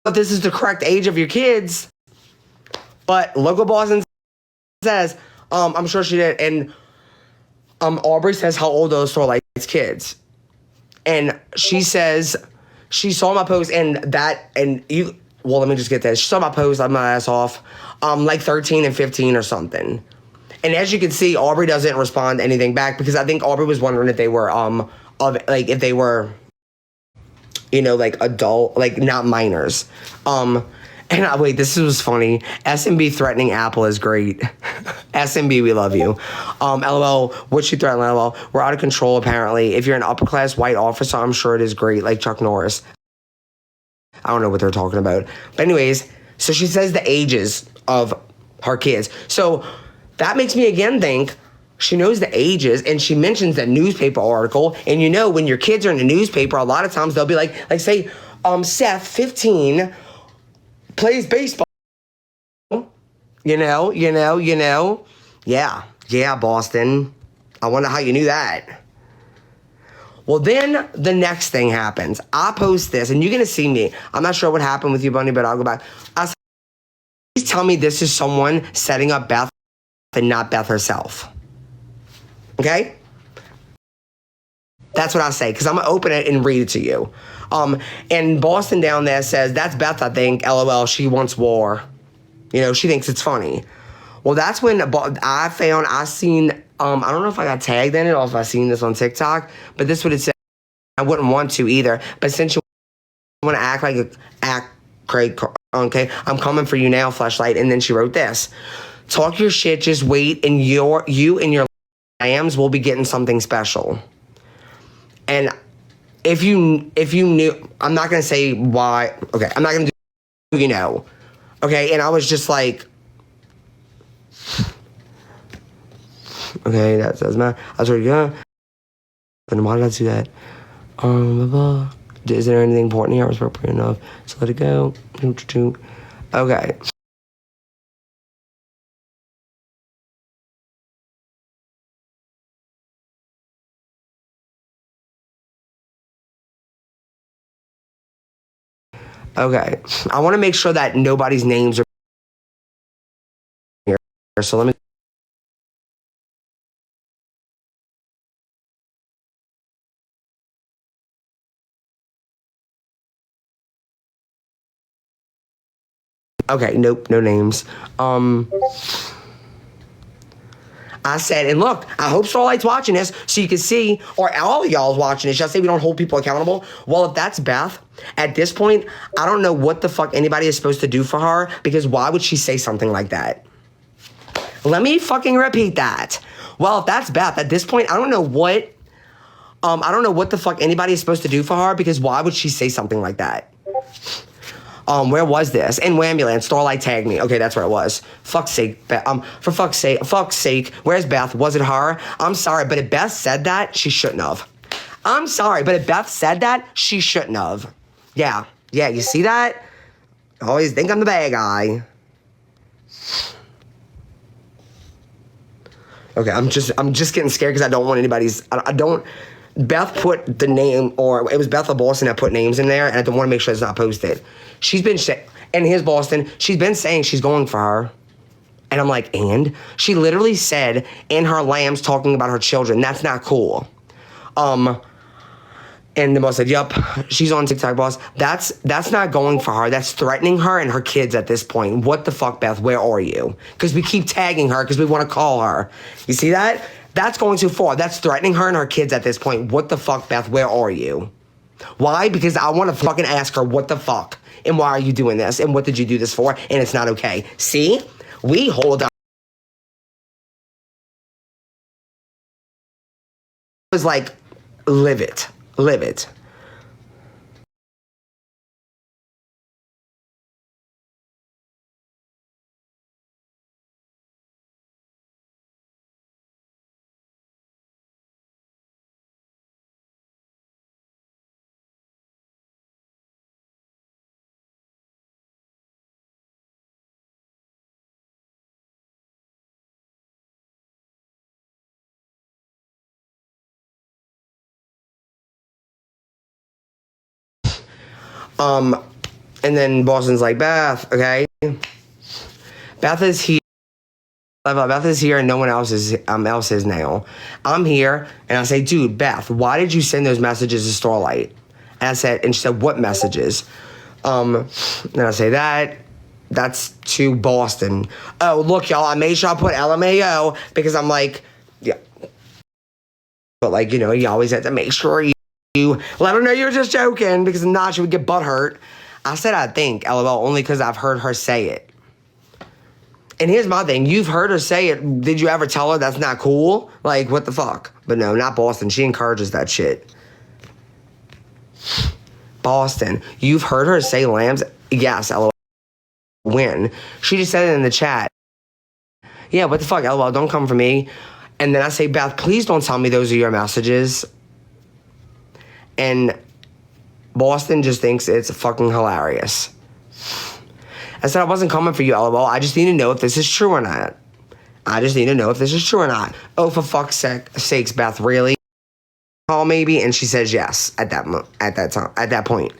if this is the correct age of your kids, but local Boston says, I'm sure she did, and Aubrey says how old those Starlight's kids, and she says she saw my post well, let me just get this. She saw my post, I'm my ass off, like 13 and 15 or something. And as you can see, Aubrey doesn't respond to anything back because I think Aubrey was wondering if they were if they were, like adult, like not minors. Wait, this was funny. SMB threatening Apple is great. SMB, we love you. LOL, what's she threatening? LOL, we're out of control apparently. If you're an upper class white officer, I'm sure it is great, like Chuck Norris. I don't know what they're talking about. But anyways, so she says the ages of her kids. So that makes me again think she knows the ages, and she mentions the newspaper article. And when your kids are in the newspaper, a lot of times they'll be like say, Seth, 15, plays baseball. Yeah, Boston. I wonder how you knew that. Well, then the next thing happens. I post this, and you're going to see me. I'm not sure what happened with you, Bunny, but I'll go back. Please tell me this is someone setting up Beth and not Beth herself. Okay? That's what I say, because I'm going to open it and read it to you. And Boston down there says, that's Beth, I think. LOL, she wants war. She thinks it's funny. Well, that's when I seen, I don't know if I got tagged in it or if I seen this on TikTok, but this would have said, I wouldn't want to either, but since you want to act great, okay, I'm coming for you now, flashlight. And then she wrote this: talk your shit, just wait, and you and your lambs will be getting something special. And if you knew, I'm not going to say why, okay, I'm not going to do, okay, and I was just like, okay, that doesn't matter. I was already good. And why did I do that? Blah, blah. Is there anything important here? I was appropriate enough, so let it go. Okay. Okay. I want to make sure that nobody's names are here. So let me. Okay, nope, no names. I said, and look, I hope Starlight's watching this so you can see, or all of y'all's watching this. Just say we don't hold people accountable. Well, if that's Beth, at this point, I don't know what the fuck anybody is supposed to do for her, because why would she say something like that? Let me fucking repeat that. Well, if that's Beth, at this point, I don't know what the fuck anybody is supposed to do for her, because why would she say something like that? Where was this? In Wambulance. Starlight tagged me. Okay, that's where it was. Fuck's sake. For fuck's sake. Where's Beth? Was it her? I'm sorry, but if Beth said that, she shouldn't have. I'm sorry, but if Beth said that, she shouldn't have. Yeah, you see that? I always think I'm the bad guy. Okay, I'm just getting scared because I don't want anybody's, Beth put the name, or it was Beth or Boston that put names in there, and I don't want to make sure it's not posted. She's been, and here's Boston, she's been saying she's going for her. And I'm like, and? She literally said in her lambs talking about her children. That's not cool. And the boss said, yup, she's on TikTok, boss. That's not going for her. That's threatening her and her kids at this point. What the fuck, Beth? Where are you? Because we keep tagging her because we want to call her. You see that? That's going too far. That's threatening her and her kids at this point. What the fuck, Beth? Where are you? Why? Because I want to fucking ask her, what the fuck? And why are you doing this? And what did you do this for? And it's not okay. See? We hold on. It was like, live it. Live it. And then Boston's like, Beth, okay? Beth is here. Beth is here and no one else is now. I'm here and I say, dude, Beth, why did you send those messages to Starlight? And she said, what messages? Then I say that's to Boston. Oh, look, y'all, I made sure I put LMAO because I'm like, yeah. But like, you know, you always have to make sure you let her know you're just joking because if not, she would get butthurt. I said I think, LOL, only because I've heard her say it. And here's my thing. You've heard her say it. Did you ever tell her that's not cool? Like, what the fuck? But no, not Boston. She encourages that shit. Boston. You've heard her say lambs? Yes, LOL. When? She just said it in the chat. Yeah, what the fuck? LOL, don't come for me. And then I say, Beth, please don't tell me those are your messages. And Boston just thinks it's fucking hilarious. I said, I wasn't coming for you, LOL. I just need to know if this is true or not. Oh, for fuck's sakes, Beth, really? Call maybe? And she says yes at that point.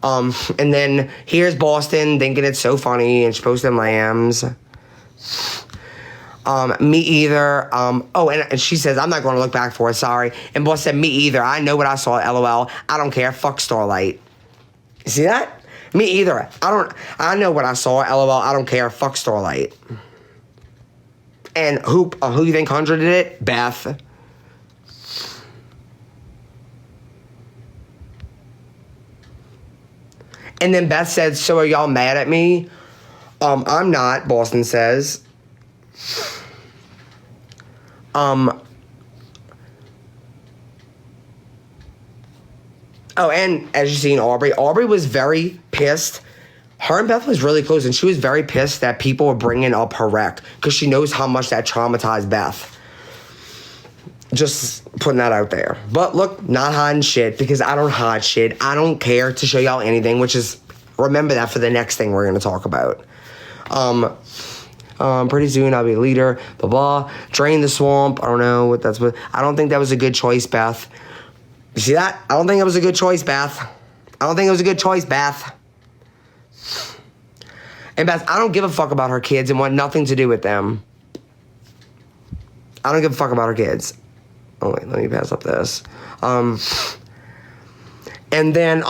And then here's Boston thinking it's so funny and she posts them lambs. Me either. And she says, I'm not going to look back for it, sorry. And Boston said, me either. I know what I saw, LOL. I don't care. Fuck Starlight. You see that? Me either. I know what I saw, LOL. I don't care. Fuck Starlight. And who you think 100 did it? Beth. And then Beth said, so are y'all mad at me? I'm not, Boston says. Oh, and as you've seen, Aubrey was very pissed. Her and Beth was really close, and she was very pissed that people were bringing up her wreck because she knows how much that traumatized Beth. Just putting that out there. But look, not hiding shit because I don't hide shit. I don't care to show y'all anything, which is, remember that for the next thing we're going to talk about. Pretty soon I'll be a leader, blah, blah. Drain the swamp. I don't know what that's, I don't think that was a good choice, Beth. You see that? I don't think it was a good choice, Beth. And Beth, I don't give a fuck about her kids and want nothing to do with them. I don't give a fuck about her kids. Oh, wait, let me pass up this. And then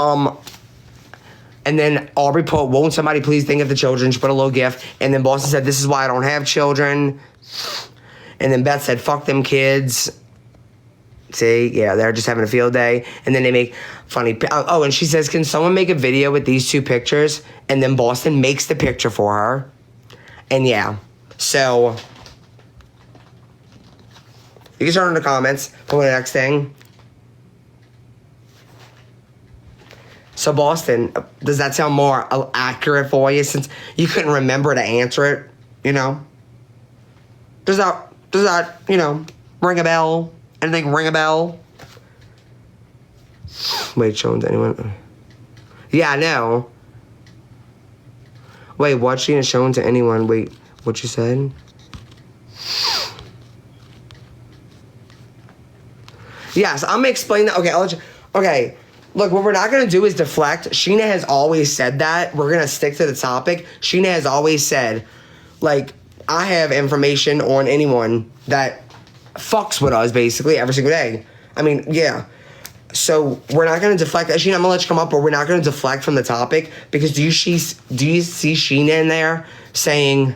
Aubrey put, won't somebody please think of the children? She put a little gif. And then Boston said, this is why I don't have children. And then Beth said, fuck them kids. See, yeah, they're just having a field day. And then they make funny, and she says, can someone make a video with these two pictures? And then Boston makes the picture for her. And yeah, so you can turn in the comments for the next thing. So Boston, does that sound more accurate for you since you couldn't remember to answer it, you know? Does that, you know, ring a bell? Anything ring a bell? Wait, shown to anyone? Yeah, I know. Wait, what's she shown to anyone? Wait, what you said? Yes, I'm gonna explain that. Okay, I'll let you. Okay, look, what we're not gonna do is deflect. Sheena has always said that. We're gonna stick to the topic. Sheena has always said, like, I have information on anyone that fucks with us basically every single day. I mean, yeah. So we're not gonna deflect. Sheena, I'm gonna let you come up, but we're not gonna deflect from the topic because do you see Sheena in there saying,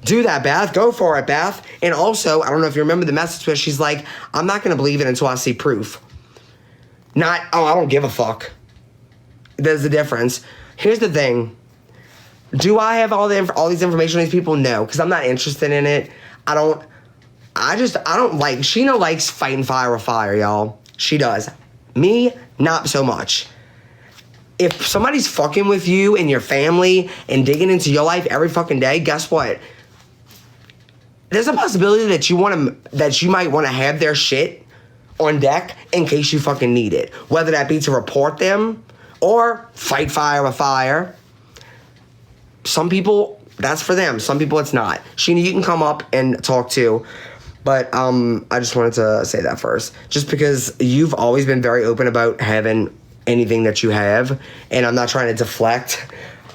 do that, Beth. Go for it, Beth. And also, I don't know if you remember the message where she's like, I'm not going to believe it until I see proof. Not, oh, I don't give a fuck. There's the difference. Here's the thing. Do I have all these information on these people? No, because I'm not interested in it. I don't like, Sheena likes fighting fire with fire, y'all. She does. Me, not so much. If somebody's fucking with you and your family and digging into your life every fucking day, guess what? There's a possibility that you might want to have their shit on deck in case you fucking need it. Whether that be to report them or fight fire with fire. Some people, that's for them. Some people, it's not. Sheena, you can come up and talk too. But I just wanted to say that first. Just because you've always been very open about having anything that you have, and I'm not trying to deflect,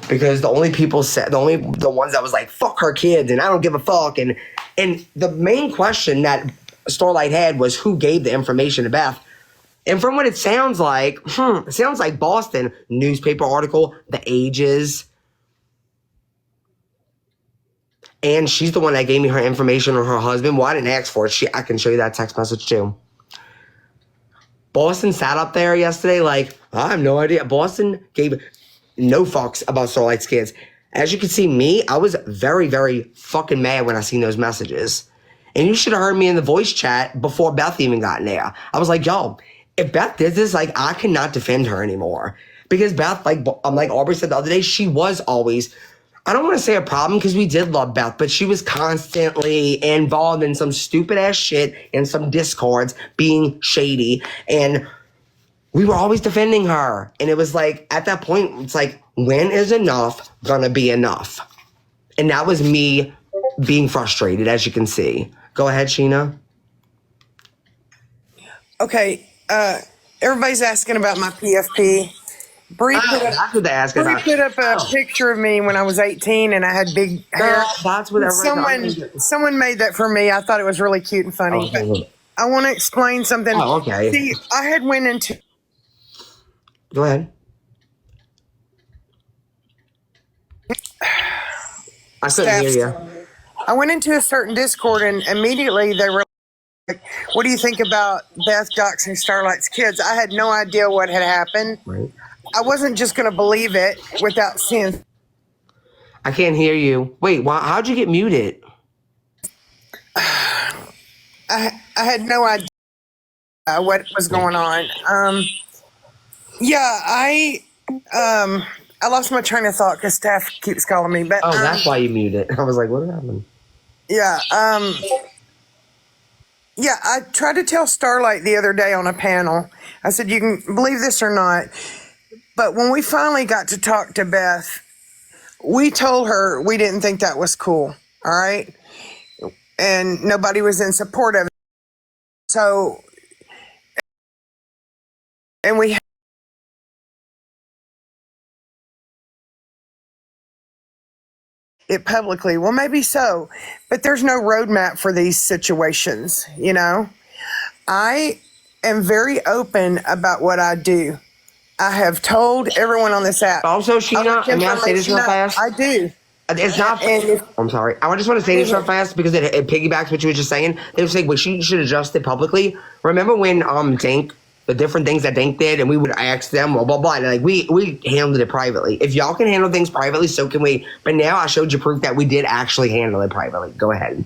because the ones that was like, fuck her kids and I don't give a fuck, and the main question that Starlight had was who gave the information to Beth. And from what it sounds like, it sounds like Boston newspaper article, the Ages. And she's the one that gave me her information on her husband. Well, I didn't ask for it. I can show you that text message too. Boston sat up there yesterday like, I have no idea. Boston gave no fucks about Starlight's kids. As you can see, me, I was very, very fucking mad when I seen those messages. And you should have heard me in the voice chat before Beth even got in there. I was like, yo, if Beth did this, like, I cannot defend her anymore. Because Beth, like Aubrey said the other day, she was always, I don't want to say a problem because we did love Beth, but she was constantly involved in some stupid ass shit and some discords being shady. And we were always defending her. And it was like, at that point, it's like, when is enough gonna be enough? And that was me being frustrated, as you can see. Go ahead, Sheena. Okay. Everybody's asking about my PFP. Bree That's what they're asking about. put up a picture of me when I was 18 and I had big hair. That's what Someone made that for me. I thought it was really cute and funny. But I want to explain something. Oh, okay. See, I had went into. Go ahead. I couldn't hear you. I went into a certain Discord and immediately they were like, what do you think about Beth doxing Starlight's kids? I had no idea what had happened. Right. I wasn't just going to believe it without seeing. I can't hear you. Wait, how'd you get muted? I had no idea what was going on. I lost my train of thought because staff keeps calling me. But that's why you muted. I was like, what happened? Yeah. I tried to tell Starlight the other day on a panel. I said, you can believe this or not, but when we finally got to talk to Beth, we told her we didn't think that was cool. All right. And nobody was in support of it. So, and we it publicly. Well, maybe so, but there's no roadmap for these situations. You know, I am very open about what I do. I have told everyone on this app. Also, Sheena, may I say this real fast? I do. It's not. I'm sorry. I just want to say this real fast because it piggybacks what you were just saying. They were saying, well, she should adjust it publicly. Remember when Dink, the different things that Dink did, and we would ask them, blah blah blah. And like we handled it privately. If y'all can handle things privately, so can we. But now I showed you proof that we did actually handle it privately. Go ahead.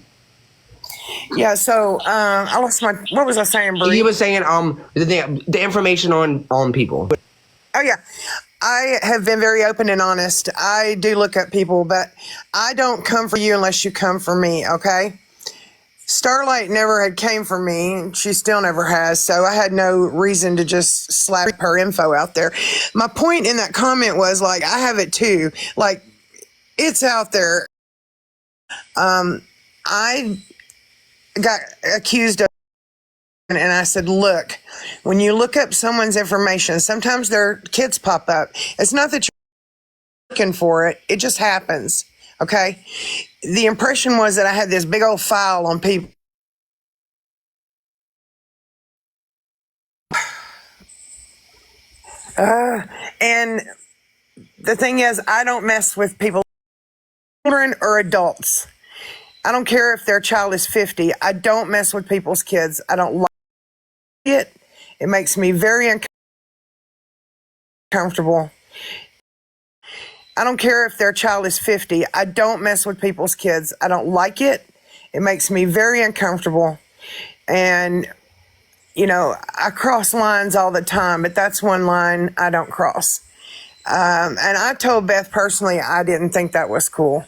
Yeah. So I lost my. What was I saying, Bree? You were saying the information on people. Oh, yeah. I have been very open and honest. I do look up people, but I don't come for you unless you come for me, okay? Starlight never had came for me, and she still never has, so I had no reason to just slap her info out there. My point in that comment was, like, I have it too. Like, it's out there. I got accused of, and I said, look, when you look up someone's information, sometimes their kids pop up. It's not that you're looking for it. It just happens. Okay. The impression was that I had this big old file on people. And the thing is, I don't mess with people, children or adults. I don't care if their child is 50. I don't mess with people's kids. I don't like it. It makes me very uncomfortable. I don't care if their child is 50. I don't mess with people's kids. I don't like it. It makes me very uncomfortable. And, you know, I cross lines all the time, but that's one line I don't cross. And I told Beth personally I didn't think that was cool.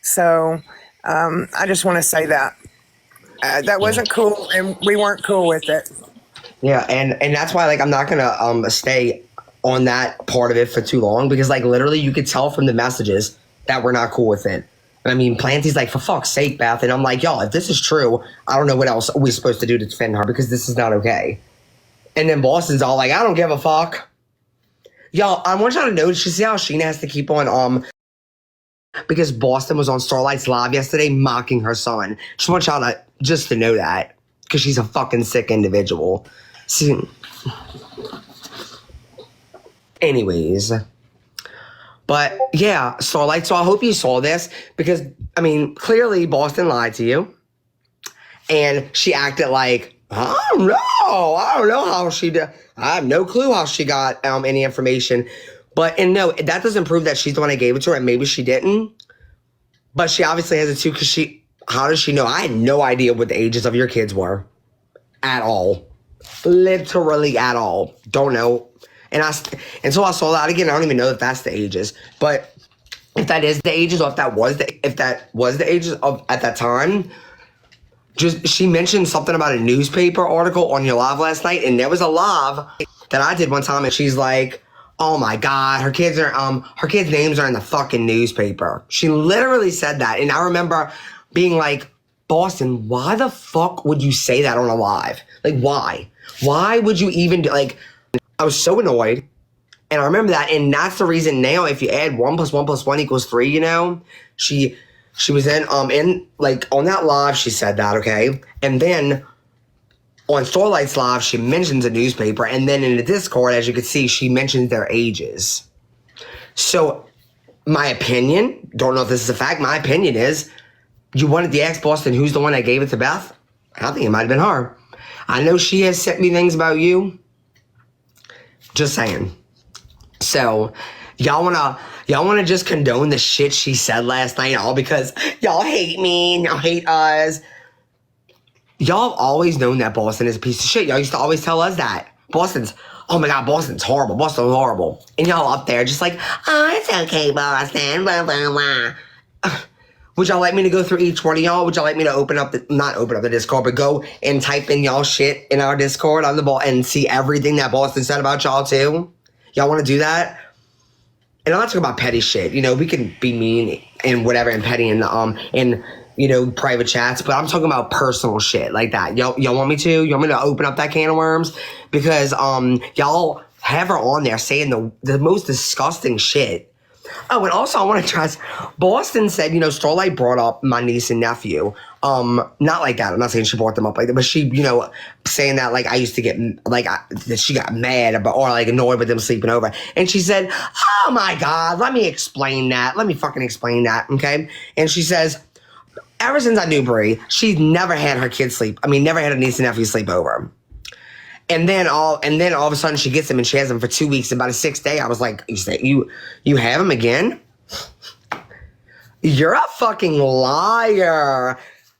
So I just want to say that. That wasn't cool, and we weren't cool with it. Yeah, and that's why, like, I'm not gonna stay on that part of it for too long, because, like, literally you could tell from the messages that we're not cool with it. And I mean, Planty's like, for fuck's sake, Beth. And I'm like, y'all, if this is true, I don't know what else we're supposed to do to defend her, because this is not okay. And then Boston's all like, I don't give a fuck. Y'all, I want y'all to know, you see how Sheena has to keep on, because Boston was on Starlight's Live yesterday mocking her son. Just want y'all to, just to know that. Because she's a fucking sick individual. See, anyways. But, yeah, Starlight, so I hope you saw this. Because, I mean, clearly Boston lied to you. And she acted like, I don't know how she did. I have no clue how she got any information. But, and no, that doesn't prove that she's the one that gave it to her, and maybe she didn't. But she obviously has it too, because how does she know? I had no idea what the ages of your kids were. At all. Literally at all. Don't know. And so I saw that again. I don't even know if that's the ages. But if that is the ages, or if that was the ages of at that time, she mentioned something about a newspaper article on your live last night, and there was a live that I did one time, and she's like, "Oh my God, her kids names are in the fucking newspaper." She literally said that, and I remember being like, "Boston, why the fuck would you say that on a live? Like, why? Why would you even do, like?" I was so annoyed, and I remember that, and that's the reason now. If you add 1 + 1 + 1 = 3, you know, she was in like on that live, she said that, okay, and then on Starlight's Live, she mentions a newspaper, and then in the Discord, as you can see, she mentions their ages. So, my opinion, don't know if this is a fact, my opinion is, you wanted to ask Boston who's the one that gave it to Beth? I think it might have been her. I know she has sent me things about you. Just saying. So, y'all wanna just condone the shit she said last night, all because y'all hate me and y'all hate us. Y'all have always known that Boston is a piece of shit. Y'all used to always tell us that. Oh my God, Boston's horrible. Boston's horrible. And y'all up there just like, oh, it's okay, Boston, blah, blah, blah. Would y'all like me to go through each one of y'all? Would y'all like me to not open up the Discord, but go and type in y'all shit in our Discord on the ball and see everything that Boston said about y'all too? Y'all want to do that? And I'm not talking about petty shit. You know, we can be mean and whatever and petty in private chats, but I'm talking about personal shit like that. Y'all want me to? You want me to open up that can of worms? Because y'all have her on there saying the most disgusting shit. Oh, and also I want to address, Boston said, Starlight brought up my niece and nephew. Not like that. I'm not saying she brought them up like that, but she, saying that like I used to get, that she got mad about, or like annoyed with them sleeping over. And she said, oh my God, let me explain that. Let me fucking explain that, okay? And she says, ever since I knew Brie, she's never had her kids never had a niece and nephew sleep over. And then all of a sudden she gets them and she has them for 2 weeks. And by the 6th day, I was like, you have them again? You're a fucking liar.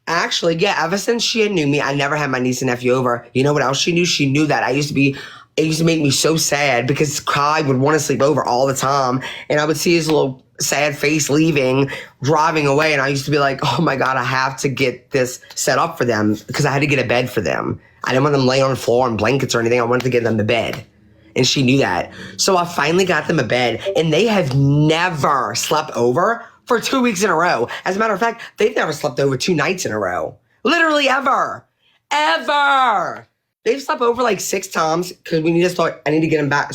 Actually, yeah, ever since she had knew me, I never had my niece and nephew over. You know what else she knew? She knew that it used to make me so sad because Kai would want to sleep over all the time. And I would see his little sad face driving away. And I used to be like, oh my God, I have to get this set up for them because I had to get a bed for them. I didn't want them laying on the floor on blankets or anything. I wanted to get them to bed. And she knew that. So I finally got them a bed, and they have never slept over for 2 weeks in a row. As a matter of fact, they've never slept over 2 nights in a row. Literally ever. Ever. They've slept over like 6 times because I need to get them back.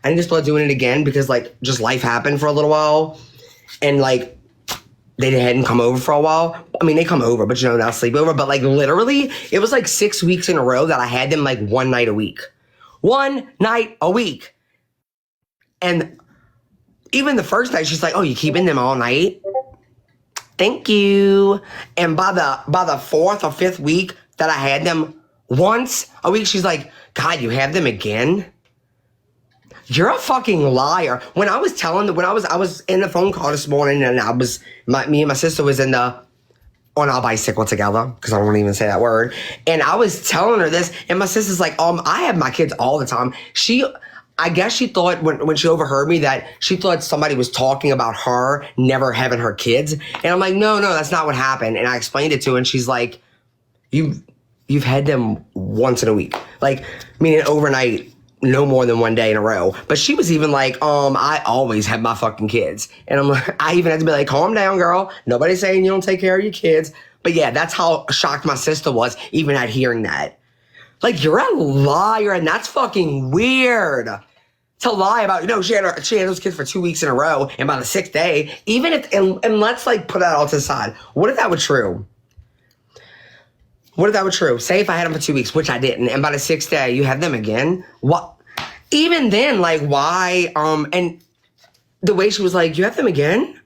I need to start doing it again because like just life happened for a little while. And like, they hadn't come over for a while. I mean, they come over, but not sleep over. But like literally, it was like 6 weeks in a row that I had them like 1 night a week. 1 night a week. And even the first night, she's like, oh, you keeping them all night? Thank you. And by the 4th or 5th week that I had them once a week, she's like, God, you have them again? You're a fucking liar. When I was I was in the phone call this morning, and me and my sister was on our bicycle together, because I don't want to even say that word. And I was telling her this, and my sister's like, I have my kids all the time. I guess she thought when she overheard me that she thought somebody was talking about her never having her kids. And I'm like, no, that's not what happened. And I explained it to her, and she's like, you've had them once in a week. Like, meaning overnight, no more than 1 day in a row. But she was even like, I always have my fucking kids. And I'm like, I even had to be like, calm down, girl. Nobody's saying you don't take care of your kids. But yeah, that's how shocked my sister was, even at hearing that. Like, you're a liar, and that's fucking weird. to lie about, she had those kids for 2 weeks in a row, and by the 6th day, even if, and let's like put that all to the side. What if that were true? What if that were true? Say if I had them for 2 weeks, which I didn't, and by the 6th day you have them again. What? Even then, like, why? And the way she was like, you have them again?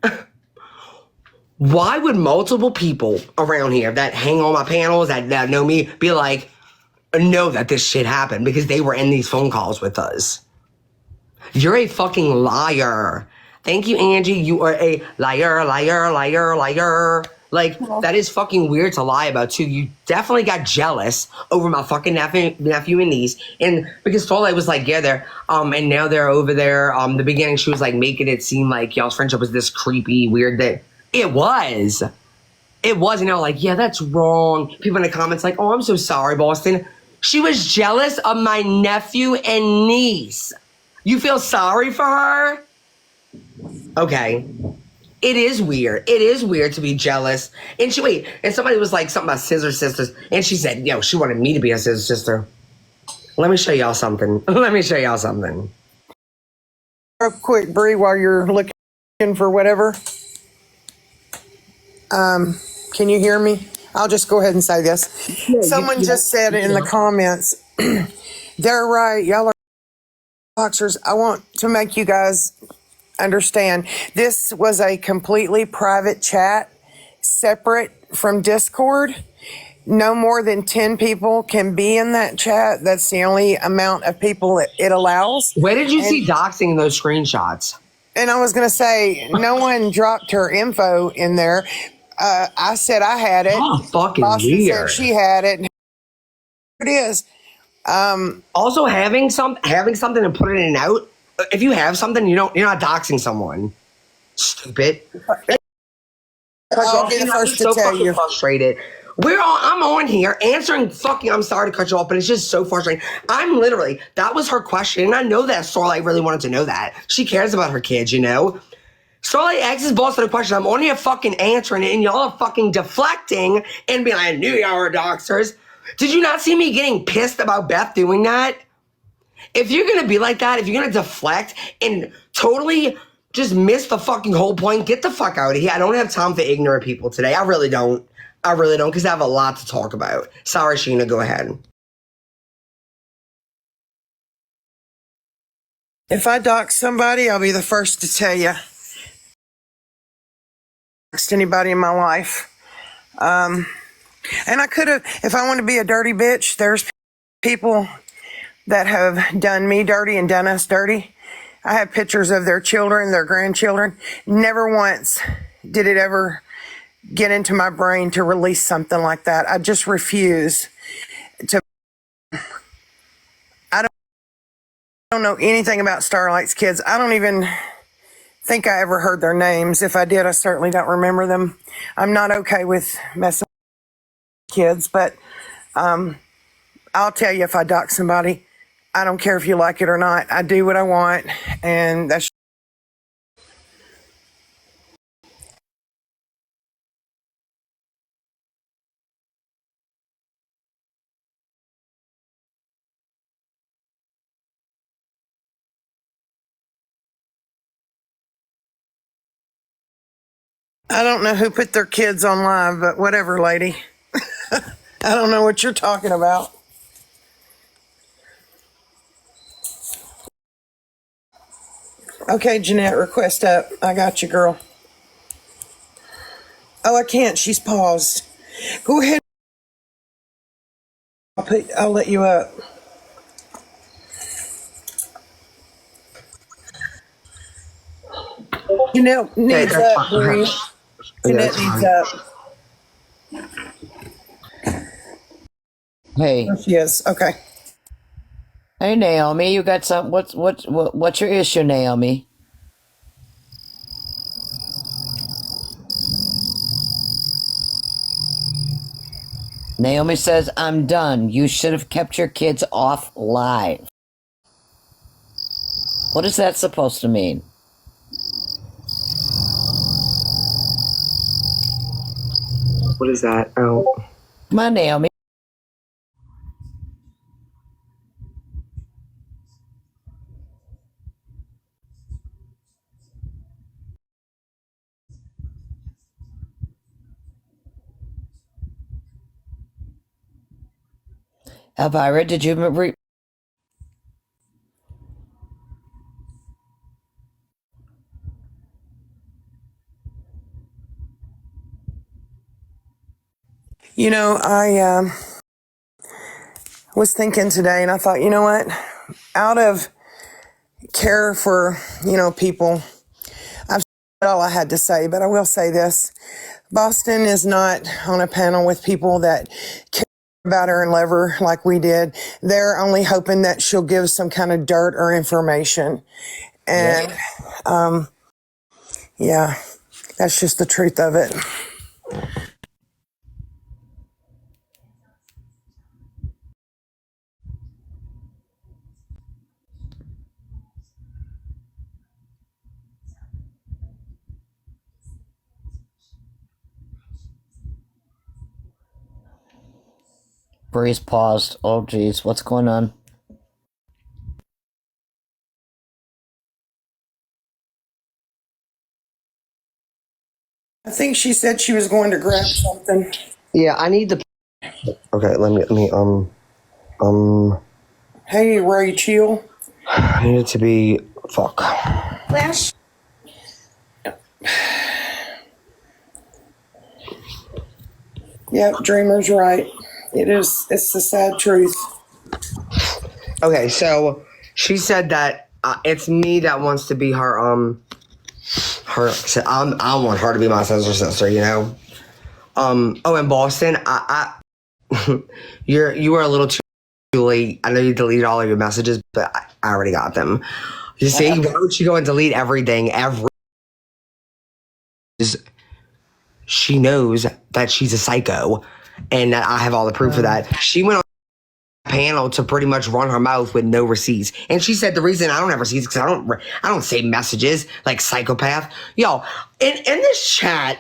Why would multiple people around here that hang on my panels, that know me, be like, know that this shit happened because they were in these phone calls with us? You're a fucking liar. Thank you, Angie. You are a liar, liar, liar, liar. Like, that is fucking weird to lie about, too. You definitely got jealous over my fucking nephew and niece. And because Starlight was like, yeah, they're, and now they're over there. The beginning, she was like making it seem like y'all's friendship was this creepy, weird that it was. It was. And y'all like, yeah, that's wrong. People in the comments like, oh, I'm so sorry, Boston. She was jealous of my nephew and niece. You feel sorry for her? Okay. It is weird. It is weird to be jealous. And and somebody was like something about scissor sisters, and she said, she wanted me to be a scissor sister. Let me show y'all something. Real quick, Bree, while you're looking for whatever. Can you hear me? I'll just go ahead and say this. Yeah, someone just said in the comments, they're right. Y'all are boxers. I want to make you guys understand, this was a completely private chat, separate from Discord. No more than 10 people can be in that chat. That's the only amount of people it allows. Where did you see doxing in those screenshots? And I was going to say, no one dropped her info in there. I said I had it. Oh, fucking Boston weird. said she had it. It is. Also, having something and putting it out. If you have something, you're not doxing someone. Stupid. I'll be the first to tell you. Frustrated. I'm on here answering fucking. I'm sorry to cut you off, but it's just so frustrating. That was her question, and I know that Starlight really wanted to know that. She cares about her kids, Starlight asks his boss the question. I'm on here fucking answering it, and y'all are fucking deflecting and being like, I knew y'all were doxers. Did you not see me getting pissed about Beth doing that? If you're going to be like that, if you're going to deflect and totally just miss the fucking whole point, get the fuck out of here. I don't have time for ignorant people today. I really don't. Because I have a lot to talk about. Sorry, Sheena, go ahead. If I dox somebody, I'll be the first to tell you. Doxed anybody in my life. And I could have, if I want to be a dirty bitch, there's people that have done me dirty and done us dirty. I have pictures of their children, their grandchildren. Never once did it ever get into my brain to release something like that. I just refuse to. I don't know anything about Starlight's kids. I don't even think I ever heard their names. If I did, I certainly don't remember them. I'm not okay with messing with kids, but I'll tell you, if I dox somebody, I don't care if you like it or not. I do what I want, and that's. I don't know who put their kids on live, but whatever, lady. I don't know what you're talking about. Okay, Jeanette, request up. I got you, girl. Oh, I can't. She's paused. Go ahead. I'll let you up. Jeanette needs up, Bree. Jeanette needs up. Hey. There she is. Okay. Hey, Naomi, you got some? What's your issue, Naomi? Naomi says, I'm done. You should have kept your kids off live. What is that supposed to mean? What is that? Oh. Come on, Naomi. Elvira, did you You know, I was thinking today, and I thought, you know what? Out of care for, people, I've said all I had to say, but I will say this. Boston is not on a panel with people that care about her and love her like we did. They're only hoping that she'll give some kind of dirt or information. And, yeah, that's just the truth of it. Breeze paused? Oh, geez, what's going on? I think she said she was going to grab something. Yeah, I need the. Okay, let me. Hey, Ray, chill. I need it to be. Fuck. Flash. Yep, Dreamer's right. It's the sad truth. Okay, so she said that it's me that wants to be her. I want her to be my sister. You know. Oh, in Boston, you were a little too late. I know you deleted all of your messages, but I already got them. You see, why would she go and delete everything? She knows that she's a psycho, and that I have all the proof of that. She went on a panel to pretty much run her mouth with no receipts, and she said the reason I don't have receipts because I don't save messages like psychopath. Yo, in this chat,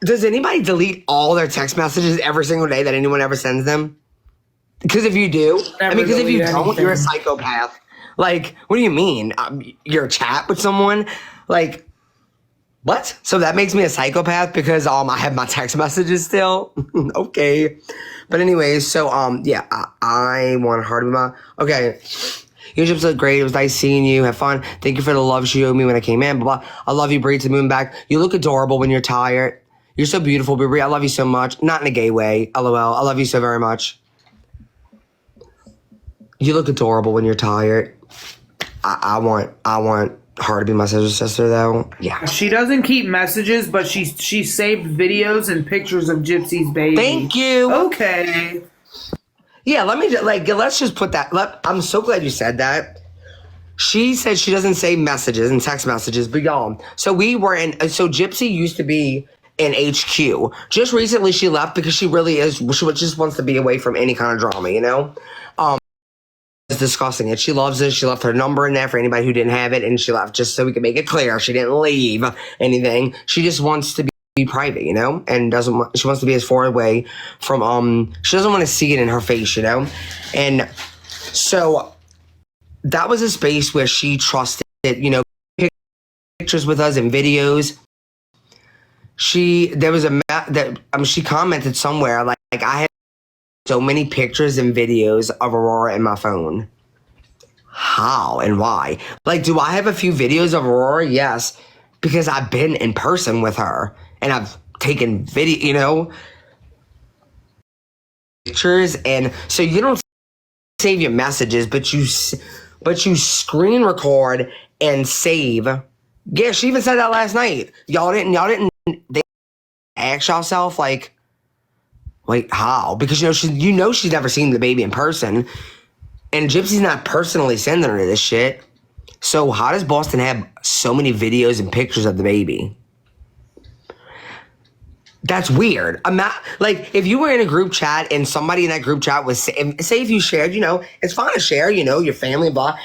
does anybody delete all their text messages every single day that anyone ever sends them? Because if you do, because if you don't, you're a psychopath. Like, what do you mean? You're a chat with someone? Like, what? So that makes me a psychopath because I have my text messages still? Okay. But anyways, so yeah, I want her to be my okay. Your trips look great. It was nice seeing you. Have fun. Thank you for the love she owed me when I came in. Blah, blah. I love you, Bree, to moon back. You look adorable when you're tired. You're so beautiful, Bree. I love you so much. Not in a gay way. LOL. I love you so very much. You look adorable when you're tired. I want her to be my sister though. Yeah. She doesn't keep messages, but she saved videos and pictures of Gypsy's baby. Thank you. Okay. Yeah, let's just put that. I'm so glad you said that. She said she doesn't save messages and text messages, but y'all. So Gypsy used to be in HQ. Just recently she left because she just wants to be away from any kind of drama, you know? Discussing it. She loves it. She left her number in there for anybody who didn't have it, and she left just so we could make it clear. She didn't leave anything. She just wants to be private, you know, and she wants to be as far away from she doesn't want to see it in her face, you know. And so that was a space where she trusted, you know, pictures with us and videos. She commented somewhere like I have so many pictures and videos of Aurora in my phone. How and why? Like, do I have a few videos of Aurora? Yes, because I've been in person with her and I've taken video, you know, pictures. And so you don't save your messages, but you screen record and save. Yeah, she even said that last night. Y'all didn't ask yourself like, wait, how? Because she's never seen the baby in person, and Gypsy's not personally sending her this shit. So how does Boston have so many videos and pictures of the baby? That's weird. I'm not like if you were in a group chat and somebody in that group chat was say if you shared, you know, it's fine to share, you know, your family, blah,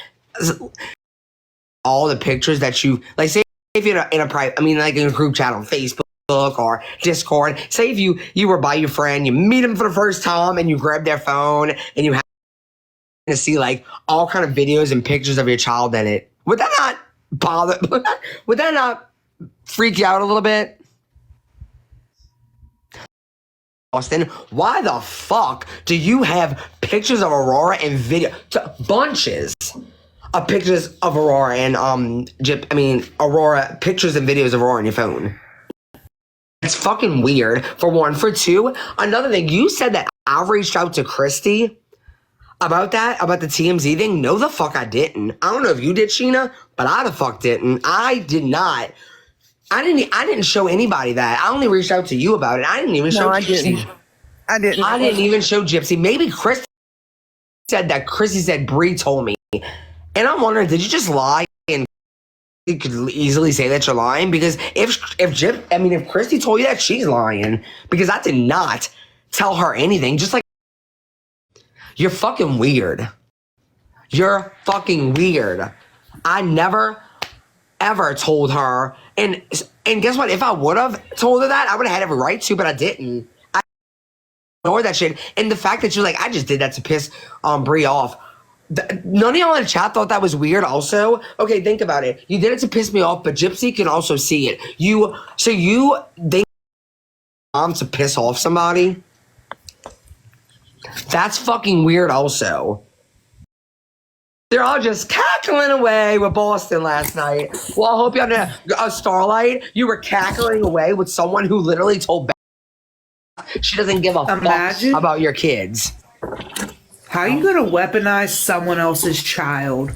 all the pictures that you like. Say if you're in a private, like in a group chat on Facebook or Discord. Say if you were by your friend, you meet them for the first time, and you grab their phone and you have to see like all kind of videos and pictures of your child in it. Would that not bother? Would that not freak you out a little bit? Austin, why the fuck do you have pictures of Aurora and video, bunches of pictures of Aurora and Aurora, pictures and videos of Aurora on your phone? It's fucking weird, for one. For two, another thing, you said that I reached out to Christy about that, about the TMZ thing. No, the fuck I didn't. I don't know if you did, Sheena, but I the fuck didn't. I did not. I didn't show anybody that. I only reached out to you about it. I didn't even show Gypsy. I didn't. I didn't even show Gypsy. Maybe Chris said that. Chrissy said Bree told me. And I'm wondering, did you just lie? And you could easily say that you're lying, because if Christy told you that, she's lying, because I did not tell her anything. Just like, you're fucking weird. You're fucking weird. I never ever told her, and guess what? If I would have told her that, I would have had every right to, but I didn't. I ignored that shit. And the fact that you're like, I just did that to piss Bree off. None of y'all in the chat thought that was weird also. Okay, think about it. You did it to piss me off, but Gypsy can also see it. You think mom to piss off somebody? That's fucking weird also. They're all just cackling away with Boston last night. Well, I hope y'all know. Starlight, you were cackling away with someone who literally told Beth she doesn't give a fuck about your kids. How you gonna weaponize someone else's child?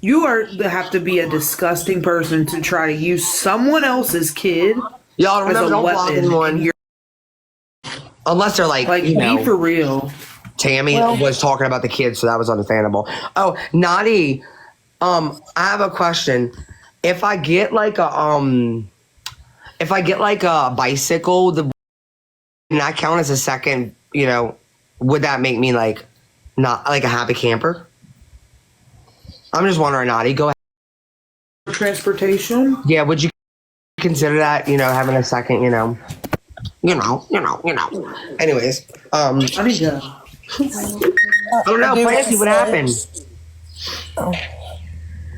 You have to be a disgusting person to try to use someone else's kid. Y'all remember, don't block anyone. Unless they're like be for real. Tammy was talking about the kids, so that was understandable. Oh, Nadi, I have a question. If I get like a bicycle, and I count as a second, would that make me like not like a happy camper? I'm just wondering, Nadi, go ahead. Transportation? Yeah, would you consider that, having a second, Anyways, I mean, I don't know, Clancy, what happened?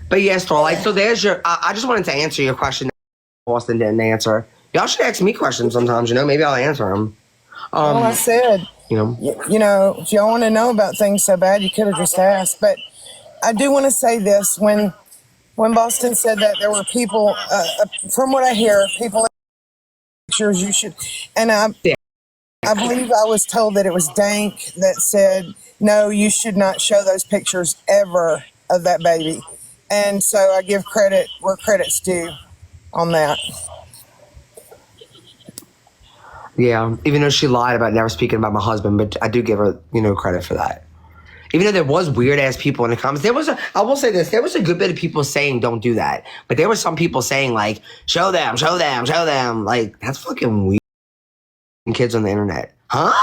But yeah, Starlight, so there's your, I just wanted to answer your question that Boston didn't answer. Y'all should ask me questions sometimes, maybe I'll answer them. Well, I said, if y'all want to know about things so bad, you could have just asked. But I do want to say this, when Boston said that there were people, from what I hear, people pictures you should, and I believe I was told that it was Dank that said, no, you should not show those pictures ever of that baby. And so I give credit where credit's due on that. Yeah, even though she lied about never speaking about my husband, but I do give her, credit for that. Even though there was weird ass people in the comments, I will say this, there was a good bit of people saying don't do that. But there were some people saying like, show them. Like, that's fucking weird. Kids on the internet. Huh?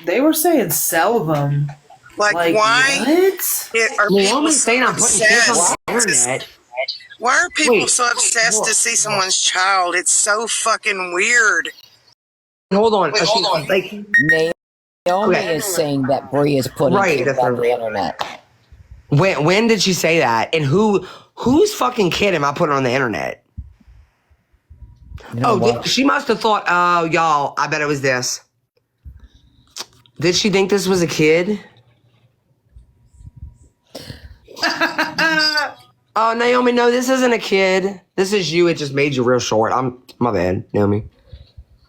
They were saying sell them. Like why? What? Are people saying I'm putting kids on the internet? Why are people so obsessed to see someone's child? It's so fucking weird. Hold on. Like Naomi is saying that Bree is putting kids on the internet. When did she say that? And whose fucking kid am I putting on the internet? She must have thought, oh, y'all, I bet it was this. Did she think this was a kid? Oh, Naomi, no, this isn't a kid. This is you. It just made you real short. My bad, Naomi.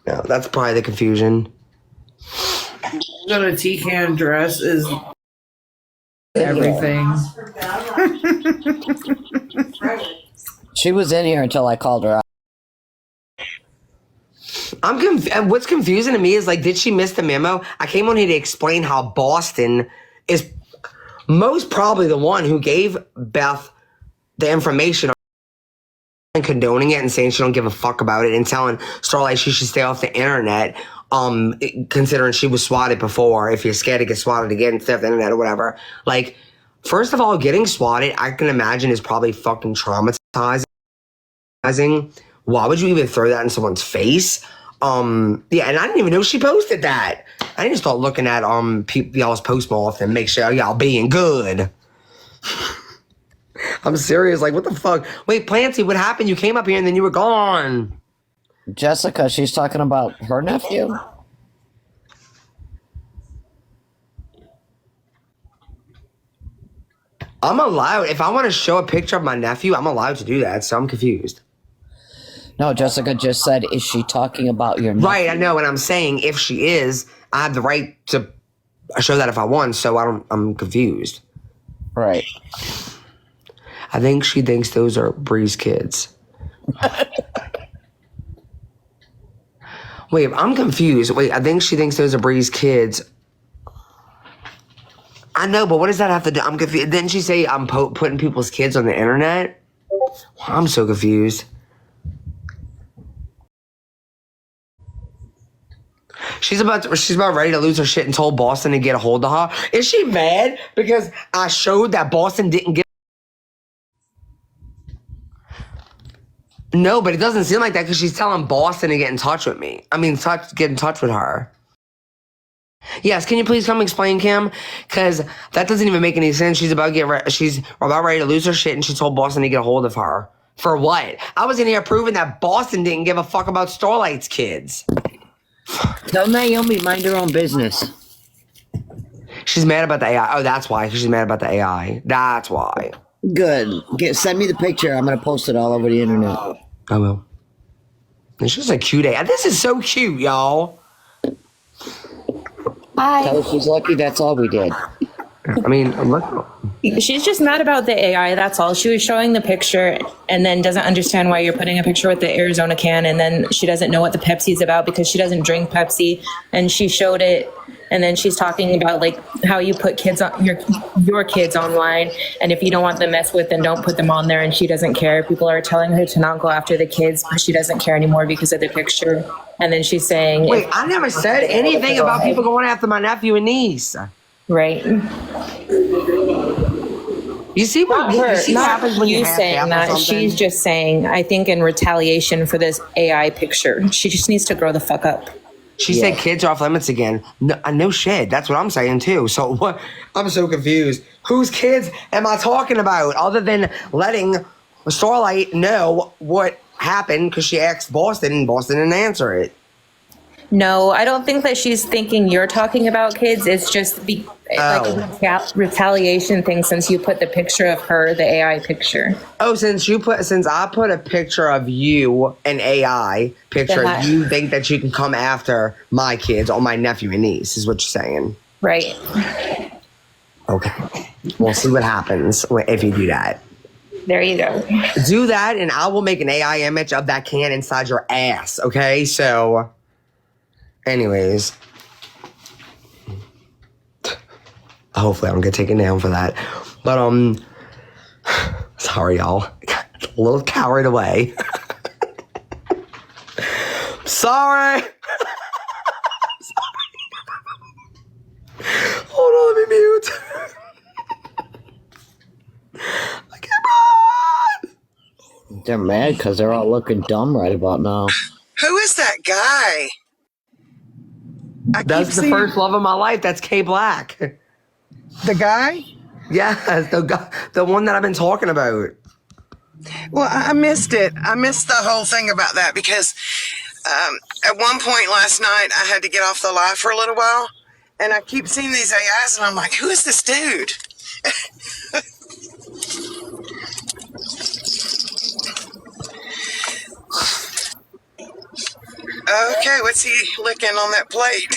No, that's probably the confusion. In a T-can dress is everything. She was in here until I called her out. What's confusing to me is, like, did she miss the memo? I came on here to explain how Boston is most probably the one who gave Beth the information and condoning it and saying she don't give a fuck about it and telling Starlight she should stay off the internet, considering she was swatted before. If you're scared to get swatted again, stay off the internet or whatever. Like, first of all, getting swatted, I can imagine, is probably fucking traumatizing. Why would you even throw that in someone's face? And I didn't even know she posted that. I need to start looking at y'all's post more often, make sure y'all being good. I'm serious, like, what the fuck? Wait, Planty, what happened? You came up here and then you were gone. Jessica, she's talking about her nephew? I'm allowed. If I want to show a picture of my nephew, I'm allowed to do that. So I'm confused. No, Jessica just said, is she talking about your nephew? Right, I know. And I'm saying if she is, I have the right to show that if I want. So I'm confused. Right. I think she thinks those are Bree's kids. Wait, I'm confused. Wait, I think she thinks those are Bree's kids. I know, but what does that have to do? I'm confused. Didn't she say I'm putting people's kids on the internet? I'm so confused. She's about ready to lose her shit and told Boston to get a hold of her. Is she mad because I showed that Boston didn't get? No, but it doesn't seem like that because she's telling Boston to get in touch with me. I mean, get in touch with her. Yes, can you please come explain, Kim? Because that doesn't even make any sense. She's about ready to lose her shit, and she told Boston to get a hold of her. For what? I was in here proving that Boston didn't give a fuck about Starlight's kids. Tell Naomi mind her own business. She's mad about the AI. Oh, that's why. She's mad about the AI. That's why. Good. Send me the picture. I'm going to post it all over the internet. I will. It's just a cute AI. This is so cute, y'all. Tell her she's lucky that's all we did. I mean, look. She's just mad about the AI, that's all. She was showing the picture and then doesn't understand why you're putting a picture with the Arizona can, and then she doesn't know what the Pepsi's about because she doesn't drink Pepsi, and she showed it, and then she's talking about like how you put kids on your kids online, and if you don't want them messed with, then don't put them on there, and she doesn't care. People are telling her to not go after the kids, but she doesn't care anymore because of the picture. And then she's saying, wait, I never said anything about people going after my nephew and niece. right. You see what happens when you saying that. She's just saying, I think in retaliation for this AI picture, she just needs to grow the fuck up. She said kids are off limits again. No shit. That's what I'm saying too. So what? I'm so confused. Whose kids am I talking about? Other than letting Starlight know what happened because she asked Boston and Boston didn't answer it. No, I don't think that she's thinking you're talking about kids. It's just like a retaliation thing since you put the picture of her, the AI picture. Oh, since I put a picture of you, an AI picture, you think that you can come after my kids or my nephew and niece is what you're saying. Right. Okay. We'll see what happens if you do that. There you go. Do that and I will make an AI image of that can inside your ass. Okay. So anyways, hopefully I don't get taken down for that. But sorry y'all, got a little carried away. Sorry. Hold on, let me mute. I can't run. They're mad because they're all looking dumb right about now. Who is that guy? That's the first love of my life. That's K Black. The guy? Yes, the one that I've been talking about. Well, I missed it. I missed the whole thing about that because at one point last night I had to get off the live for a little while, and I keep seeing these AIs, and I'm like, who is this dude? Okay, what's he licking on that plate?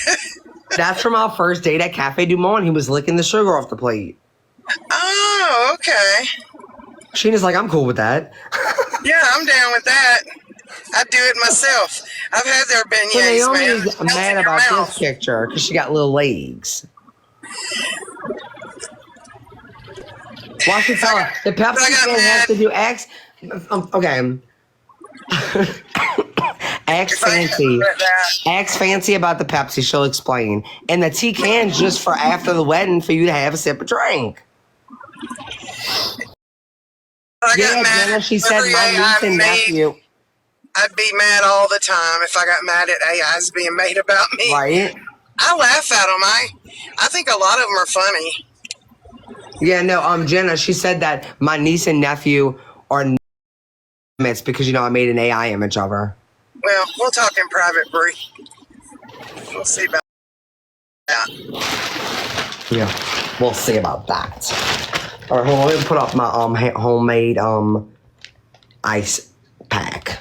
That's from our first date at Cafe Du Monde. He was licking the sugar off the plate. Oh, okay. Sheena's like, I'm cool with that. Yeah, I'm down with that. I'd do it myself. I've had their beignets, So man. Naomi's mad about this picture because she got little legs. Watch it tell her. The Pepsi can has to do X. Okay. Ask Fancy about the Pepsi. She'll explain. And the tea can's just for after the wedding for you to have a sip of drink. Yeah, Jenna, she said my niece and nephew. I'd be mad all the time if I got mad at AIs being made about me. Right? I laugh at them. I think a lot of them are funny. Yeah, no, Jenna, she said that my niece and nephew are it's because, I made an AI image of her. Well, we'll talk in private, Brie. We'll see about that. Yeah, we'll see about that. All right, hold on. Let me put up my homemade ice pack,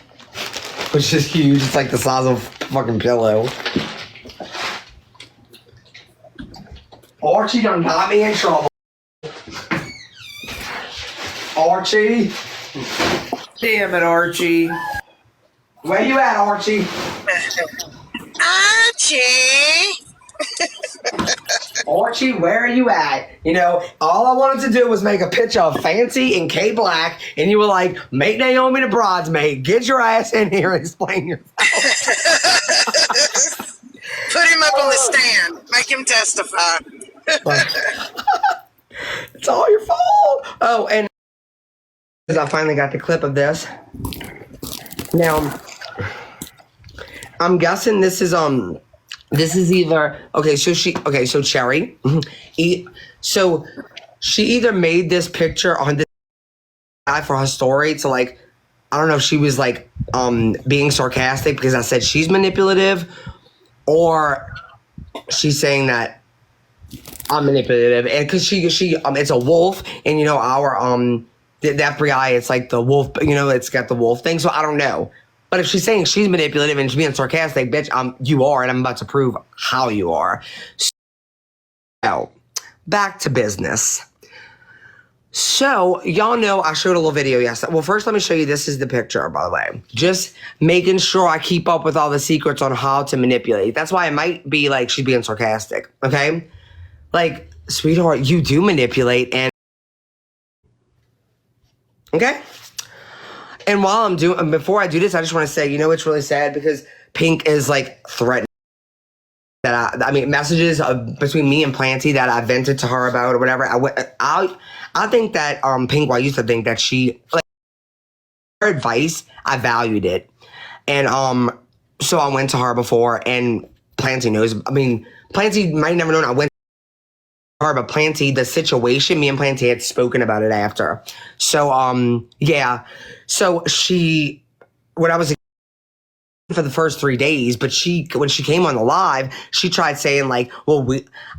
which is huge. It's like the size of a fucking pillow. Archie done got me in trouble. Archie, Damn it, Archie. where you at, Archie? Archie! Archie, where are you at? You know, all I wanted to do was make a picture of Fancy and K Black, and you were like, make Naomi the bridesmaid. Get your ass in here and explain yourself. Put him up on the stand. Make him testify. It's all your fault. Oh, and I finally got the clip of this. Now, I'm guessing this is either so Cherry, so she either made this picture on this guy for her story to like, I don't know if she was like being sarcastic because I said she's manipulative, or she's saying that I'm manipulative, and because she it's a wolf, and you know our that bri, it's like the wolf, you know, it's got the wolf thing, so I don't know. But if she's saying she's manipulative and she's being sarcastic, bitch, you are, and I'm about to prove how you are. So, back to business. So, y'all know I showed a little video yesterday. Well, first let me show you, this is the picture, by the way. Just making sure I keep up with all the secrets on how to manipulate. That's why it might be like she's being sarcastic, okay? Like, sweetheart, you do manipulate, and okay? And while before I do this, I just want to say, you know, it's really sad because Pink is like threatening that I mean, messages between me and Planty that I vented to her about or whatever. I think that Pink, well, I used to think that she, like, her advice, I valued it. And so I went to her before, and Planty knows. I mean, Planty might never known I went to her, but Planty, the situation, me and Planty had spoken about it after. So yeah. So when I was for the first 3 days, but when she came on the live, she tried saying like, well,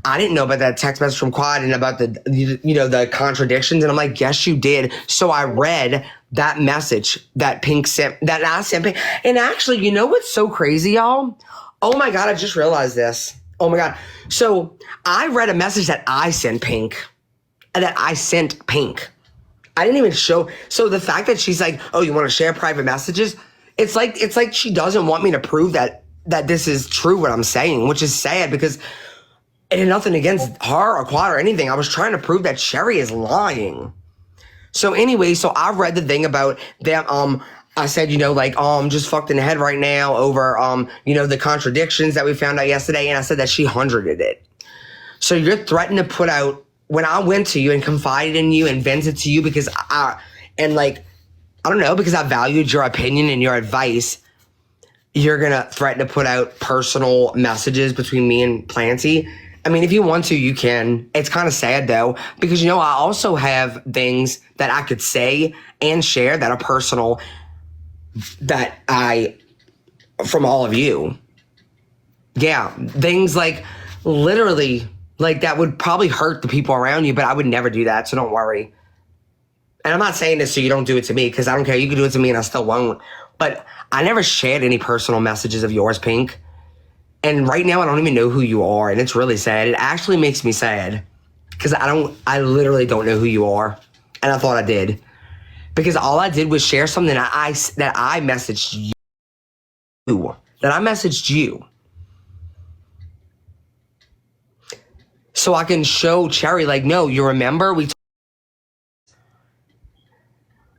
I didn't know about that text message from Quad and about the contradictions. And I'm like, yes, you did. So I read that message that Pink sent, that I sent Pink. And actually, you know what's so crazy, y'all? Oh my God, I just realized this. Oh my God. So I read a message that I sent Pink. I didn't even show. So the fact that she's like, oh, you want to share private messages? It's like she doesn't want me to prove that this is true what I'm saying, which is sad because it had nothing against her or Quad or anything. I was trying to prove that Cherry is lying. So anyway, so I read the thing about them. I said, you know, like, I'm just fucked in the head right now over, the contradictions that we found out yesterday. And I said that she 100'd it. So you're threatening to put out, when I went to you and confided in you and vented to you because I don't know, because I valued your opinion and your advice, you're going to threaten to put out personal messages between me and Planty. I mean, if you want to, you can. It's kind of sad, though, because, you know, I also have things that I could say and share that are personal from all of you. Yeah, things like literally, like that would probably hurt the people around you, but I would never do that, so don't worry. And I'm not saying this so you don't do it to me, because I don't care. You can do it to me and I still won't. But I never shared any personal messages of yours, Pink. And right now I don't even know who you are, and it's really sad. It actually makes me sad, because I literally don't know who you are. And I thought I did. Because all I did was share something that I messaged you. So I can show Cherry, like, no, you remember?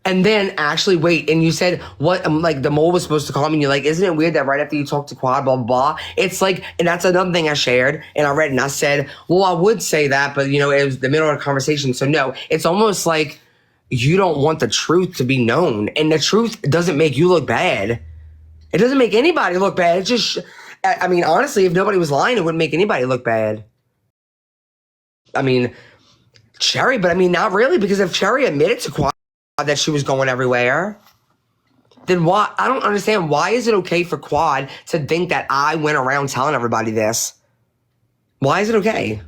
And then actually, wait, and you said, what, like, the mole was supposed to call me, and you're like, isn't it weird that right after you talked to Quad, blah, blah, blah? It's like, and that's another thing I shared, and I read, and I said, well, I would say that, but, you know, it was the middle of the conversation, so no. It's almost like you don't want the truth to be known, and the truth doesn't make you look bad. It doesn't make anybody look bad. It's just, I mean, honestly, if nobody was lying, it wouldn't make anybody look bad. I mean, Cherry, but I mean, not really, because if Cherry admitted to Quad that she was going everywhere, then why? I don't understand. Why is it okay for Quad to think that I went around telling everybody this? Why is it okay?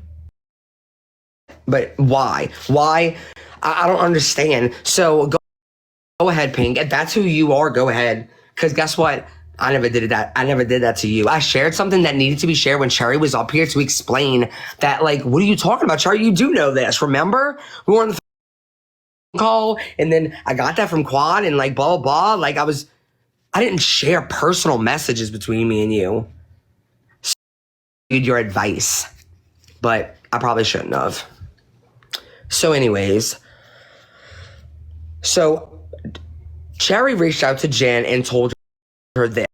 But why? Why? I don't understand. So go ahead, Pink. If that's who you are, go ahead. Because guess what? I never did that. I never did that to you. I shared something that needed to be shared when Cherry was up here to explain that, like, what are you talking about, Cherry? You do know this. Remember? We were on the phone call, and then I got that from Quad, and like, blah, blah, blah. Like, I didn't share personal messages between me and you. So I need your advice. But I probably shouldn't have. So anyways, so Cherry reached out to Jen and told her this.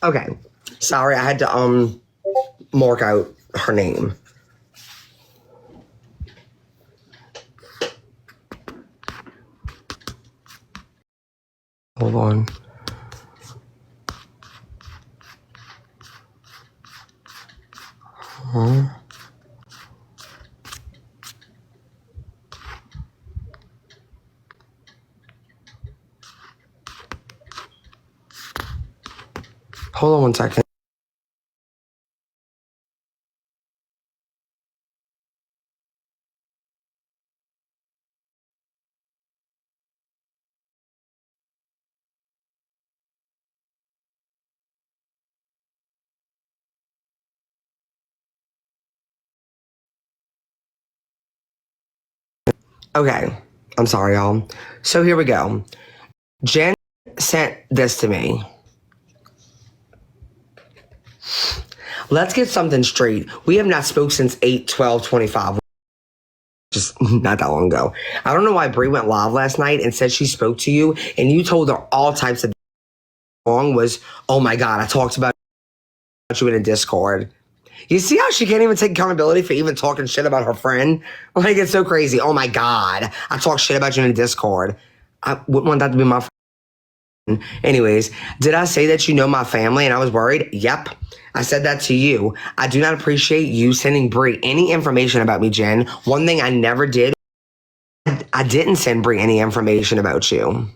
Okay. Sorry, I had to mark out her name. Hold on. Hold on one second. Okay. I'm sorry, y'all. So here we go. Jen sent this to me. Let's get something straight. We have not spoke since 8/12/25. Just not that long ago. I don't know why Brie went live last night and said she spoke to you and you told her all types of wrong was, oh my God, I talked about you in a Discord. You see how she can't even take accountability for even talking shit about her friend? Like, it's so crazy. Oh my God, I talked shit about you in a Discord. I wouldn't want that to be my friend. Anyways, did I say that you know my family and I was worried? Yep. I said that to you. I do not appreciate you sending Brie any information about me, Jen. One thing I never did, I didn't send Brie any information about you.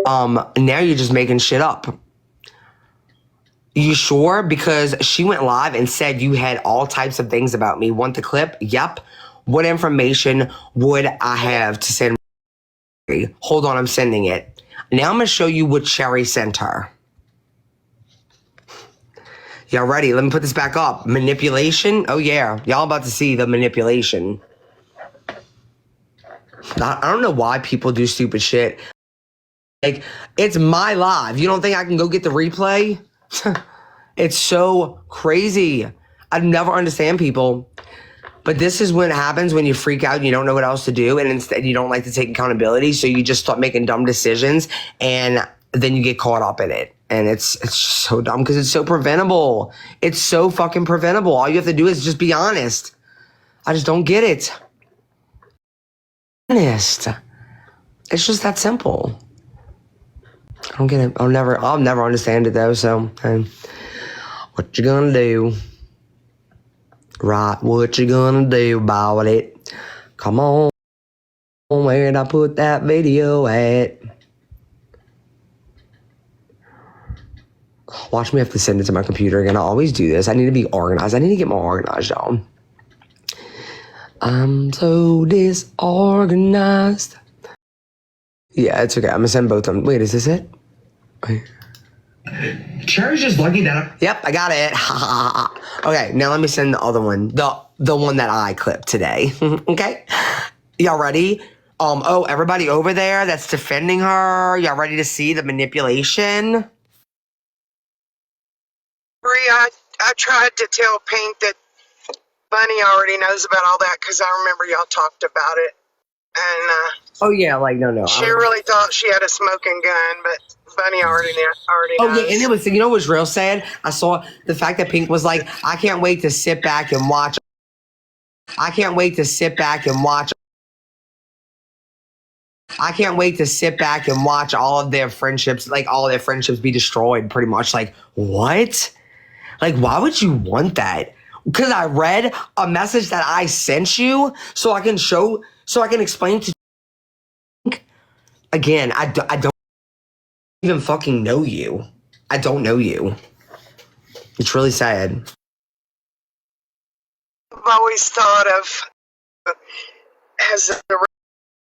Now you're just making shit up. You sure? Because she went live and said you had all types of things about me. Want the clip? Yep. What information would I have to send Brie? Hold on, I'm sending it. Now I'm going to show you what Cherry sent her. Y'all ready? Let me put this back up. Manipulation? Oh, yeah. Y'all about to see the manipulation. I don't know why people do stupid shit. Like, it's my live. You don't think I can go get the replay? It's so crazy. I never understand people. But this is when it happens when you freak out and you don't know what else to do. And instead you don't like to take accountability. So you just start making dumb decisions. And then you get caught up in it. And it's so dumb because it's so preventable. It's so fucking preventable. All you have to do is just be honest. I just don't get it. Honest. It's just that simple. I don't get it. I'll never understand it though. So, what you gonna do? Right, what you gonna do about it? Come on, where'd I put that video at? Watch me have to send it to my computer again. I always do this. I need to be organized. I need to get more organized, y'all. I'm so disorganized. Yeah, it's okay. I'm gonna send both of them. Wait, is this it? Wait. Cherry's just lucky that. Yep, I got it. Okay, now let me send the other one. The one that I clipped today. Okay? Y'all ready? Oh, everybody over there that's defending her, y'all ready to see the manipulation? Bree, I tried to tell Pink that Bunny already knows about all that because I remember y'all talked about it. And Oh yeah, like no. she really thought she had a smoking gun, but Bunny already knows. Oh yeah, and it was, you know what's real sad? I saw the fact that Pink was like, I can't wait to sit back and watch. I can't wait to sit back and watch. I can't wait to sit back and watch all of their friendships, like all of their friendships be destroyed pretty much. Like, what? Like, why would you want that? Because I read a message that I sent you so I can explain to again, I don't even fucking know you. I don't know you. It's really sad. I've always thought of has a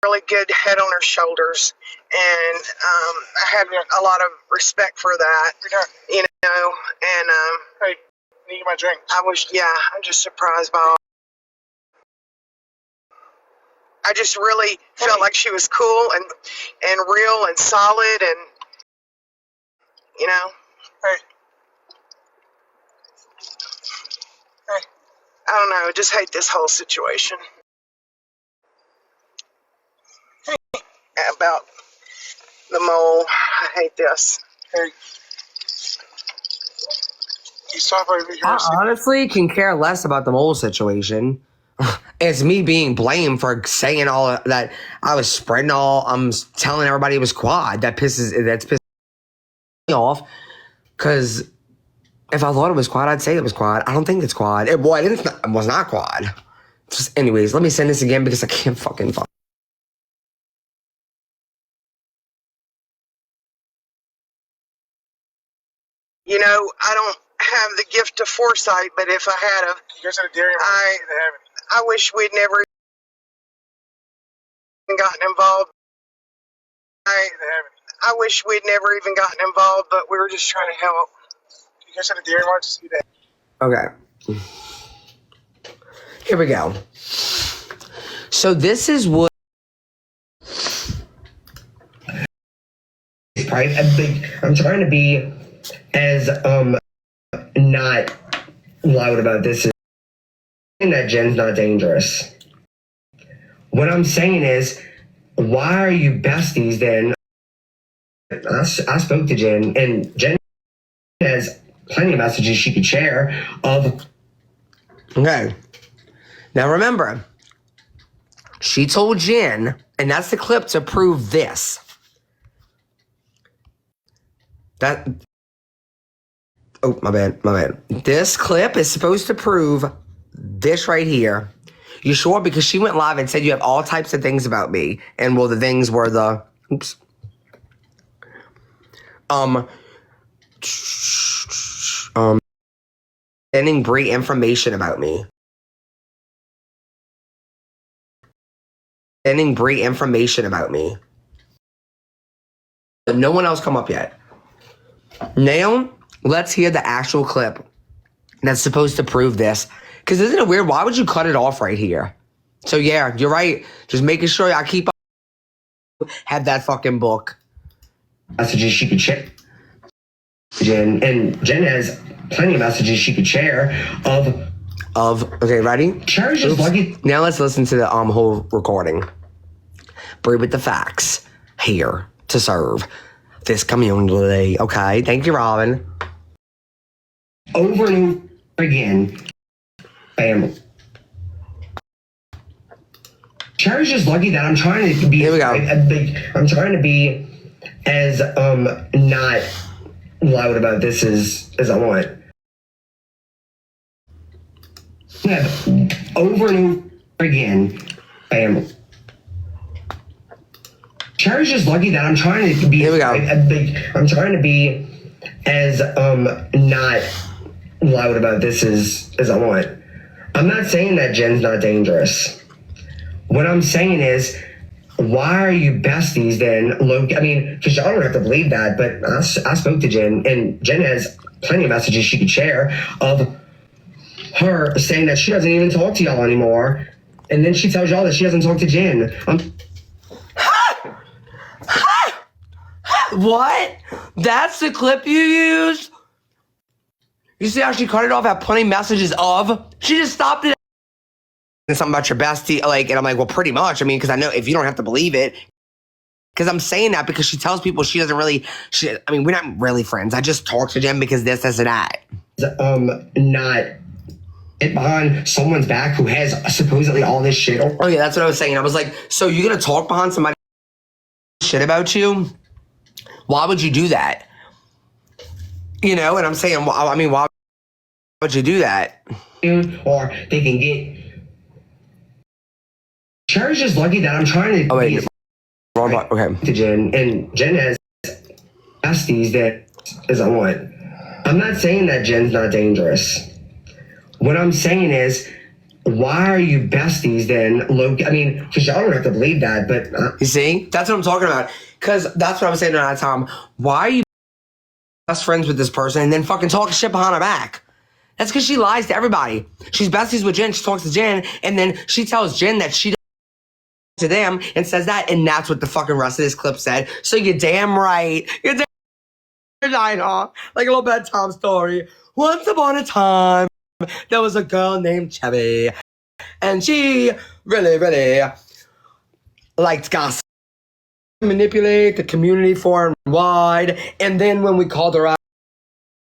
really good head on her shoulders, and I had a lot of respect for that, you know. And hey, need my drink. I'm just surprised by all. I just really felt like she was cool and real and solid, and you know. Hey. I don't know. I just hate this whole situation. About the mole. I hate this. Hey. I honestly can care less about the mole situation. It's me being blamed for saying all of that. I was spreading I'm telling everybody it was quad. That's pissing me off. Because if I thought it was quad, I'd say it was quad. I don't think it's quad. It was not quad. Just, anyways, let me send this again because I can't fucking fuck. You know, I don't have the gift of foresight, but if I had I wish we'd never even gotten involved. I wish we'd never even gotten involved, but we were just trying to help. You guys had a Dairy Mart to see that? Okay. Here we go. So this is what I'm trying to be as not loud about this is that Jen's not dangerous. What I'm saying is, why are you besties then? I spoke to Jen, and Jen has plenty of messages she could share of. Okay. Now remember, she told Jen, and that's the clip to prove this. Oh, my bad. This clip is supposed to prove this right here. You sure? Because she went live and said you have all types of things about me. And well, the things were the... Oops. Sending Brie information about me. Sending Brie information about me. But no one else come up yet. Now, let's hear the actual clip that's supposed to prove this. Because isn't it weird? Why would you cut it off right here? So yeah, you're right. Just making sure I keep up. Have that fucking book. Messages she could share. Jen, and Jen has plenty of messages she could share of. Okay, ready? Cherish is lucky. Now let's listen to the whole recording. Brie with the facts here to serve this community. Okay, thank you, Robin. Over and over again, family. Cherish is lucky that I'm trying to be. Here we go. I'm trying to be as not loud about this as I want. Yeah, over and over again, family. Cherish is lucky that I'm trying to be. Here we go. I'm trying to be as not loud about this as I want. I'm not saying that Jen's not dangerous. What I'm saying is, why are you besties then? I mean, because y'all don't have to believe that, but I spoke to Jen, and Jen has plenty of messages she could share of her saying that she doesn't even talk to y'all anymore, and then she tells y'all that she doesn't talk to Jen. What? That's the clip you used? You see how she cut it off at plenty messages of? She just stopped it. And something about your bestie, like, and I'm like, well, pretty much. I mean, because I know if you don't have to believe it, because I'm saying that because she tells people she doesn't really, I mean, we're not really friends. I just talk to Jen because this, and that. Not it behind someone's back who has supposedly all this shit. Oh yeah, that's what I was saying. I was like, so you're gonna talk behind somebody shit about you? Why would you do that? You know, and I'm saying, I mean, why would you do that? Or they can get. Cherry's just lucky that I'm trying to. Oh wait, wrong part. Okay. To Jen, and Jen has besties that is on. I'm not saying that Jen's not dangerous. What I'm saying is, why are you besties then? I mean, because y'all don't have to believe that, but you see, that's what I'm talking about. Because that's what I was saying at that time. Why are you best friends with this person and then fucking talking shit behind her back? That's because she lies to everybody. She's besties with Jen. She talks to Jen, and then she tells Jen that she to them and says that, and that's what the fucking rest of this clip said. So you're damn right. You're damn right, huh? Like a little bedtime story. Once upon a time, there was a girl named Chevy, and she really liked gossip, manipulate the community far and wide, and then when we called her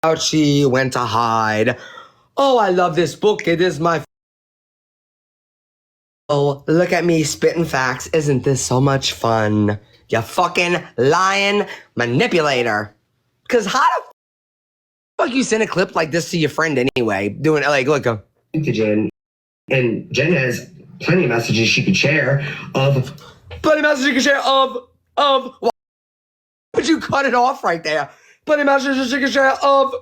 out, she went to hide. Oh, I love this book. It is my... Oh, look at me spitting facts. Isn't this so much fun? You fucking lying manipulator. Because how the fuck you send a clip like this to your friend anyway? Doing it like, look. to Jen, and Jen has plenty of messages she could share of. Plenty of messages you can share of. Why would you cut it off right there? Plenty of messages you can share of.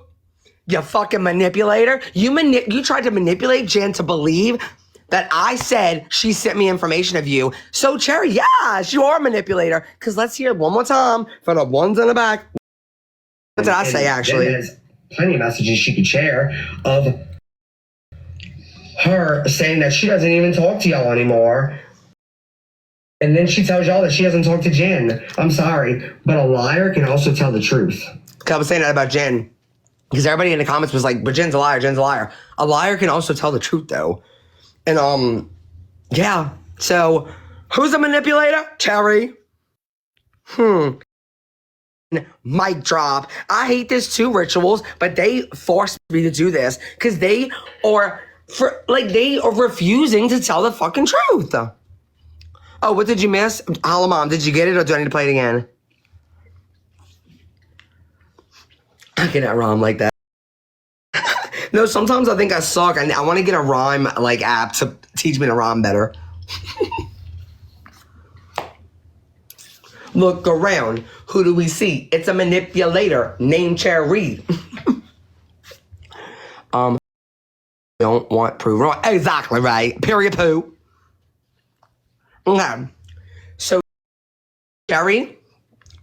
You fucking manipulator. You tried to manipulate Jen to believe that I said she sent me information of you. So, Cherry, yes, you are a manipulator. Because let's hear it one more time for the ones in the back. What did I say, actually? Jen has plenty of messages she could share of her saying that she doesn't even talk to y'all anymore. And then she tells y'all that she doesn't talk to Jen. I'm sorry, but a liar can also tell the truth. I was saying that about Jen. Because everybody in the comments was like, but Jen's a liar, Jen's a liar. A liar can also tell the truth, though. And, yeah. So, who's a manipulator? Cherry. Mic drop. I hate this too, Rituals, but they forced me to do this because they are refusing to tell the fucking truth. Oh, what did you miss? Hello, Mom, did you get it or do I need to play it again? I cannot rhyme like that. No, sometimes I think I suck. I want to get a rhyme like app to teach me to rhyme better. Look around. Who do we see? It's a manipulator named Cherry. Don't want proof wrong. Exactly right. Period poo. Okay. So, Cherry,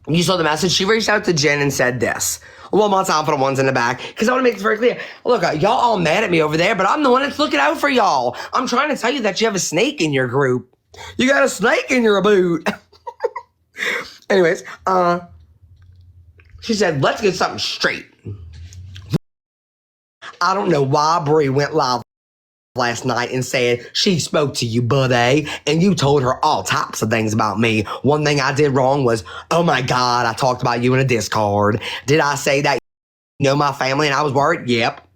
you saw the message. She reached out to Jen and said this. One more time for the ones in the back, because I want to make this very clear. Look, y'all all mad at me over there, but I'm the one that's looking out for y'all. I'm trying to tell you that you have a snake in your group. You got a snake in your boot. Anyways, she said, let's get something straight. I don't know why Brie went live last night and said she spoke to you, buddy, and you told her all types of things about me. One thing I did wrong was, oh my God, I talked about you in a Discord. Did I say that you know my family and I was worried? Yep.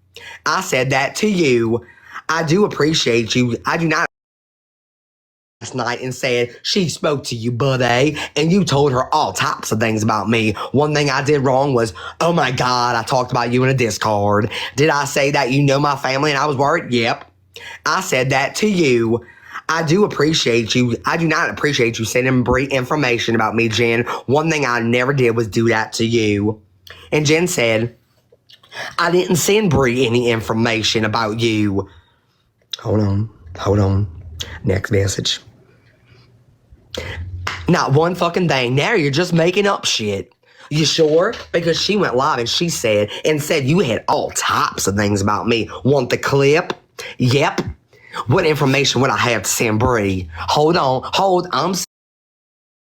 I said that to you. I do appreciate you. I do not last night and said she spoke to you, buddy, and you told her all types of things about me. One thing I did wrong was, oh my God, I talked about you in a Discord. Did I say that you know my family and I was worried? Yep. I said that to you. I do appreciate you. I do not appreciate you sending Brie information about me, Jen. One thing I never did was do that to you. And Jen said, I didn't send Brie any information about you. Hold on. Next message. Not one fucking thing. Now you're just making up shit. You sure? Because she went live and she said you had all types of things about me. Want the clip? Yep. What information would I have to send Brie? Hold on.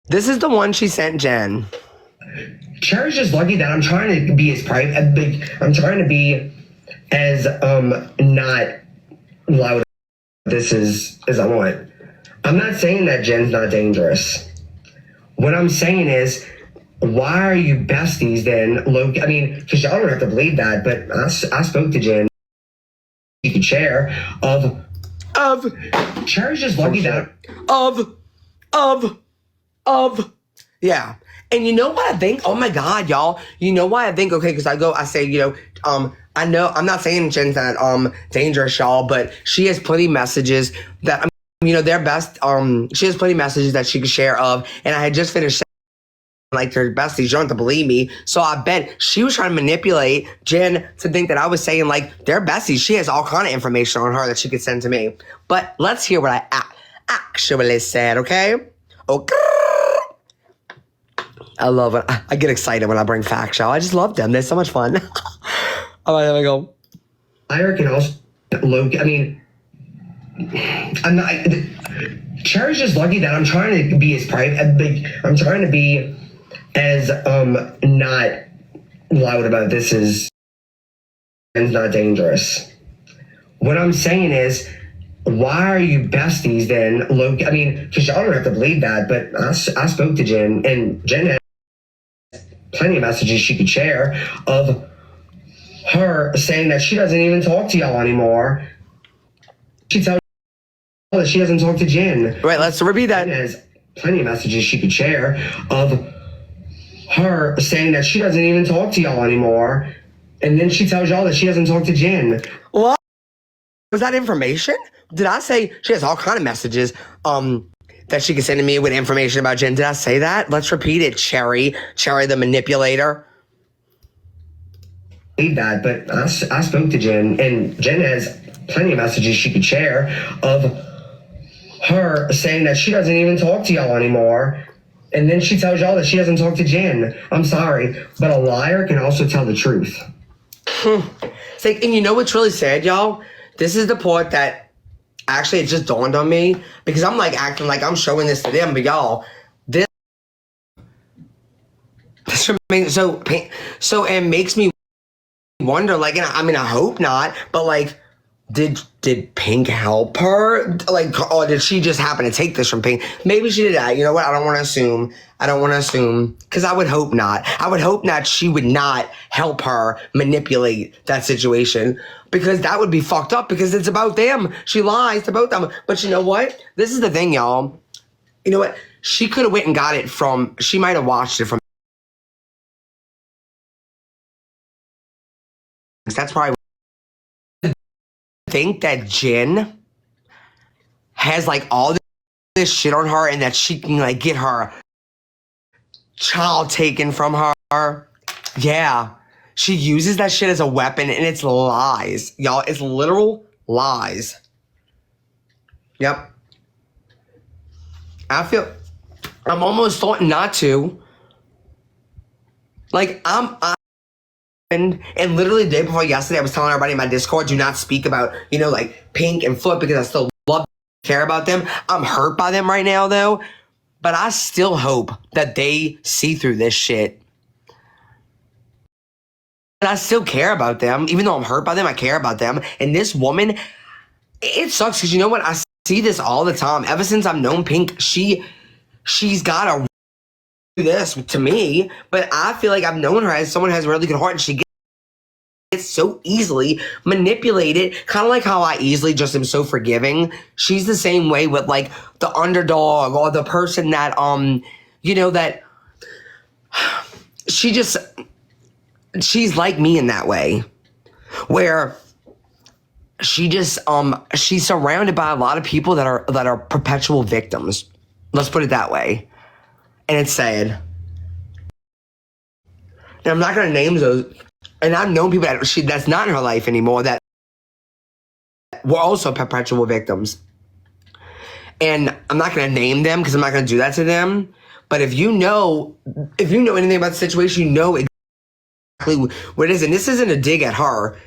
This is the one she sent Jen. Cherry's just lucky that I'm trying to be as private. I'm trying to be as not loud this is as I want. I'm not saying that Jen's not dangerous. What I'm saying is, why are you besties then? I mean, because y'all don't have to believe that, but I spoke to Jen. You could share of Cherry's just lucky that yeah. And you know what I think? Oh my God, y'all. You know why I think? Okay, because I say, I know I'm not saying Jen's not dangerous, y'all, but she has plenty of messages that they're best. She has plenty of messages that she could share of, and I had just finished like they're besties. You don't have to believe me. So I bet she was trying to manipulate Jen to think that I was saying like they're besties. She has all kind of information on her that she could send to me. But let's hear what I actually said, okay? Okay. I love it. I get excited when I bring facts, y'all. I just love them. They're so much fun. All right, there we go. I reckon also, I mean, I'm not. Cherry's just lucky that I'm trying to be as private. I'm trying to be as not loud about this as not dangerous. What I'm saying is, why are you besties then? I mean, because y'all don't have to believe that, but I spoke to Jen, and Jen had plenty of messages she could share of her saying that she doesn't even talk to y'all anymore. She tells that she doesn't talk to Jen. Right, let's repeat that. Jen has plenty of messages she could share of her saying that she doesn't even talk to y'all anymore. And then she tells y'all that she doesn't talk to Jen. What? Was that information? Did I say she has all kind of messages that she can send to me with information about Jen? Did I say that? Let's repeat it, Cherry the manipulator. That, but I spoke to Jen, and Jen has plenty of messages she could share of her saying that she doesn't even talk to y'all anymore. And then she tells y'all that she doesn't talk to Jen. I'm sorry, but a liar can also tell the truth. It's like, and you know what's really sad, y'all? This is the part that actually it just dawned on me, because I'm like acting like I'm showing this to them, but y'all, this remains so it makes me wonder, like, and I mean, I hope not, but like, did Pink help her? Like, or did she just happen to take this from Pink? Maybe she did that. You know what? I don't want to assume, because I would hope not. I would hope that she would not help her manipulate that situation, because that would be fucked up, because it's about them. She lies about them. But you know what? This is the thing, y'all. You know what? She could have went and got it from, she might have watched it from, that's probably, think that Jen has like all this shit on her, and that she can like get her child taken from her. Yeah. She uses that shit as a weapon, and it's lies. Y'all, it's literal lies. Yep. I'm almost thought not to. Like, and literally the day before yesterday, I was telling everybody in my Discord, do not speak about, like Pink and Foot, because I still love care about them. I'm hurt by them right now, though. But I still hope that they see through this shit. And I still care about them. Even though I'm hurt by them, I care about them. And this woman, it sucks, because you know what? I see this all the time. Ever since I've known Pink, she's got a this to me, but I feel like I've known her as someone who has a really good heart, and she gets so easily manipulated, kind of like how I easily just am so forgiving. She's the same way with like the underdog, or the person that that she's like me in that way, where she's surrounded by a lot of people that are perpetual victims. Let's put it that way. And it's sad. And I'm not going to name those. And I've known people that's not in her life anymore that were also perpetual victims. And I'm not going to name them, because I'm not going to do that to them. But if you know anything about the situation, you know exactly what it is. And this isn't a dig at her.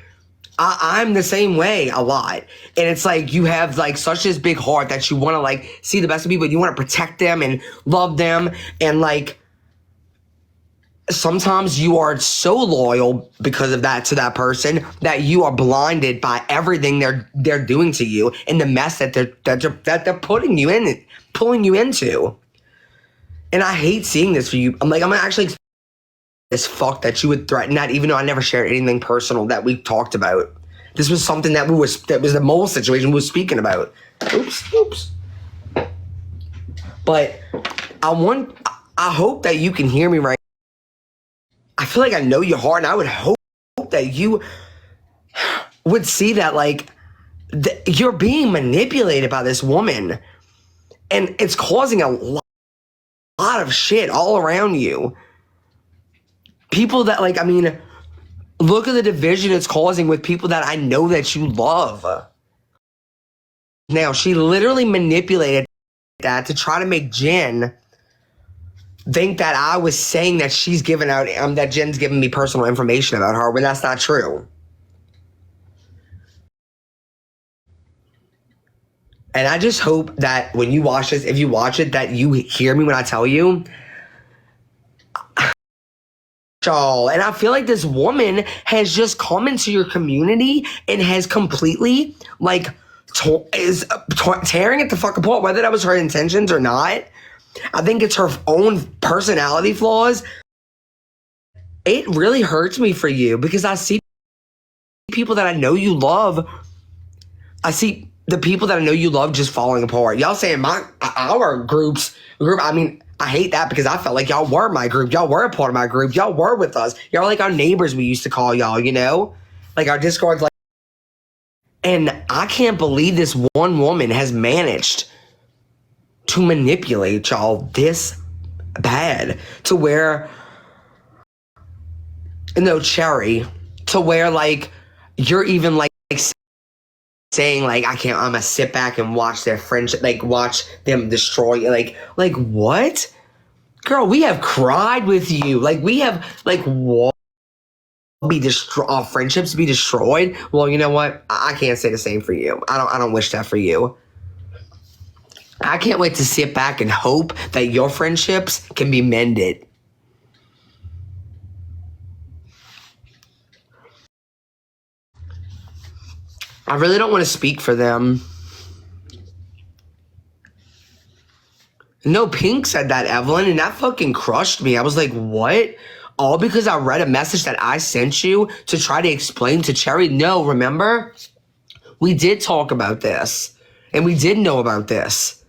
I'm the same way a lot. And it's like, you have like such this big heart that you want to like see the best of people. You want to protect them and love them. And like, sometimes you are so loyal because of that to that person that you are blinded by everything they're doing to you and the mess that they're pulling you into. And I hate seeing this for you. I'm actually this fuck that you would threaten that, even though I never shared anything personal that we talked about. This was something that was the mole situation we were speaking about. Oops. But I hope that you can hear me right. I feel like I know your heart, and I would hope that you would see that, like, you're being manipulated by this woman, and it's causing a lot of shit all around you. People that, like, I mean, look at the division it's causing with people that I know that you love. Now, she literally manipulated that to try to make Jen think that I was saying that she's giving out, that Jen's giving me personal information about her, when that's not true. And I just hope that when you watch this, if you watch it, that you hear me when I tell you. And I feel like this woman has just come into your community and has completely, like, tearing it the fuck apart, whether that was her intentions or not. I think it's her own personality flaws. It really hurts me for you because I see people that I know you love. I see the people that I know you love just falling apart. Y'all saying our group, I mean, I hate that because I felt like y'all were my group. Y'all were a part of my group. Y'all were with us. Y'all were like our neighbors, we used to call y'all, you know? Like our Discord's like. And I can't believe this one woman has managed to manipulate y'all this bad to where, no, Cherry, to where, like, you're even like saying, like, I'm gonna sit back and watch their friendship, like, watch them destroy you. Like what? Girl, we have cried with you. Like, we have, like, what? Our friendships be destroyed? Well, you know what? I can't say the same for you. I don't wish that for you. I can't wait to sit back and hope that your friendships can be mended. I really don't want to speak for them. No, Pink said that, Evelyn, and that fucking crushed me. I was like, what? All because I read a message that I sent you to try to explain to Cherry? No, remember? We did talk about this, and we did know about this.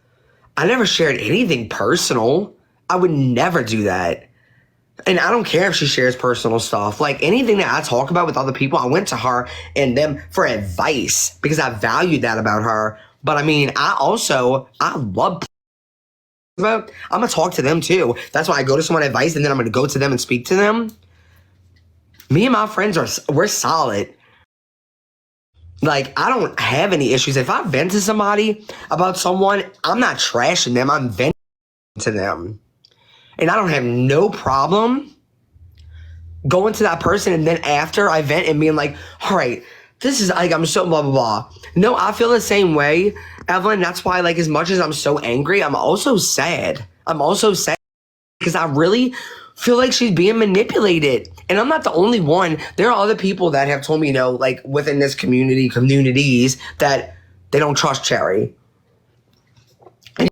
I never shared anything personal. I would never do that. And I don't care if she shares personal stuff. Like, anything that I talk about with other people, I went to her and them for advice because I valued that about her. But I mean, I love I'm going to talk to them too. That's why I go to someone advice and then I'm going to go to them and speak to them. Me and my friends we're solid. Like, I don't have any issues. If I vent to somebody about someone, I'm not trashing them. I'm venting to them. And I don't have no problem going to that person and then after I vent and being like, all right, this is like, I'm so blah, blah, blah. No, I feel the same way, Evelyn. That's why, like, as much as I'm so angry, I'm also sad. Because I really feel like she's being manipulated. And I'm not the only one. There are other people that have told me, you know, like, within this communities, that they don't trust Cherry. And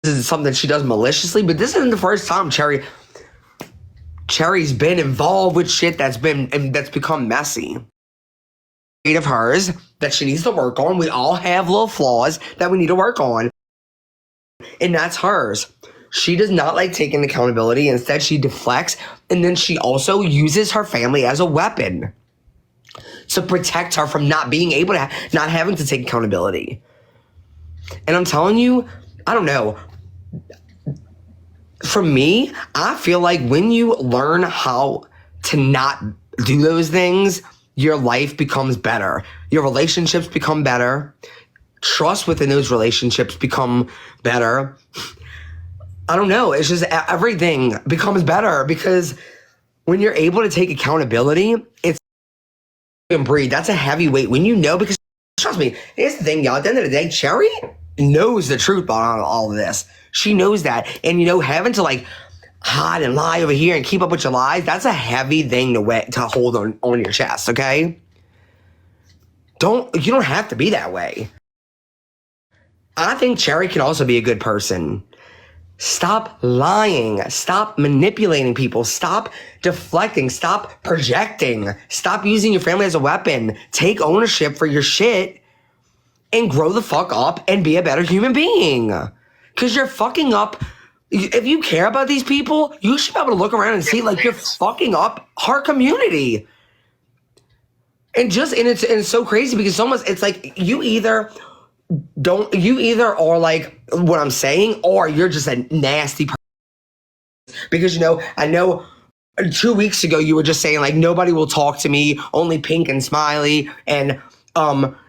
this is something she does maliciously, but this isn't the first time Cherry's been involved with shit that's become messy. Of hers that she needs to work on. We all have little flaws that we need to work on. And that's hers. She does not like taking accountability. Instead, she deflects, and then she also uses her family as a weapon to protect her from not being able to, not having to take accountability. And I'm telling you, I don't know. For me, I feel like when you learn how to not do those things, your life becomes better. Your relationships become better. Trust within those relationships become better. I don't know. It's just everything becomes better because when you're able to take accountability, it's breathe. That's a heavy weight when you know, because trust me, here's the thing, y'all. At the end of the day, Cherry knows the truth about all of this. She knows that. And, you know, having to, like, hide and lie over here and keep up with your lies, that's a heavy thing to hold on your chest, okay? You don't have to be that way. I think Cherry can also be a good person. Stop lying. Stop manipulating people. Stop deflecting. Stop projecting. Stop using your family as a weapon. Take ownership for your shit and grow the fuck up and be a better human being. Because you're fucking up. If you care about these people, you should be able to look around and see like you're fucking up our community. And it's so crazy because it's like you either are like what I'm saying, or you're just a nasty person. Because, I know 2 weeks ago you were just saying like, nobody will talk to me, only Pink and Smiley, and,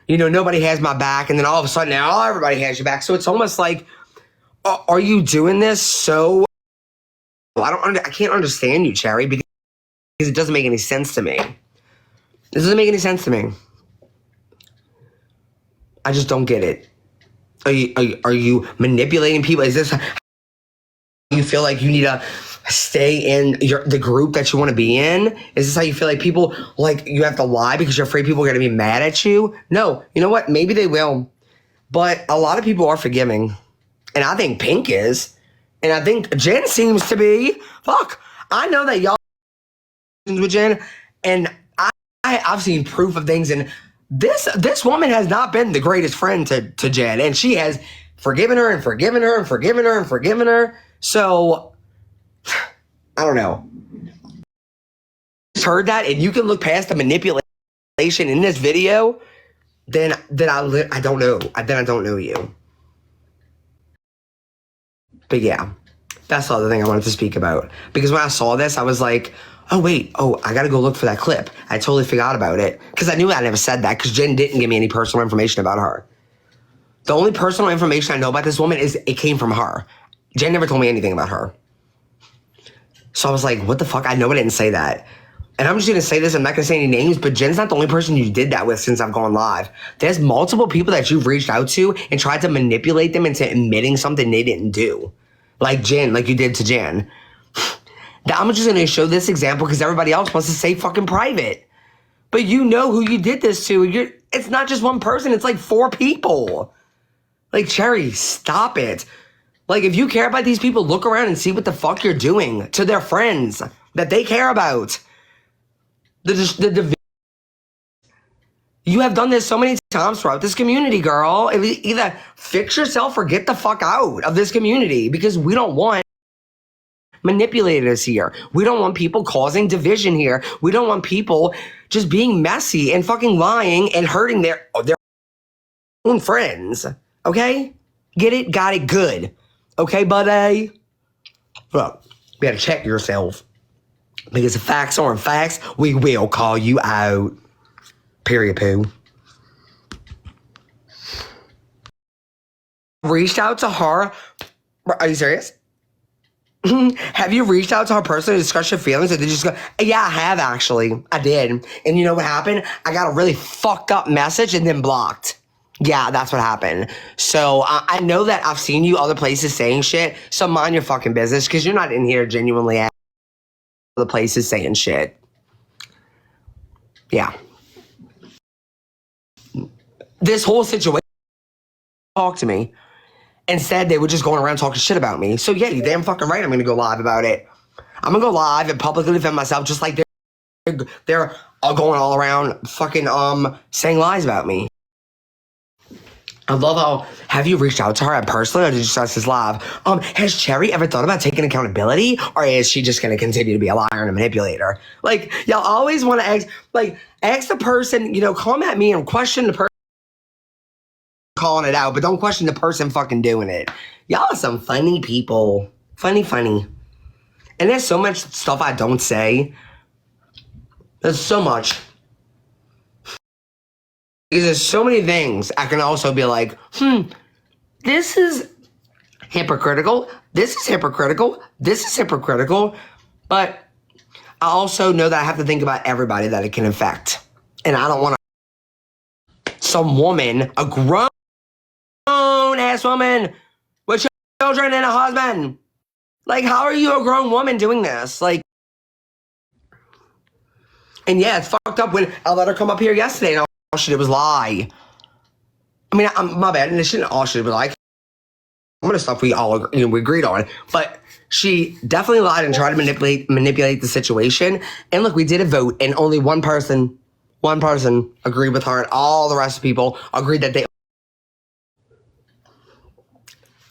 nobody has my back. And then all of a sudden now everybody has your back. So it's almost like, are you doing this? So I can't understand you, Cherry, because it doesn't make any sense to me. It doesn't make any sense to me. I just don't get it. Are you manipulating people? Is this you feel like you need to stay in the group that you want to be in? Is this how you feel like people like you have to lie because you're afraid people are going to be mad at you? No, you know what? Maybe they will, but a lot of people are forgiving, and I think Pink is, and I think Jen seems to be. Fuck, I know that y'all with Jen, and I've seen proof of things, and this woman has not been the greatest friend to Jen, and she has forgiven her and forgiven her and forgiven her and forgiven her. So I don't know. Heard that, and you can look past the manipulation in this video. Then I don't know. Then I don't know you. But yeah, that's the other thing I wanted to speak about, because when I saw this, I was like, oh, wait. Oh, I got to go look for that clip. I totally forgot about it because I knew I never said that because Jen didn't give me any personal information about her. The only personal information I know about this woman is it came from her. Jen never told me anything about her. So I was like, what the fuck? I know I didn't say that. And I'm just going to say this. I'm not going to say any names, but Jen's not the only person you did that with since I've gone live. There's multiple people that you've reached out to and tried to manipulate them into admitting something they didn't do. Like Jen, like you did to Jen. I'm just going to show this example because everybody else wants to say fucking private. But you know who you did this to. It's not just one person. It's like 4 people. Like, Cherry, stop it. Like, if you care about these people, look around and see what the fuck you're doing to their friends that they care about. You have done this so many times throughout this community, girl. Either fix yourself or get the fuck out of this community, because we don't want manipulators here. We don't want people causing division here. We don't want people just being messy and fucking lying and hurting their own friends. Okay? Get it? Got it? Good. Okay, buddy? Look, you gotta check yourself. Because if facts aren't facts, we will call you out. Period, poo. Reached out to her. Are you serious? Have you reached out to her personally to discuss your feelings, or did you just go, yeah, I have actually. I did. And you know what happened? I got a really fucked up message and then blocked. Yeah, that's what happened. So I know that I've seen you other places saying shit, so mind your fucking business, because you're not in here genuinely at other places saying shit. Yeah. This whole situation, talk to me. Instead, they were just going around talking shit about me. So yeah, you damn fucking right, I'm gonna go live about it. I'm gonna go live and publicly defend myself, just like they're all going all around fucking saying lies about me. I love how, have you reached out to her personally, or did you start this live? Has Cherry ever thought about taking accountability, or is she just gonna continue to be a liar and a manipulator? Like, y'all always want to ask the person, come at me and question the person calling it out, but don't question the person fucking doing it. Y'all are some funny people. Funny. And there's so much stuff I don't say. There's so much. Because there's so many things I can also be like, this is hypocritical. This is hypocritical. This is hypocritical. But I also know that I have to think about everybody that it can affect. And I don't want some woman, a grown-ass woman with children and a husband, Like, how are you a grown woman doing this? Like, and yeah, it's fucked up when I let her come up here yesterday and all she did was lie. I mean, my bad, and it shouldn't all she did was lie. Some of the stuff we all we agreed on, but she definitely lied and tried to manipulate the situation. And look, we did a vote, and only one person agreed with her, and all the rest of the people agreed that they.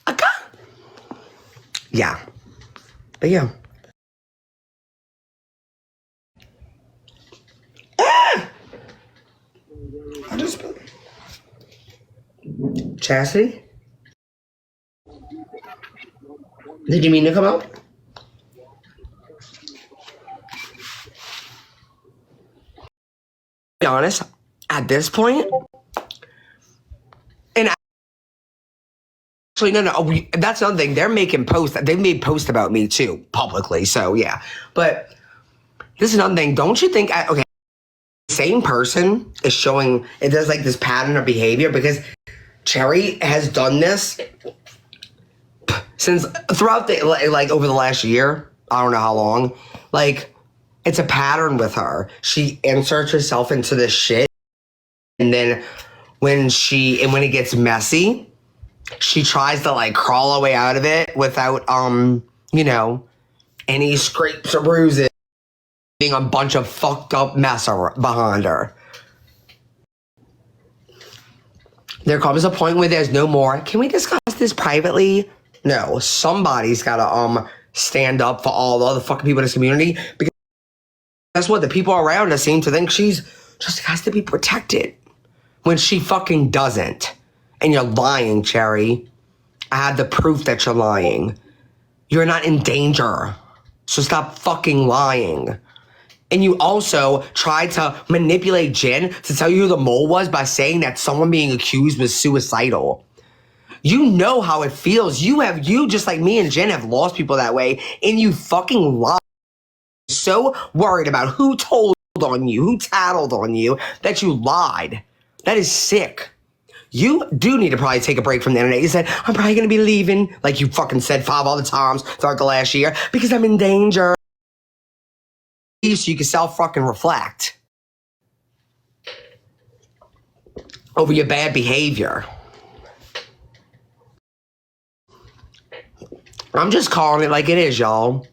Okay. Yeah, but yeah. I just Chastity. Did you mean to come out? Be honest, at this point, and actually, no, that's another thing. They're making posts. They've made posts about me too, publicly. So yeah, but this is another thing. Don't you think? Okay, the same person is showing. It does like this pattern of behavior because Cherry has done this since throughout the like over the last year. I don't know how long. Like, it's a pattern with her. She inserts herself into this shit, and then when it gets messy, she tries to like crawl her way out of it without any scrapes or bruises, being a bunch of fucked up mess behind her. There comes a point where there's no more. Can we discuss this privately? No, somebody's gotta stand up for all the other fucking people in this community, because that's what the people around us seem to think she's just has to be protected when she fucking doesn't. And you're lying, Cherry. I have the proof that you're lying. You're not in danger. So stop fucking lying. And you also tried to manipulate Jen to tell you who the mole was by saying that someone being accused was suicidal. You know how it feels. You just like me and Jen have lost people that way, and you fucking lied. So worried about who told on you, who tattled on you, that you lied. That is sick. You do need to probably take a break from the internet. You said, I'm probably going to be leaving, like you fucking said 5 other times throughout the last year, because I'm in danger. So you can self-fucking reflect over your bad behavior. I'm just calling it like it is, y'all.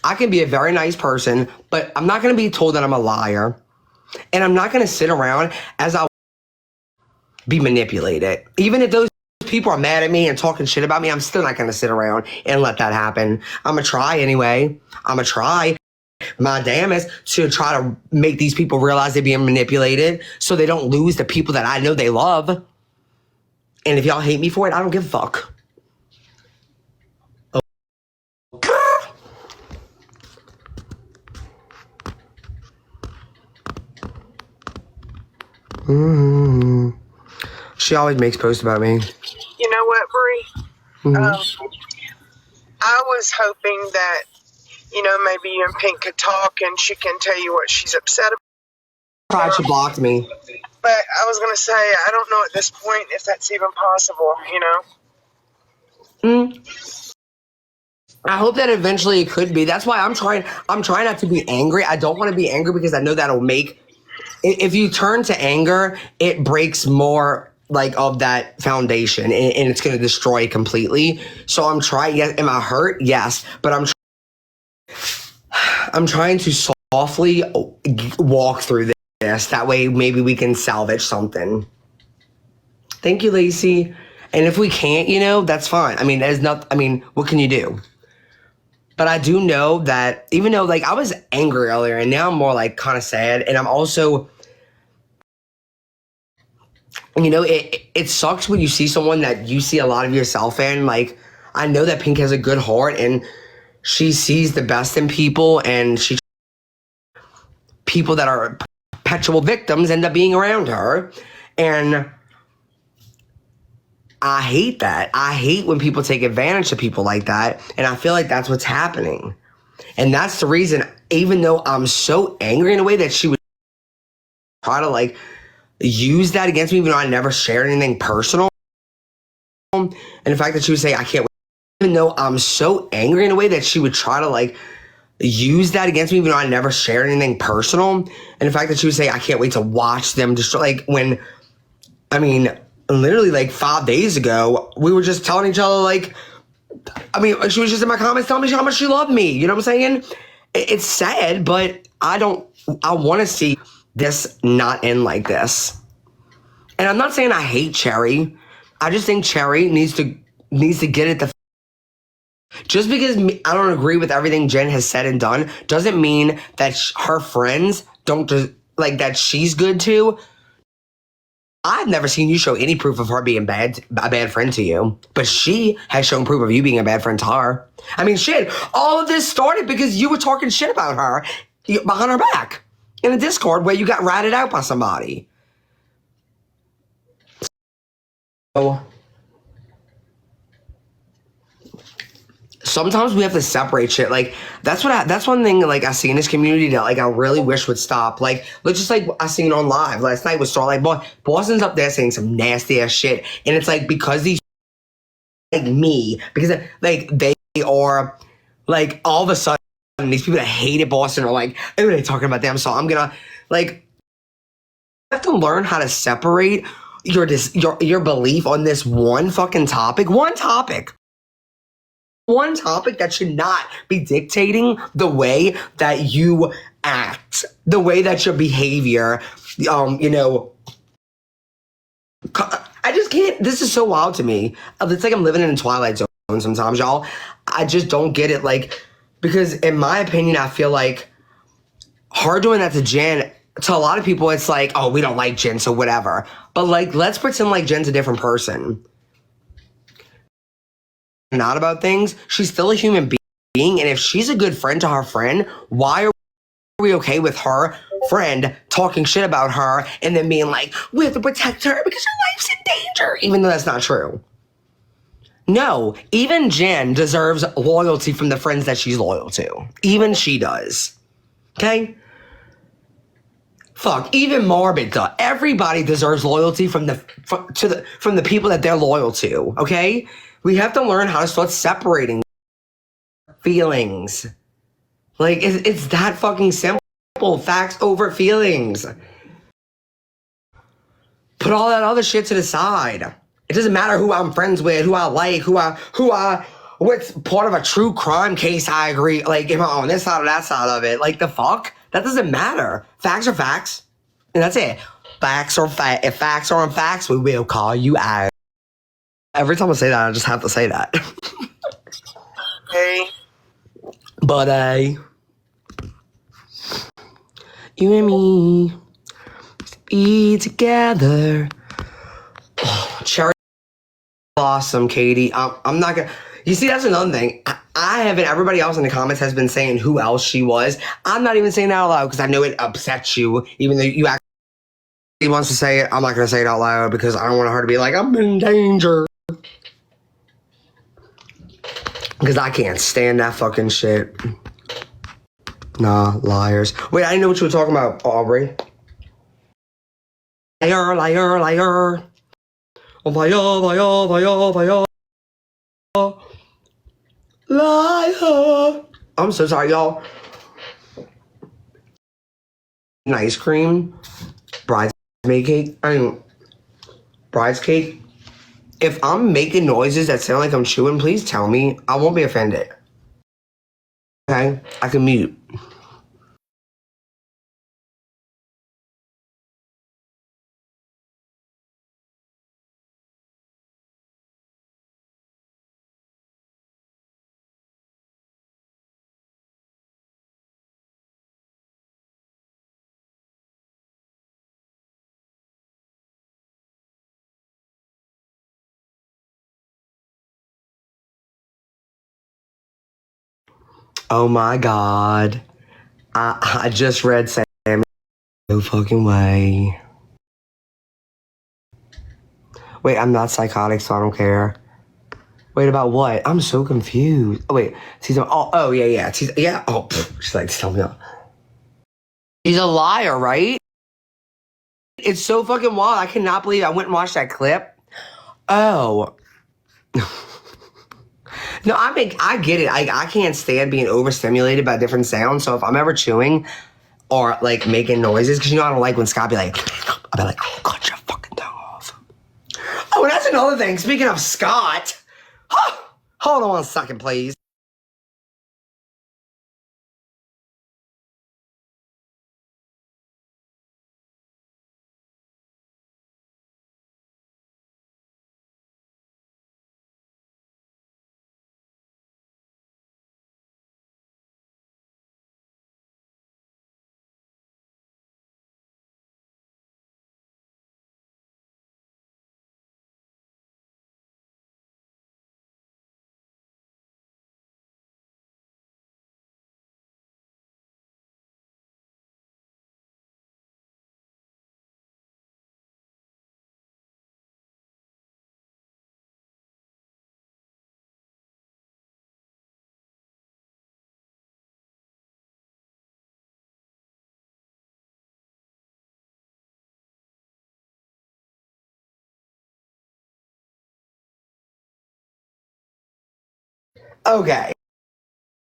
I can be a very nice person, but I'm not going to be told that I'm a liar. And I'm not going to sit around as I'll be manipulated. Even if those people are mad at me and talking shit about me, I'm still not going to sit around and let that happen. I'm going to try anyway. I'm going to try my damnest to try to make these people realize they're being manipulated so they don't lose the people that I know they love. And if y'all hate me for it, I don't give a fuck. Mm-hmm. She always makes posts about me. You know what, Bri? Mm-hmm. I was hoping that, maybe you and Pink could talk and she can tell you what she's upset about. Tried, she blocked me. But I was going to say, I don't know at this point if that's even possible, I hope that eventually it could be. That's why I'm trying not to be angry. I don't want to be angry because I know that'll make, if you turn to anger, it breaks more like of that foundation and it's going to destroy it completely. So I'm trying, yes, am I hurt? Yes. But I'm trying to softly walk through this. That way maybe we can salvage something. Thank you, Lacey. And if we can't, that's fine. I mean, what can you do? But I do know that even though like I was angry earlier and now I'm more like kind of sad, and I'm also, it sucks when you see someone that you see a lot of yourself in. Like, I know that Pink has a good heart and she sees the best in people, and people that are perpetual victims end up being around her. And I hate that. I hate when people take advantage of people like that. And I feel like that's what's happening. And that's the reason, even though I'm so angry in a way that she would try to like use that against me, even though I never shared anything personal. And the fact that she would say, I can't even though I'm so angry in a way that she would try to like use that against me, even though I never shared anything personal. And the fact that she would say, I can't wait to watch them destroy, like when, I mean, literally like 5 days ago, we were just telling each other like, I mean, she was just in my comments telling me how much she loved me. You know what I'm saying? It's sad, but I want to see this not end like this. And I'm not saying I hate Cherry. I just think Cherry needs to get it the. Just because I don't agree with everything Jen has said and done doesn't mean that her friends don't like that she's good too. I've never seen you show any proof of her being a bad friend to you, but she has shown proof of you being a bad friend to her. I mean, shit, all of this started because you were talking shit about her behind her back in a Discord where you got ratted out by somebody. So sometimes we have to separate shit. Like that's one thing like I see in this community that like I really wish would stop. Like let's just like I seen on live last night with Starlight Boy. Boston's up there saying some nasty ass shit, and it's like because these like me because like they are like all of a sudden these people that hated Boston are like, oh, they talking about them, so I'm gonna like I have to learn how to separate your belief on this one fucking topic. One topic that should not be dictating the way that you act, the way that your behavior, you know, I just can't, this is so wild to me. It's like I'm living in a Twilight Zone sometimes, y'all. I just don't get it, like, because in my opinion, I feel like her doing that to Jen, to a lot of people, it's like, oh, we don't like Jen, so whatever. But like, let's pretend like Jen's a different person. Not about things, she's still a human being, and if she's a good friend to her friend, why are we okay with her friend talking shit about her and then being like, we have to protect her because her life's in danger, even though that's not true? No, even Jen deserves loyalty from the friends that she's loyal to. Even she does. Okay? Fuck, even Morbid does. Everybody deserves loyalty from the people that they're loyal to, okay? We have to learn how to start separating feelings. Like, it's that fucking simple. Facts over feelings. Put all that other shit to the side. It doesn't matter who I'm friends with, who I like, what's part of a true crime case I agree, like, am I on this side or that side of it? Like, the fuck? That doesn't matter. Facts are facts. And that's it. Facts are facts. If facts aren't facts, we will call you out. Every time I say that, I just have to say that. Hey. But, you and me be together. Oh, Cherry awesome, Katie. I'm not gonna. You see, that's another thing. I haven't. Everybody else in the comments has been saying who else she was. I'm not even saying that out loud because I know it upsets you, even though you actually wants to say it. I'm not gonna say it out loud because I don't want her to be like, I'm in danger. Because I can't stand that fucking shit. Nah, liars. Wait, I didn't know what you were talking about, Aubrey. Liar, liar, liar. Oh, liar, liar, liar, liar. Liar. I'm so sorry, y'all. Ice cream. Bridesmaid cake. Bride's cake. If I'm making noises that sound like I'm chewing, please tell me. I won't be offended. Okay? I can mute. Oh my God. I just read Sam. No fucking way. Wait, I'm not psychotic, so I don't care. Wait, about what? I'm so confused. Oh, wait. Oh, yeah. Yeah. Oh, she's like, tell me. He's a liar, right? It's so fucking wild. I cannot believe I went and watched that clip. Oh. No, I get it. I can't stand being overstimulated by different sounds. So if I'm ever chewing or like making noises, because I don't like when Scott be like, I'll be like, oh, cut your fucking tongue off. Oh, and that's another thing. Speaking of Scott, hold on 1 second, please. Okay,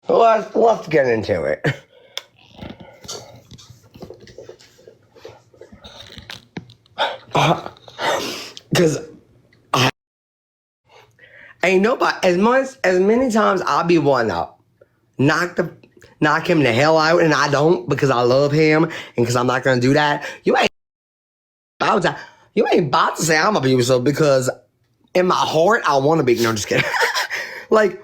let's get into it. Because ain't nobody, as many times I'll be one up, knock him the hell out, and I don't because I love him and because I'm not gonna do that. You ain't about to say I'm abusive because in my heart I want to be. No, I'm just kidding. Like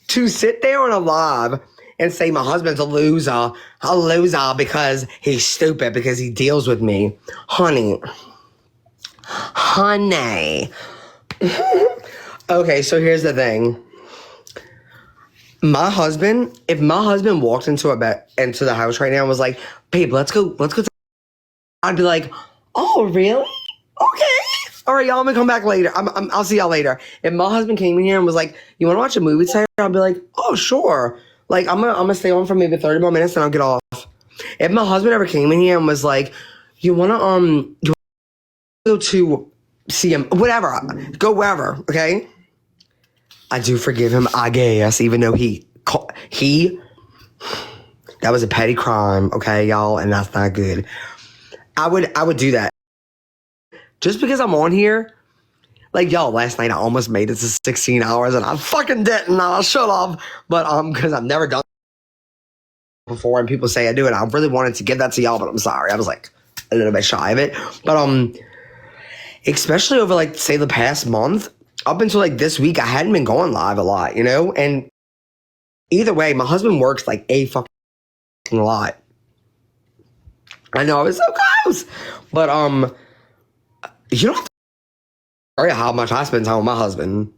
to sit there on a live and say my husband's a loser because he's stupid because he deals with me, honey. Okay, so here's the thing. If my husband walked into the house right now and was like, babe, let's go. I'd be like, oh, really? Okay. All right, y'all, I'm gonna come back later. I'll see y'all later. If my husband came in here and was like, you wanna watch a movie today? I'd be like, oh, sure. Like, I'm gonna stay on for maybe 30 more minutes and I'll get off. If my husband ever came in here and was like, you wanna go to see him, whatever, go wherever, okay? I do forgive him, I guess, even though that was a petty crime, okay, y'all, and that's not good. I would do that. Just because I'm on here, like, y'all, last night I almost made it to 16 hours, and I fucking didn't, I should have, but, because I've never done it before, and people say I do it, I really wanted to give that to y'all, but I'm sorry, I was, like, a little bit shy of it, but, especially over, like, say, the past month, up until, like, this week, I hadn't been going live a lot, you know? And either way, my husband works, like, a fucking lot. I know, I was so close. But, you don't have to worry how much I spend time with my husband.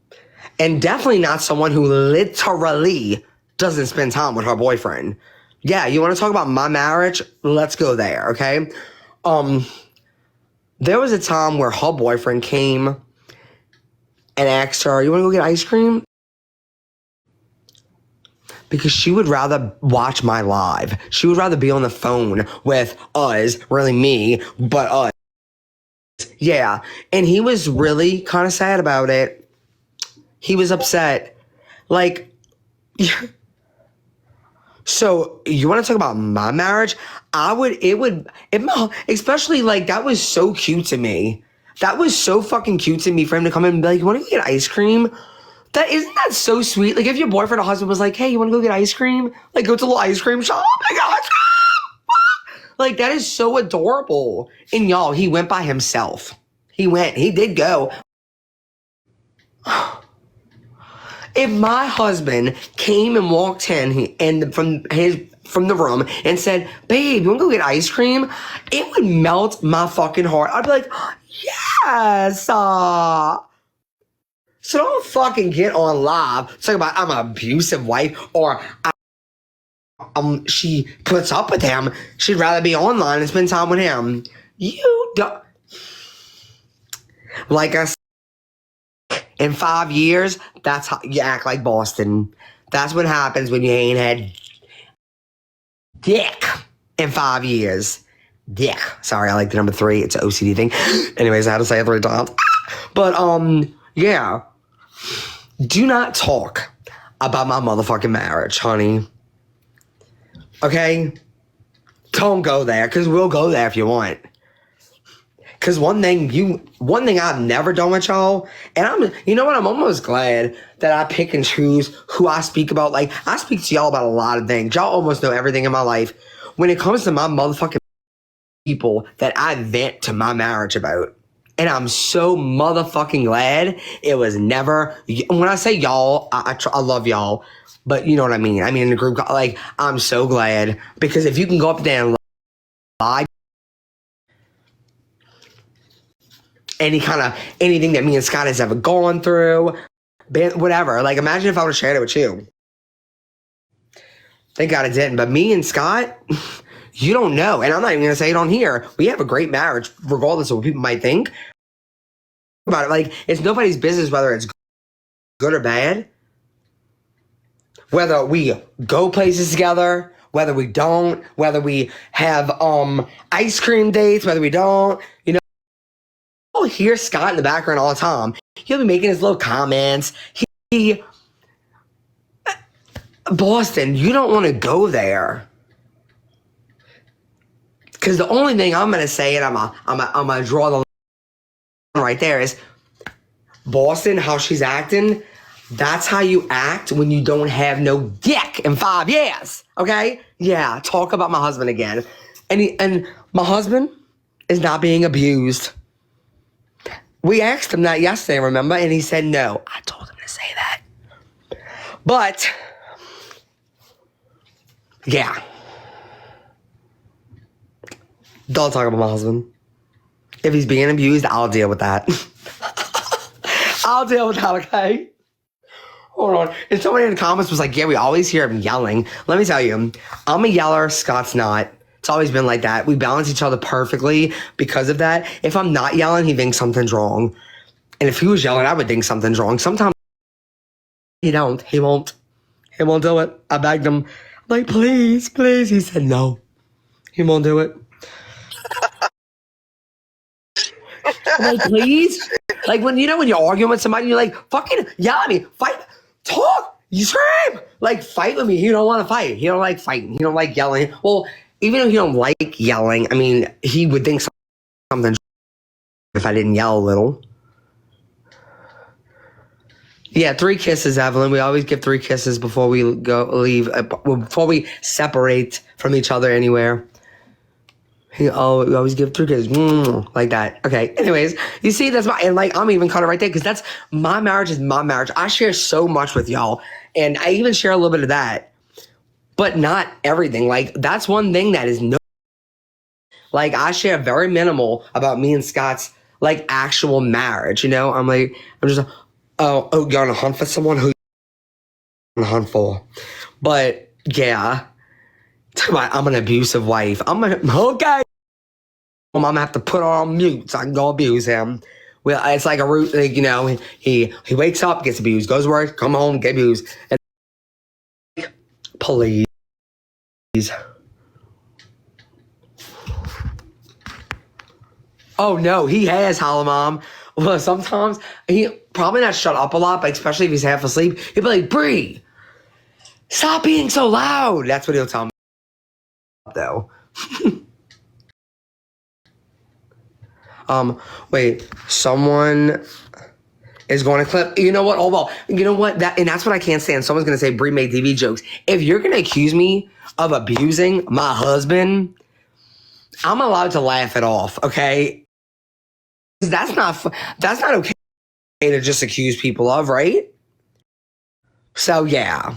And definitely not someone who literally doesn't spend time with her boyfriend. Yeah, you want to talk about my marriage? Let's go there, okay? There was a time where her boyfriend came and asked her, you want to go get ice cream? Because she would rather watch my live. She would rather be on the phone with us, really me, but us. Yeah, and he was really kind of sad about it. He was upset. Like, so you want to talk about my marriage? Especially like that was so cute to me. That was so fucking cute to me for him to come in and be like, you want to go get ice cream? Isn't that so sweet? Like if your boyfriend or husband was like, hey, you want to go get ice cream? Like go to a little ice cream shop. Like that is so adorable. And y'all, he went by himself. He did go. If my husband came and walked in from the room and said, babe, you want to go get ice cream? It would melt my fucking heart. I'd be like, yes. So don't fucking get on live talking about I'm an abusive wife or she puts up with him. She'd rather be online and spend time with him. You don't. Like I said, in 5 years, that's how you act like Boston. That's what happens when you ain't had dick in 5 years. Dick. Sorry, I like the number 3. It's an OCD thing. Anyways, I had to say it 3 times. But, yeah. do not talk about my motherfucking marriage, honey. Okay? Don't go there, because we'll go there if you want. Because one thing I've never done with y'all, and you know what, I'm almost glad that I pick and choose who I speak about. Like, I speak to y'all about a lot of things. Y'all almost know everything in my life. When it comes to my motherfucking people that I vent to my marriage about. And I'm so motherfucking glad it was never, when I say y'all, I love y'all, but you know what I mean. I mean, in the group, like, I'm so glad, because if you can go up there and lie, anything that me and Scott has ever gone through, whatever. Like, imagine if I would have shared it with you. Thank God I didn't. But me and Scott, you don't know. And I'm not even going to say it on here. We have a great marriage, regardless of what people might think about it. Like, it's nobody's business whether it's good or bad. Whether we go places together, whether we don't, whether we have ice cream dates, whether we don't, you know. I'll hear Scott in the background all the time. He'll be making his little comments. Boston, you don't want to go there. Because the only thing I'm going to say, and I'm gonna draw the line right there, is Boston, how she's acting, that's how you act when you don't have no dick in 5 years. Okay? Yeah, talk about my husband again. And my husband is not being abused. We asked him that yesterday, remember? And he said no. I told him to say that. But, yeah. Don't talk about my husband. If he's being abused, I'll deal with that. I'll deal with that, okay? Hold on. And somebody in the comments was like, yeah, we always hear him yelling. Let me tell you, I'm a yeller. Scott's not. It's always been like that. We balance each other perfectly because of that. If I'm not yelling, he thinks something's wrong. And if he was yelling, I would think something's wrong. Sometimes he don't. He won't. He won't do it. I begged him. I'm like, please, please. He said no. He won't do it. I'm like, please? Like, when you're arguing with somebody, you're like, fucking yell at me. Fight. Talk. You scream. Like, fight with me. He don't want to fight. He don't like fighting. He don't like yelling. Well, even if he don't like yelling, I mean, he would think something if I didn't yell a little. Yeah, 3 kisses, Evelyn. We always give 3 kisses before we leave, before we separate from each other anywhere. We always give 3 kisses, like that. Okay, anyways, you see, that's and like, I'm even cut it right there, because that's, my marriage is my marriage. I share so much with y'all, and I even share a little bit of that. But not everything. Like, that's one thing that is no. Like, I share very minimal about me and Scott's, like, actual marriage, you know? I'm just, oh, you're on a hunt for someone? Who you on a hunt for? But, yeah. I'm an abusive wife. Okay. I'm gonna have to put her on mute so I can go abuse him. Well, it's like a route, like, you know, he wakes up, gets abused, goes to work, come home, get abused. And please. Oh no, he has, Holla Mom. Well, sometimes he probably not shut up a lot, but especially if he's half asleep, he'll be like, Bree, stop being so loud. That's what he'll tell me, though. Wait, someone is going to clip. You know what? Oh, well, you know what? That's what I can't stand. Someone's going to say Bree made TV jokes. If you're going to accuse me of abusing my husband, I'm allowed to laugh it off, okay? That's not okay to just accuse people of, right? So, yeah.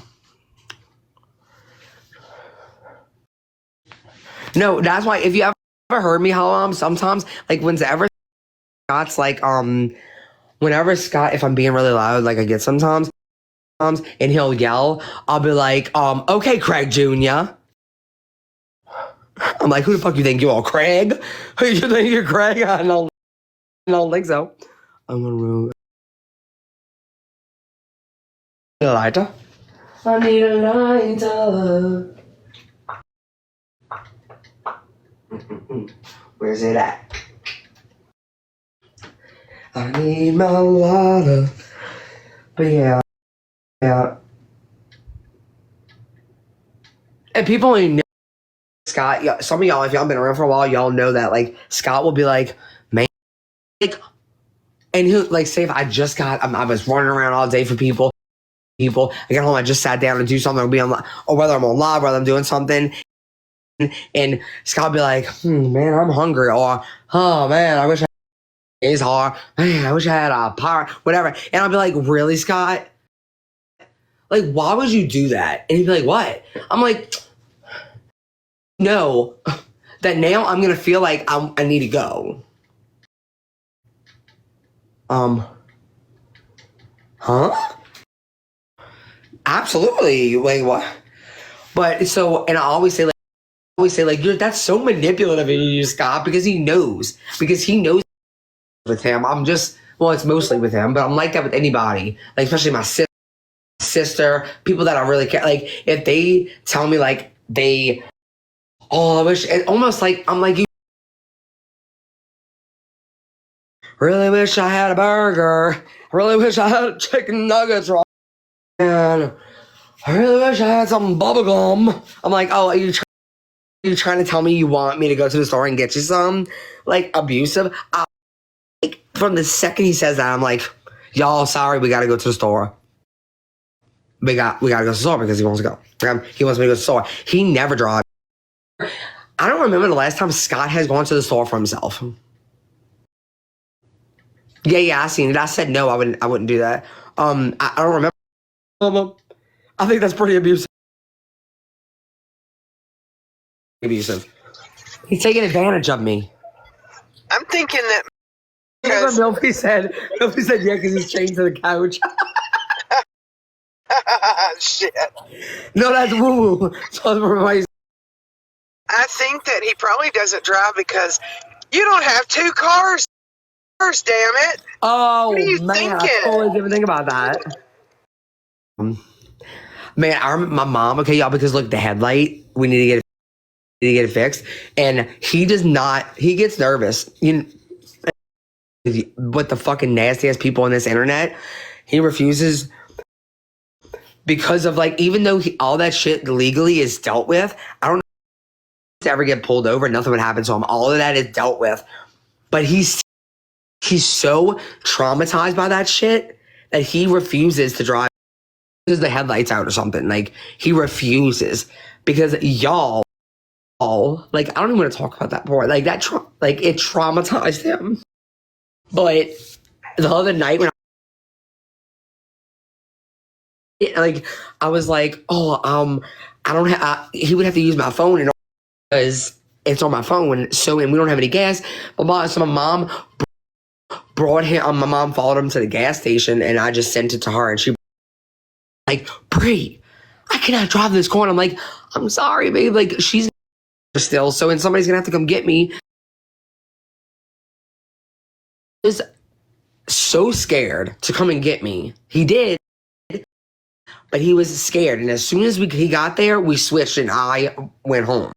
No, that's why if you ever heard me, Halam, sometimes, like, whenever Scott's like, whenever Scott, if I'm being really loud, like I get sometimes, and he'll yell, I'll be like, okay, Craig Jr. I'm like, who the fuck you think you are, Craig? Who you think you're, Craig? I don't think so. I'm gonna ruin a lighter. I need a lighter. Where's it at? I need my lighter. But yeah. Yeah. And people only know Scott. Yeah, some of y'all, if y'all been around for a while, y'all know that like Scott will be like, man, like, and he'll like say if I just got, I was running around all day for people. I get home, I just sat down and do something, or be on, or whether I'm on live, whether I'm doing something, and Scott will be like, man, I'm hungry, or oh man, I wish I is hard, man, I wish I had a power, whatever, and I'll be like, really, Scott? Like, why would you do that? And he'd be like, what? I'm like, no, that now I'm gonna feel like I need to go. Huh? Absolutely. Like what? But so, and I always say like, that's so manipulative of you, Scott, because he knows with him. I'm just, well, it's mostly with him, but I'm like that with anybody, like especially my sister, people that I really care. Like if they tell me like I wish, it almost like I'm like, you really wish I had a burger. I really wish I had chicken nuggets right. And I really wish I had some bubble gum. I'm like, oh, are you trying to tell me you want me to go to the store and get you some? Like abusive. Like from the second he says that, I'm like, y'all, sorry, we gotta go to the store. We gotta go to the store because he wants to go. He wants me to go to the store. He never drives. I don't remember the last time Scott has gone to the store for himself. Yeah, I seen it. I said no, I wouldn't do that. I don't remember. I think that's pretty abusive. He's taking advantage of me. I'm thinking that Milky said, yeah, because he's chained to the couch. shit. No, that's woo-woo. So I think that he probably doesn't drive because you don't have two cars. Damn it! oh, What are you man, thinking? I totally didn't think about that. Man, I remember my mom, okay, y'all, because look, the headlight, we need to get it fixed. And he does not, he gets nervous. With the fucking nastiest people on this internet, he refuses because of like, even though all that shit legally is dealt with, I don't know if to ever get pulled over, nothing would happen to him. All of that is dealt with. But he's so traumatized by that shit that he refuses to drive. Because the headlights out or something. Like, he refuses. Because y'all, like, I don't even want to talk about that part. Like, it traumatized him. But the other night when I was like, I don't have, he would have to use my phone and because it's on my phone. So, and we don't have any gas. But so my mom brought him, my mom followed him to the gas station and I just sent it to her and she like, Bree, I cannot drive this car. And I'm like, I'm sorry, babe. Like, she's still, so and somebody's gonna have to come get me. He was so scared to come and get me. He did, but he was scared. And as soon as he got there, we switched and I went home.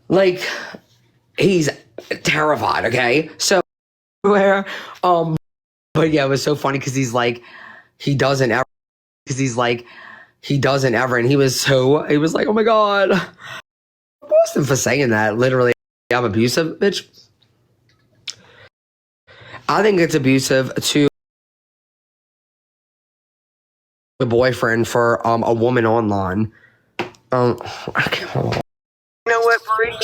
Like, he's terrified, okay? So, but yeah, it was so funny because he's like, he doesn't ever, and he was like, oh my God. Boston for saying that. Literally, I'm abusive, bitch. I think it's abusive to a boyfriend for a woman online. You know what, Bree?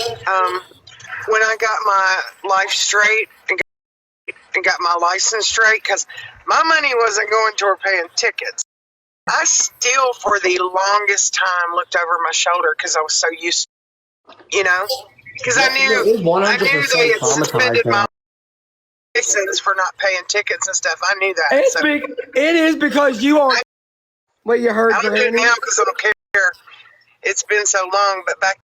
When I got my life straight and got my license straight, because my money wasn't going toward paying tickets. I still, for the longest time, looked over my shoulder because I was so used to, because I knew they had suspended my license for not paying tickets and stuff. I knew that. It is because you are. What you heard, I don't do it now because I don't care. It's been so long, but back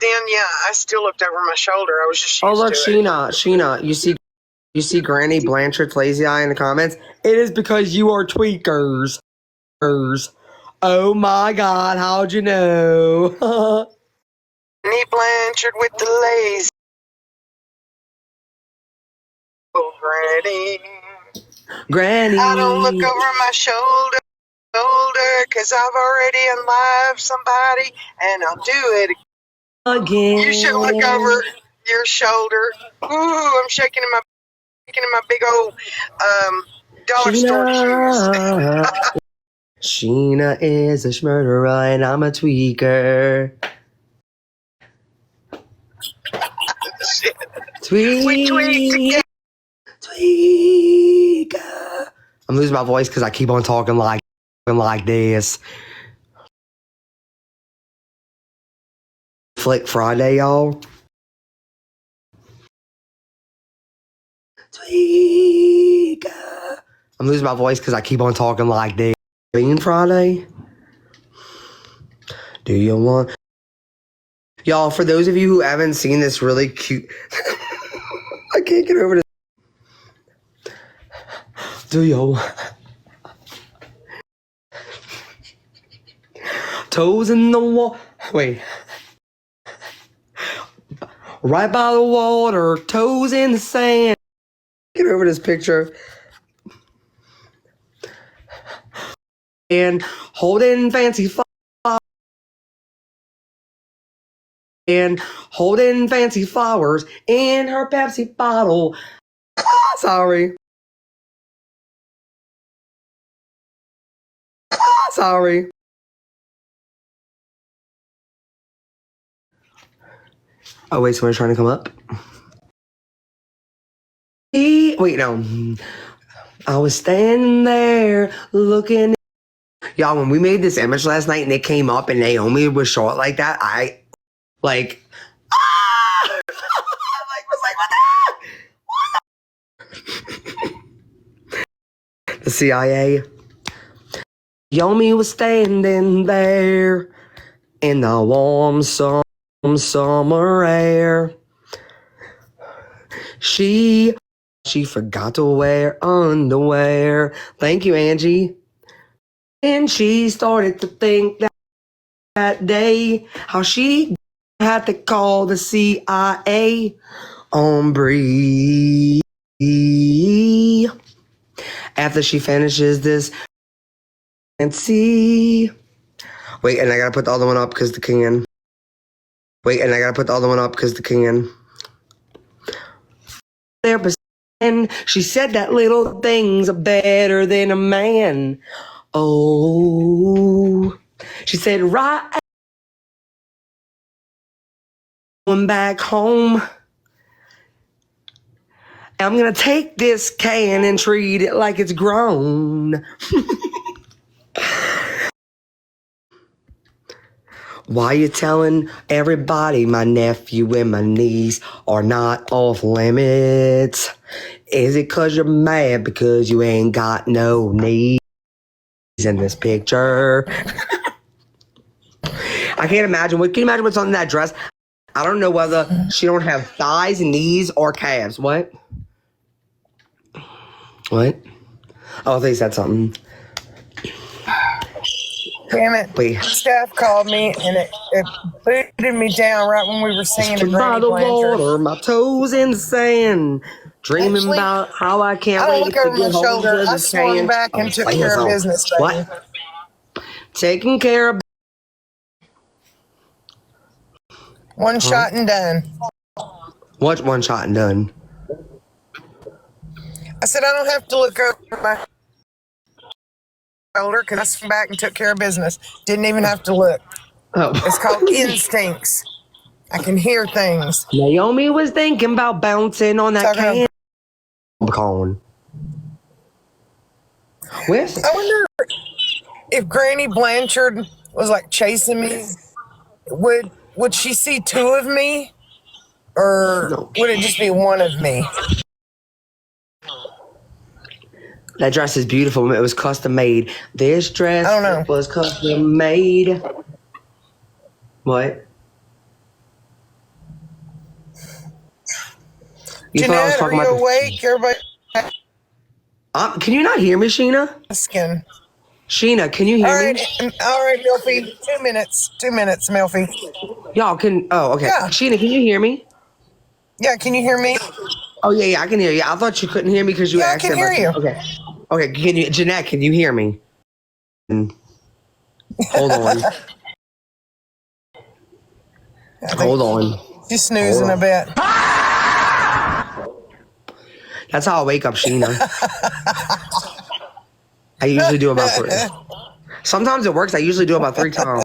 then, yeah, I still looked over my shoulder. I was just used to it. Sheena, you see Granny Blanchard's lazy eye in the comments? It is because you are tweakers. Oh my God, how'd you know? Granny Blanchard with the lazy. Oh, Granny. Granny. I don't look over my shoulder. because I've already unlived somebody, and I'll do it Again. You should look over your shoulder. Ooh, I'm shaking in my big old dollar store shoes. Sheena is a murderer and I'm a tweaker. We tweet together. Tweaker. I'm losing my voice because I keep on talking like this. Flick Friday, y'all. Tweaker. I'm losing my voice because I keep on talking like this. Bean Friday. Do you want... Y'all, for those of you who haven't seen this really cute... I can't get over this. Do you... Toes in the wall... Wait. Right by the water, toes in the sand. Get over this picture. And holding fancy flowers. And holding fancy flowers in her Pepsi bottle. Sorry. Sorry. Oh, wait, someone's trying to come up? Wait, no. I was standing there looking. Y'all, when we made this image last night and it came up and Naomi was short like that, I, like, ah! I was like, what the? The CIA. Naomi was standing there in the warm summer air. She forgot to wear underwear. Thank you, Angie. And she started to think that day how she had to call the CIA on bris. After she finishes this and see. Wait, and I gotta put the other one up because the can. Wait, and I gotta put the other one up because the can. There, and she said that little things are better than a man. Oh, she said, right. Going back home. I'm gonna take this can and treat it like it's grown. Why you telling everybody my nephew and my niece are not off limits? Is it 'cause you're mad because you ain't got no knees in this picture? I can't imagine. Can you imagine what's on that dress? I don't know whether she don't have thighs, knees, or calves. What? What? Oh, they said something. Damn it. Wait. Steph called me and it booted me down right when we were singing to By Granny the Blanchard. water, my toes in the sand, dreaming Actually, about how I can't I don't wait look to over my get home shoulder. to I the swung can. back and took sing a care of song. business, baby. What? Taking care of. One shot and done. What's one shot and done? I said I don't have to look over my shoulder because I swung back and took care of business. Didn't even have to look. Oh. It's called instincts. I can hear things. Naomi was thinking about bouncing on that Talking can. Cone. Where's? I wonder if Granny Blanchard was like chasing me. Would she see two of me, or No. would it just be one of me? That dress is beautiful. It was custom made. This dress I don't know. was custom made. What? You thought I was Jeanette, are talking you about awake? Everybody Can you not hear me, Sheena? asking. Sheena, can you hear me? All right, Milfy. 2 minutes, Milfy. Y'all can. Oh, okay. Yeah. Sheena, can you hear me? Yeah, can you hear me? Oh yeah, I can hear you. I thought you couldn't hear me because you Yeah, I asked can about hear you. Okay. Okay. Can you, Jeanette? Can you hear me? Hold on. Hold on. She's snoozing a bit. That's how I wake up Sheena. I usually do about 3. Sometimes it works. I usually do about 3 times.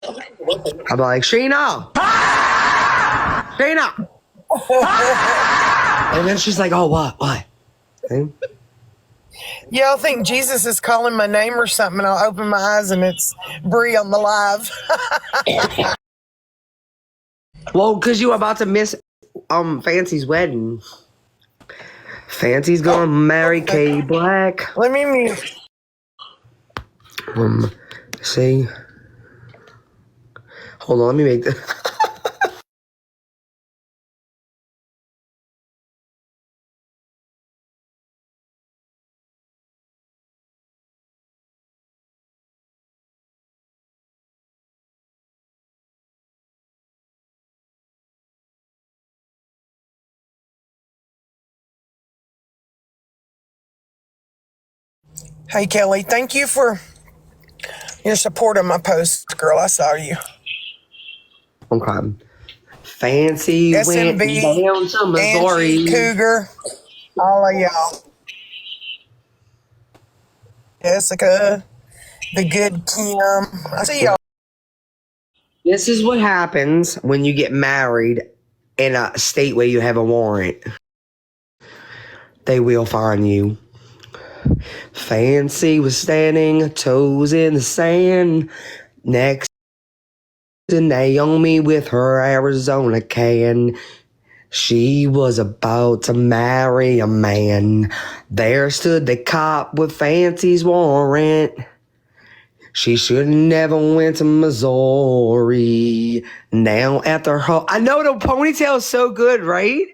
I'll be like, Sheena! Sheena! And then she's like, oh, what? Okay. Yeah, I think Jesus is calling my name or something, and I'll open my eyes and it's Brie on the live. Well, because you were about to miss Fancy's wedding. Fancy's gonna marry K Black. Let me mute. See? Hold on, let me make this. Hey, Kelly, thank you for your support of my post, girl. I saw you. Okay. Fancy went SMB, down to Missouri. Angie, Cougar, all of y'all. Jessica, the good Kim. I see y'all. This is what happens when you get married in a state where you have a warrant. They will find you. Fancy was standing, toes in the sand, next to Naomi with her Arizona can. She was about to marry a man. There stood the cop with Fancy's warrant. She should never went to Missouri. Now after her... I know the ponytail is so good, right?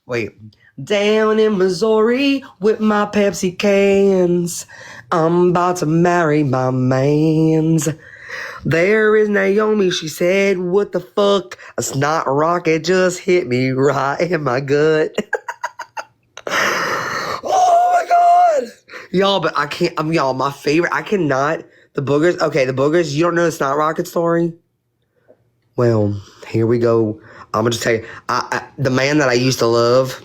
Wait. Down in Missouri with my Pepsi cans. I'm about to marry my mans. There is Naomi, she said, what the fuck? A snot rocket just hit me right in my gut. Oh my God. Y'all, but I can't, y'all, my favorite, I cannot, the boogers, okay, the boogers, you don't know the snot rocket story? Well, here we go. I'm gonna just tell you, the man that I used to love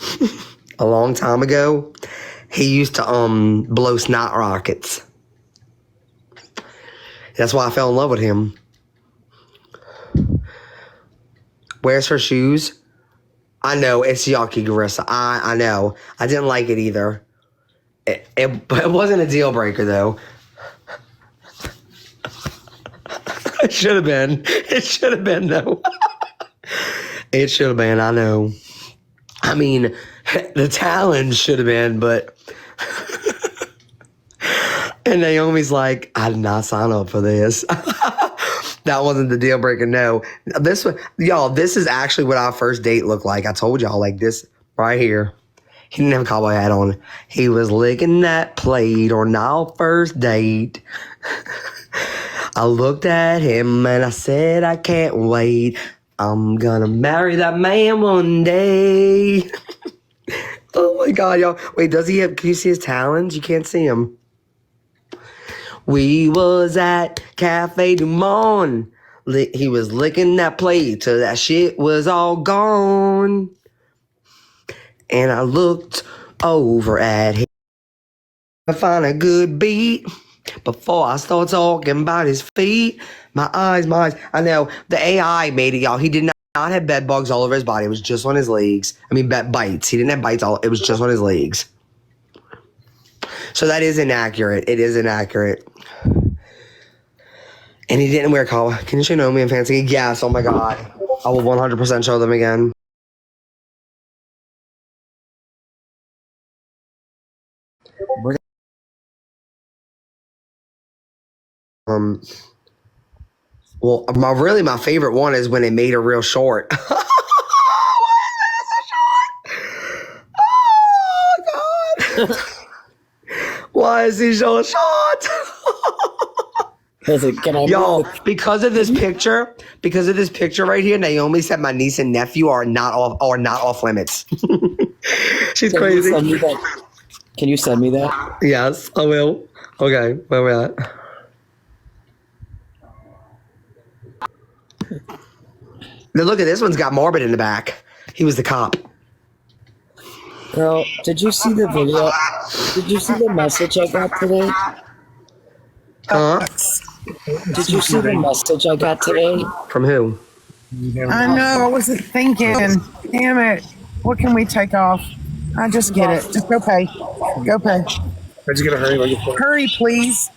a long time ago, he used to blow snot rockets. That's why I fell in love with him. Where's her shoes? I know, it's yucky, Carissa. I know. I didn't like it either. It wasn't a deal breaker, though. It should have been. It should have been, though. It should have been, I know. I mean, the talent should have been, but... And Naomi's like, I did not sign up for this. That wasn't the deal breaker, no. This one, y'all, this is actually what our first date looked like. I told y'all, like this right here. He didn't have a cowboy hat on. He was licking that plate on our first date. I looked at him and I said, I can't wait. I'm gonna marry that man one day. Oh my God, y'all. Wait, does he have, can you see his talons? You can't see him. We was at Cafe Du Monde. He was licking that plate till that shit was all gone. And I looked over at him to find a good beat. Before I start talking about his feet, my eyes. I know, the AI made it, y'all. He did not have bed bugs all over his body. It was just on his legs. I mean, bites. He didn't have bites all, it was just on his legs. So that is inaccurate. It is inaccurate. And he didn't wear a collar. Can you show Naomi and Fancy? Yes, oh my God. I will 100% show them again. Well, my favorite one is when they made her real short. Oh God. Why is he so short? Listen, can I Yo, because of this picture right here, Naomi said my niece and nephew are not off limits. She's crazy. Can you send me that? Yes, I will. Okay, where we at? Now look at this one's got Morbid in the back. He was the cop. Girl, did you see the video? Did you see the message I got today? Huh? Did you see the message I got today? From who? I know. I wasn't thinking. Damn it. What can we take off? I just get it. Just go pay. Go pay. I just gotta hurry. Hurry, please.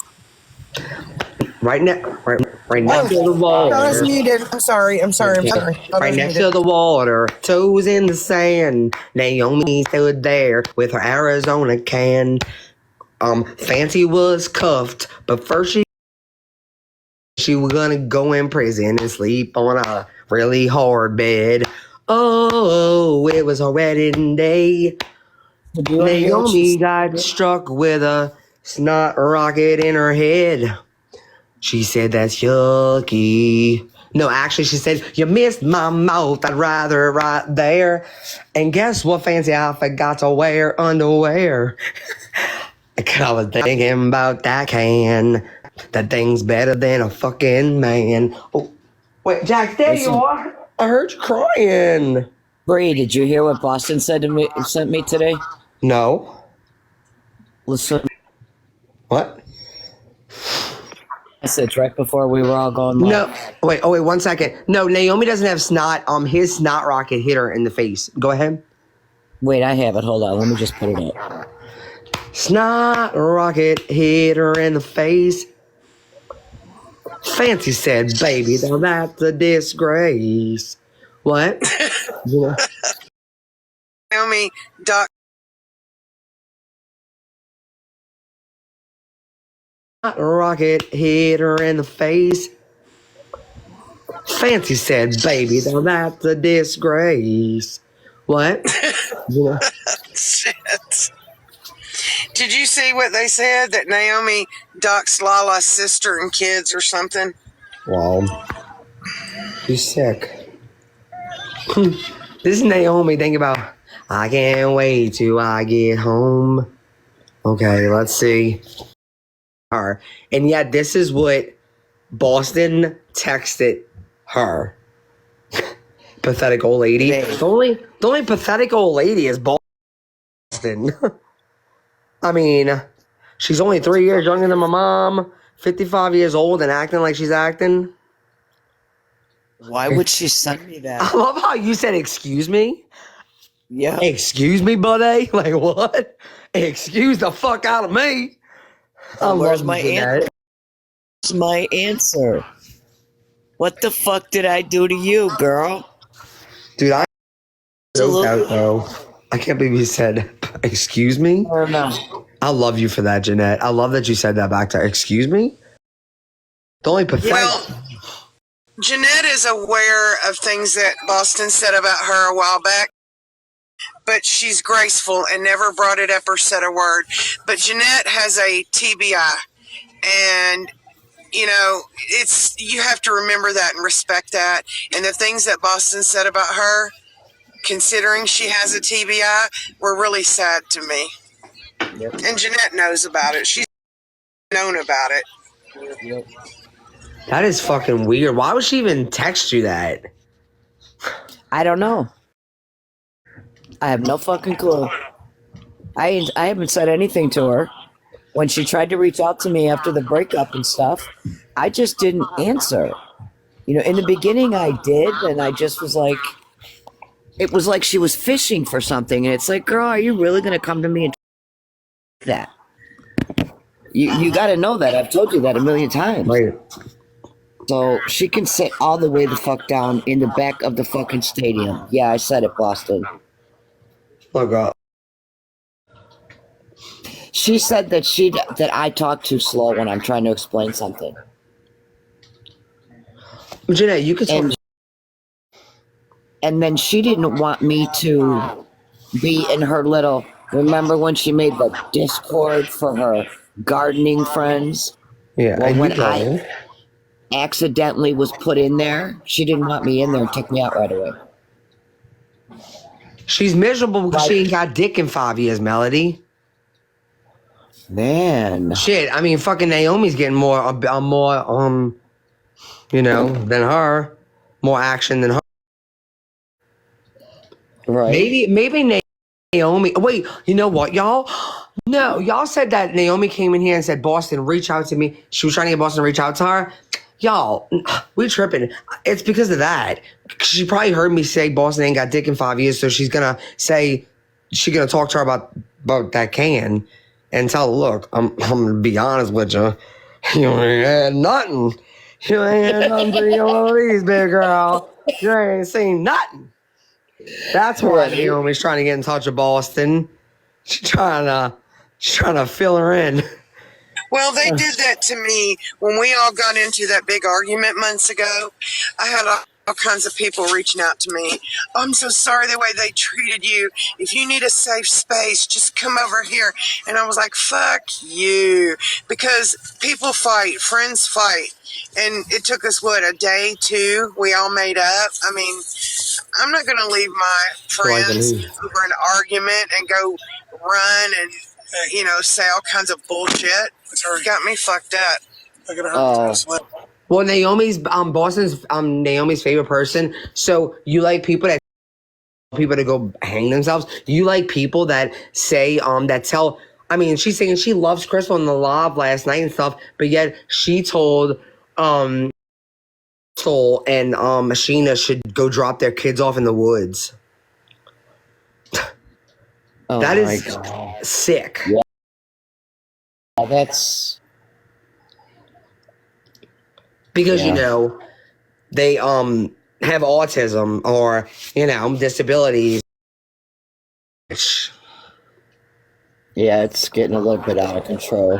Right next to the wall. I was muted. I'm sorry. Right next to the water, toes in the sand. Naomi stood there with her Arizona can. Fancy was cuffed, but first she was gonna go in prison and sleep on a really hard bed. Oh, it was her wedding day. Naomi got struck with a snot rocket in her head. She said, that's yucky. No, actually, she said, you missed my mouth. I'd rather right there. And guess what fancy I forgot to wear? Underwear. I was thinking about that can. That thing's better than a fucking man. Oh, wait, Jack, there you are. I heard you crying. Bree, did you hear what Boston sent me today? No. Listen. What? Message right before we were all going live. No. Wait, 1 second. No, Naomi doesn't have snot. His snot rocket hit her in the face. Go ahead. Wait, I have it. Hold on. Let me just put it up. Snot rocket hit her in the face. Fancy said, baby, now that's a disgrace. What? Naomi, Doc. Rocket hit her in the face. Fancy said, baby, now that's a disgrace. What? Shit. Did you see what they said? That Naomi doxed Lala's sister and kids or something? Well, she's sick. This is Naomi thinking about, I can't wait till I get home. Okay, let's see. Her. And yet this is what Boston texted her. Pathetic old lady. The only pathetic old lady is Boston. I mean, she's only 3 years younger than my mom, 55 years old and acting like she's acting. Why would she send me that? I love how you said, excuse me. Yeah. Excuse me, buddy? Like, what? Excuse the fuck out of me. Where's my answer? Where's my answer? What the fuck did I do to you, girl? Dude, I Absolutely. I can't believe you said, excuse me? Or no. I love you for that, Jeanette. I love that you said that back to her. Excuse me? The only pathetic... Well, Jeanette is aware of things that Boston said about her a while back, but she's graceful and never brought it up or said a word. But Jeanette has a TBI, and you know, you have to remember that and respect that. And the things that Boston said about her, considering she has a TBI, were really sad to me. Yep. And Jeanette knows about it. She's known about it. Yep. That is fucking weird. Why would she even text you that? I don't know. I have no fucking clue. I haven't said anything to her. When she tried to reach out to me after the breakup and stuff, I just didn't answer. You know, in the beginning I did, and I just was like, it was like she was fishing for something, and it's like, girl, are you really gonna come to me and that? You got to know that. I've told you that a million times. Right. So she can sit all the way the fuck down in the back of the fucking stadium. Yeah, I said it, Boston. Look up. She said that I talk too slow when I'm trying to explain something. Jeanette, you could talk. And then she didn't want me to be in her little... Remember when she made the Discord for her gardening friends? Yeah, Well, and when you I accidentally was put in there, she didn't want me in there and took me out right away. She's miserable because she ain't got dick in 5 years, Melody. Man. Shit, I mean, fucking Naomi's getting more, you know, than her. more action than her. Right. Maybe Naomi. Wait, you know what, y'all? No, y'all said that Naomi came in here and said, Boston, reach out to me. She was trying to get Boston to reach out to her. Y'all, we tripping. It's because of that. She probably heard me say Boston ain't got dick in 5 years, so she's gonna talk to her about that can and tell her, look, I'm gonna be honest with you. You ain't had nothing. You ain't had nothing for you one of these, big girl. You ain't seen nothing. That's why Naomi's trying to get in touch with Boston. She's trying to fill her in. Well, they did that to me when we all got into that big argument months ago. I had all kinds of people reaching out to me. Oh, I'm so sorry the way they treated you. If you need a safe space, just come over here. And I was like, fuck you. Because people fight, friends fight. And it took us, a day, two? We all made up. I mean, I'm not going to leave my friends over an argument and go run and, say all kinds of bullshit. It got me fucked up. Well, Naomi's Boston's Naomi's favorite person. So you like people to go hang themselves? You like people that say that tell? I mean, she's saying she loves Crystal in the live last night and stuff, but yet she told Crystal and Machina should go drop their kids off in the woods. That is sick. Yeah. That's because they have autism or disabilities. Yeah, it's getting a little bit out of control.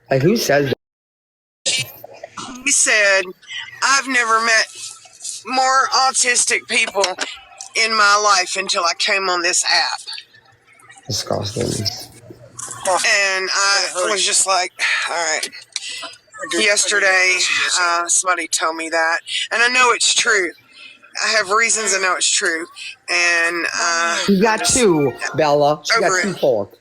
Like, who says that? He said, I've never met more autistic people in my life until I came on this app. Disgusting. And I was just like, all right. Yesterday, somebody told me that. And I know it's true. I have reasons I know it's true. And you got two, Bella. She got two faults.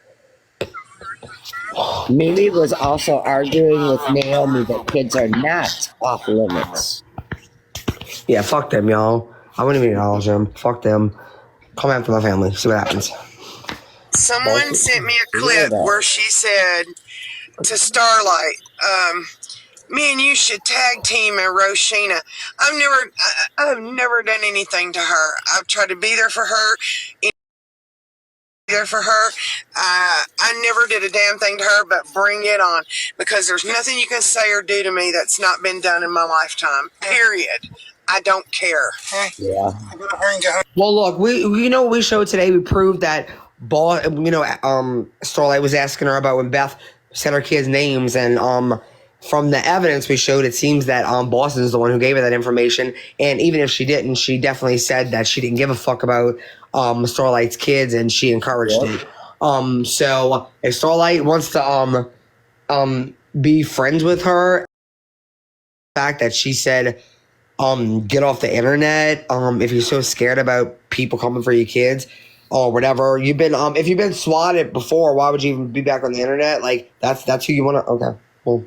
Mimi was also arguing with Naomi that kids are not off limits. Yeah, fuck them, y'all. I wouldn't even acknowledge them. Fuck them. Come after my family. See what happens. Someone sent me a clip where she said to Starlight, me and you should tag team at Roshina. I've never done anything to her. I've tried to be there for her. I never did a damn thing to her, but bring it on, because there's nothing you can say or do to me that's not been done in my lifetime. Period. I don't care. Yeah. Well, look, we showed today. We proved that Starlight was asking her about when Beth said her kids' names, and from the evidence we showed, it seems that Boston is the one who gave her that information. And even if she didn't, she definitely said that she didn't give a fuck about Starlight's kids, and she encouraged it. So if Starlight wants to be friends with her, the fact that she said get off the internet if you're so scared about people coming for your kids or whatever, you've been if you've been swatted before, why would you even be back on the internet? Like, that's who you want to. Okay, well,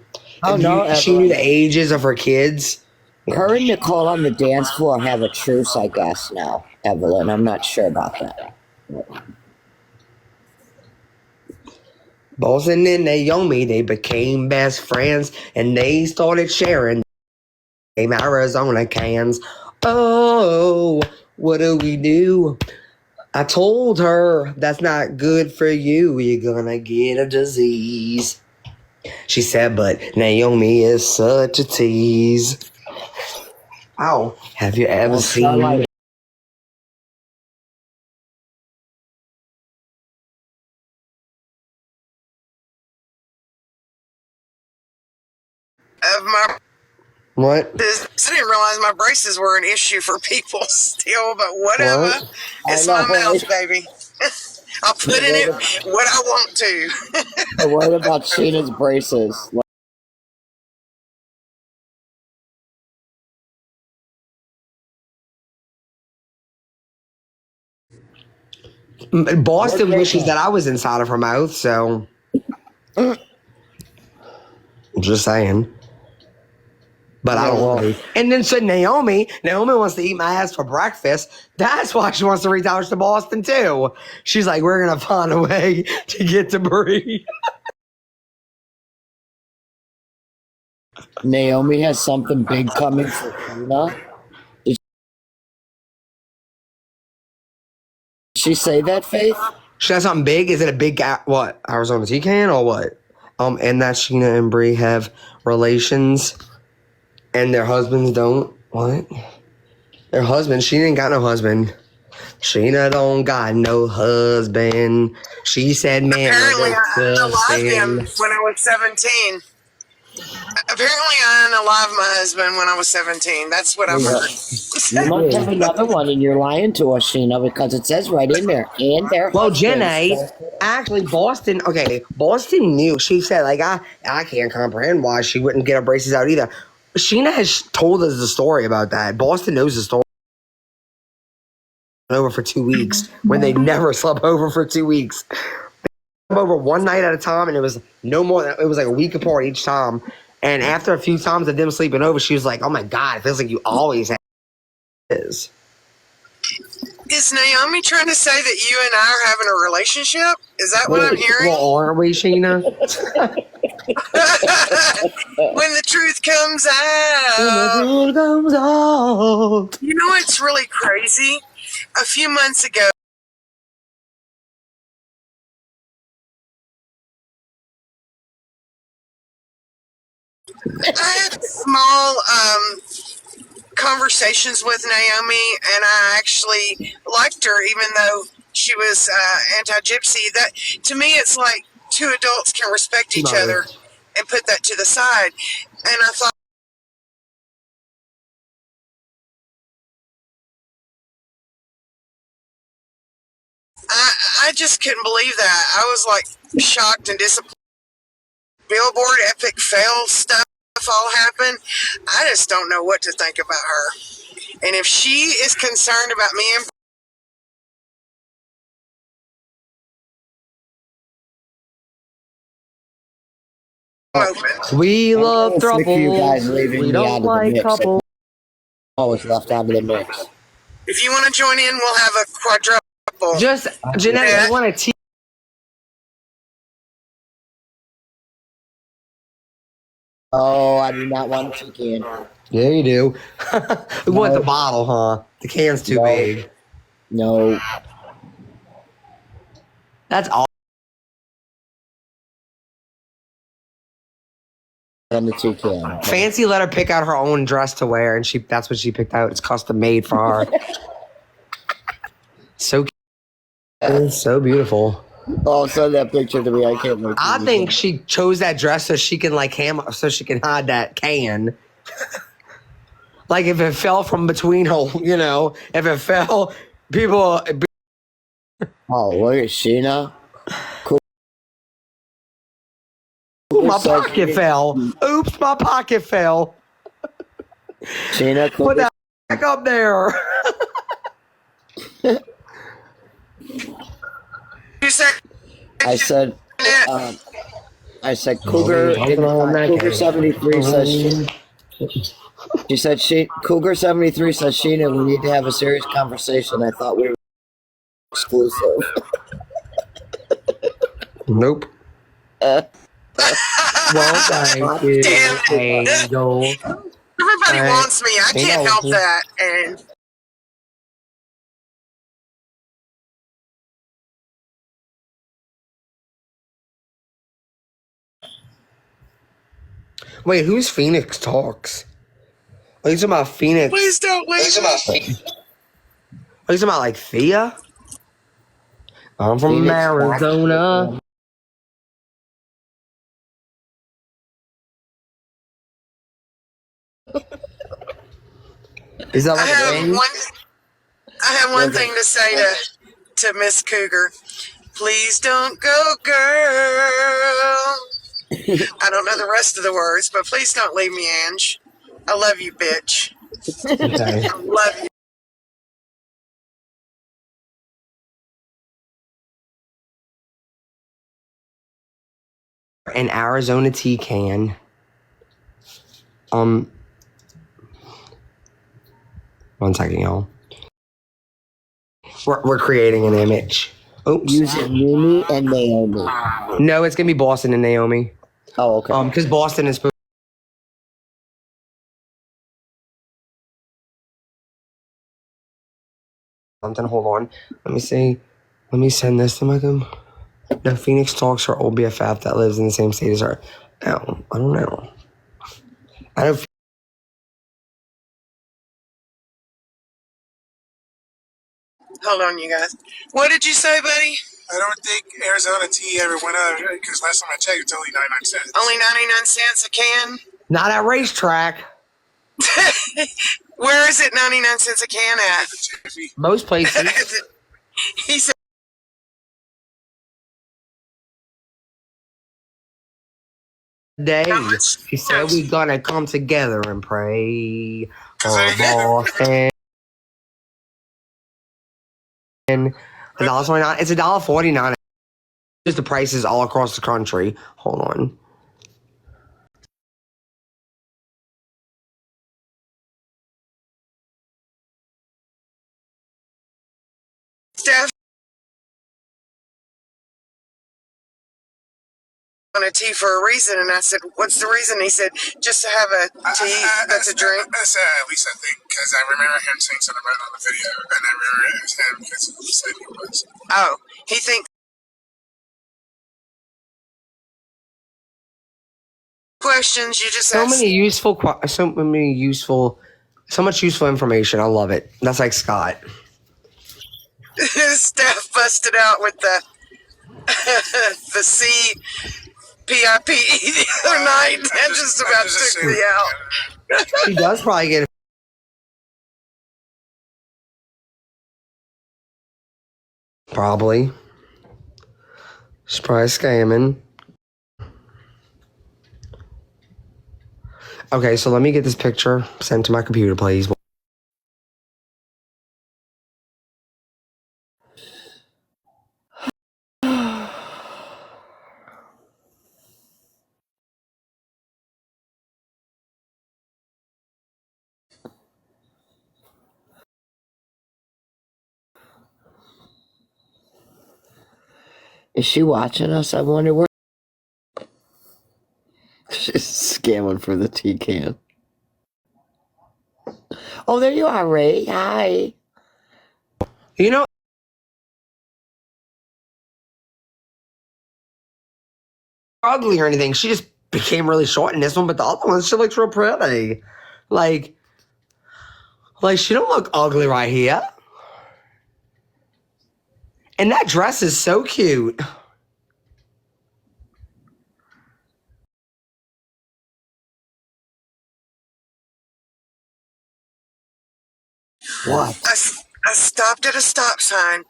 she knew the ages of her kids. Her and Nicole on the dance floor have a truce, I guess, now, Evelyn. I'm not sure about that. Boston and Naomi, they became best friends, and they started sharing Arizona cans. Oh, what do we do? I told her that's not good for you. You're gonna get a disease. She said, but Naomi is such a tease. Ow. Have you ever seen... Of my... What? I didn't realize my braces were an issue for people still, but whatever. What? It's my mouth, baby. I'll put in it what I want to. What about Sheena's braces? Boston wishes that I was inside of her mouth, so... I'm just saying. But I Yeah, don't well- really. And then so Naomi wants to eat my ass for breakfast. That's why she wants to reach out to Boston too. She's like, we're gonna find a way to get to Brie. Naomi has something big coming for Sheena. Did she say that, Faith? She has something big. Is it a big what? Arizona Toucan or what? And that Sheena and Brie have relations, and their husbands don't. What? Their husband? She ain't got no husband. Sheena don't got no husband. She said, "Man, Apparently, I unalived him husband." when I was 17. Apparently, I unalived my husband when I was 17. That's what I've heard. You must have another one, and you're lying to us, Sheena, because it says right in there. And their Well, husbands. Jenna, actually, Boston. Okay, Boston knew. She said, like, I can't comprehend why she wouldn't get her braces out either. Sheena has told us the story about that. Boston knows the story. Over for 2 weeks when they never slept over for 2 weeks. They slept over one night at a time, and it was no more than it was like a week apart each time. And after a few times of them sleeping over, she was like, "Oh my god, it feels like you always have this." Is Naomi trying to say that you and I are having a relationship? Is that what I'm hearing? Well, aren't we, Sheena? When the truth comes out. You know what's really crazy? A few months ago, I had small conversations with Naomi, and I actually liked her, even though she was anti-gypsy. That to me, it's like two adults can respect each other and put that to the side. And I thought, I just couldn't believe that. I was like shocked and disappointed. Billboard epic fail stuff all happened. I just don't know what to think about her. And if she is concerned about me and open. We love I'm sick of you guys trouble. leaving We me out don't of the like mix. couple. Always left out of the mix. If you want to join in, we'll have a quadruple. Just Jeanette, Yeah. I want to Oh, I do not want to can. Yeah, you do. We want the bottle, huh? The can's too No. big. No. That's all. And the toucan. Fancy let her pick out her own dress to wear, and that's what she picked out. It's custom made for her. So cute. So beautiful. Oh, send that picture to me. I can't wait. I think she chose that dress so she can so she can hide that can. Like if it fell from between her, if it fell, people. Oh, look at Sheena. Cool. Ooh, my pocket fell. Oops, my pocket fell. Sheena, Put that back up there. You said, I said, Cougar. Cougar 73 says she said Cougar 73 says Sheena, we need to have a serious conversation. I thought we were exclusive. Nope. Well, thank you. damn it. Angel. Everybody wants me. I can't help that. And Wait, who's Phoenix Talks? Are you talking about Phoenix? please don't leave me. Are you talking about like Thea? I'm from Phoenix Arizona. Is that I like a have thing? one thing to say to Miss Cougar. Please don't go, girl. I don't know the rest of the words, but please don't leave me, Ange. I love you, bitch. Okay. I love you. An Arizona tea can. 1 second, y'all. We're creating an image. Oops. Using Mimi and Naomi. No, it's gonna be Boston and Naomi. Oh, okay. Because Boston is supposed. Something. Hold on. Let me see. Let me send this to my them. No, Phoenix talks her old BFF that lives in the same state as her. No, I don't know. I don't. Hold on, you guys. What did you say, buddy? I don't think Arizona tea ever went up because last time I checked, it's only 99 cents. Only 99 cents a can? Not at racetrack. Where is it 99 cents a can at? Most places. He said, Day. How much? He said we're gonna come together and pray for Boston. $1.29. It's $1.49. Just the prices all across the country. Hold on. Steph on a tea for a reason, and I said, what's the reason? He said, just to have a tea that's a drink. That's at least I think, because I remember him saying something about it on the video, and I remember it was him because he said he was. Oh, he thinks questions you just So asked. so much useful information. I love it. That's like Scott. Steph busted out with the the CPIP the other night. That just about took me out. He does probably get. Probably. She's probably scamming. Okay, so let me get this picture sent to my computer, please. Is she watching us? I wonder where. She's scamming for the tea can. Oh, there you are, Ray. Hi. You know, ugly or anything. She just became really short in this one, but the other one, she looks real pretty. Like she don't look ugly right here. And that dress is so cute. What? I stopped at a stop sign.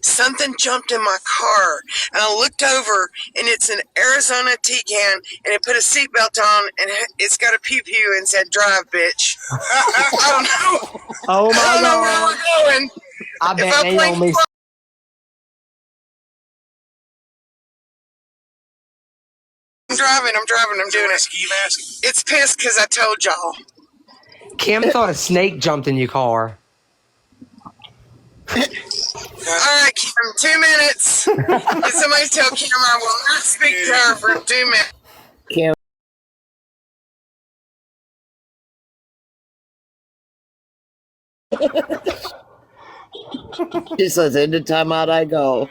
Something jumped in my car, and I looked over, and it's an Arizona tea can, and it put a seatbelt on, and it's got a pew pew and said, "Drive, bitch." I don't know. Oh my I don't know where God. we're going. I If bet I blink Naomi. twice, I'm doing it. Ski mask. It's pissed because I told y'all. Kim thought a snake jumped in your car. All right, Kim, 2 minutes. Can somebody tell Kim I will not speak to her for 2 minutes? Kim. She says, "Into timeout I go."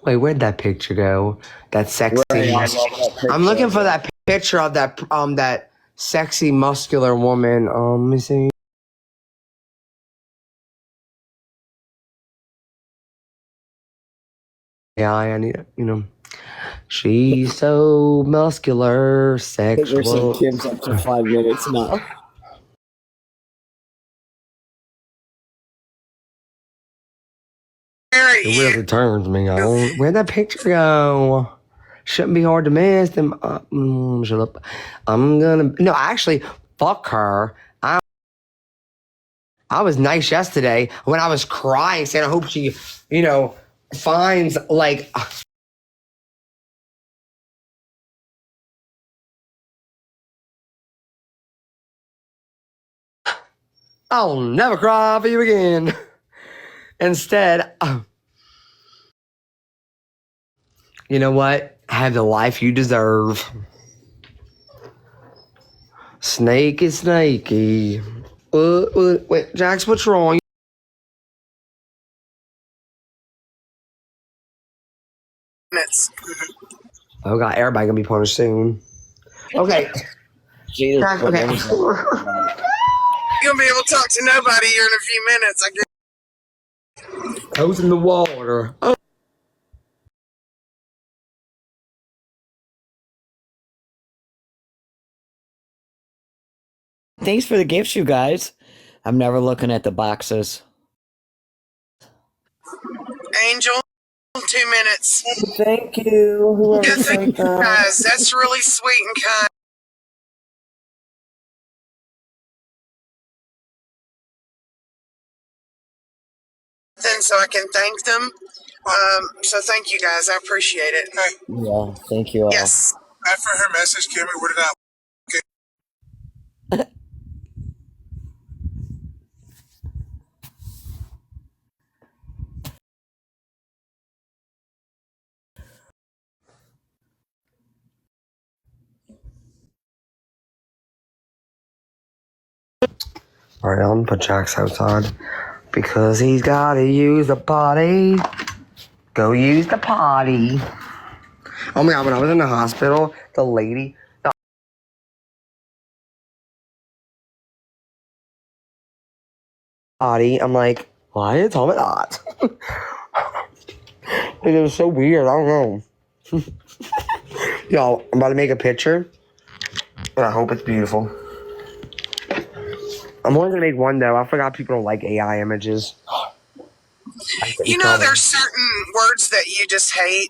Wait, where'd that picture go? That sexy. Ray, I love that picture. I'm looking for that picture of that sexy muscular woman. Let me see. Yeah, I need it. You know, she's so muscular, sexual. Kim's up to 5 minutes now. It really turns me on. Where'd that picture go? Shouldn't be hard to miss them. Shut up. I'm gonna. No, actually, fuck her. I was nice yesterday when I was crying, saying I hope she, finds like. I'll never cry for you again. Instead, you know what? Have the life you deserve. Snake is snaky. Wait, Jax, what's wrong? Minutes. Oh God, everybody gonna be punished soon. Okay. Jesus, Jax, okay. You'll be able to talk to nobody here in a few minutes, I guess. Toes in the water. Oh. Thanks for the gifts, you guys. I'm never looking at the boxes. Angel, 2 minutes. Thank you. Whoever Yeah, thank sent you that. guys. That's really sweet and kind. So I can thank them. So thank you guys. I appreciate it. Hey, Yeah, thank you all. Yes. after her message, Kimmy, what did I? Alright, I'm gonna put Jax outside because he's gotta use the potty. Go use the potty. Oh my God, when I was in the hospital, the lady, potty, I'm like, why did you tell me that? It was so weird, I don't know. Y'all, I'm about to make a picture, and I hope it's beautiful. I'm only gonna make one though. I forgot people don't like AI images. You know, there's certain words that you just hate.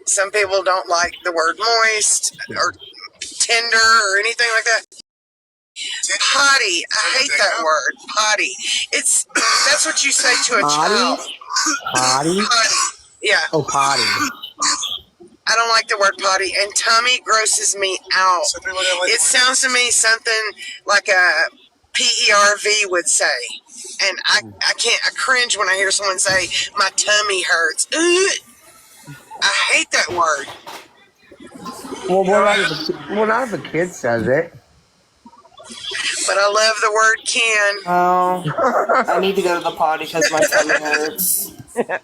Some people don't like the word moist or tender or anything like that. Potty. I hate that word. Potty. That's what you say to a child. Potty? Potty. Yeah. Oh, potty. I don't like the word potty, and tummy grosses me out. It sounds to me something like a PERV would say. And I can't, I cringe when I hear someone say, my tummy hurts. Ugh. I hate that word. Well, not if a kid says it. But I love the word can. Oh, I need to go to the potty because my tummy hurts. I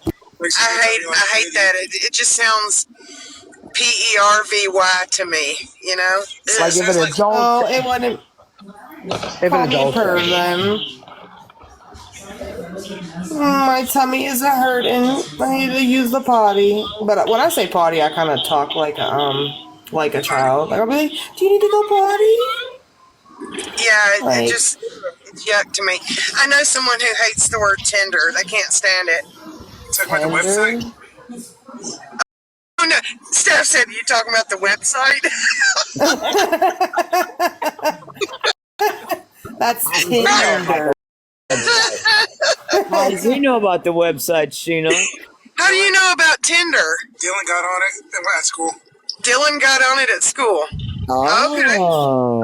hate that. It just sounds PERVY to me, you know? Like if an adult, Oh, it wouldn't if an call me a adult perv says it. then. My tummy isn't hurting. I need to use the potty. But when I say potty, I kind of talk like a child. Like I'll be like, "Do you need to go potty?" Yeah, Like, it just yuck to me. I know someone who hates the word tender. They can't stand it. Talk about the website. Oh no, Steph said you talking about the website. that's Tinder. How does he know about the website, Sheena? How do you know about Tinder? Dylan got on it at school. Dylan got on it at school. Oh,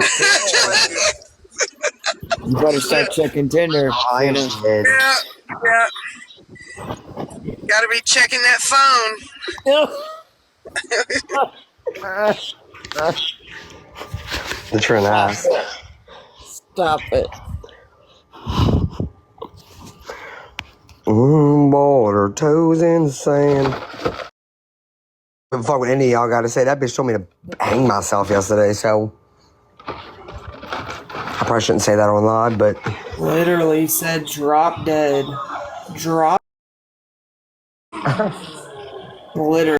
you better start checking Tinder. Sheena. Yeah. Got to be checking that phone. The true ass. Stop it. Water, toes in the sand. Fuck what any of y'all got to say. That bitch told me to hang myself yesterday, so I probably shouldn't say that on live, but Literally said drop dead. Drop. Literally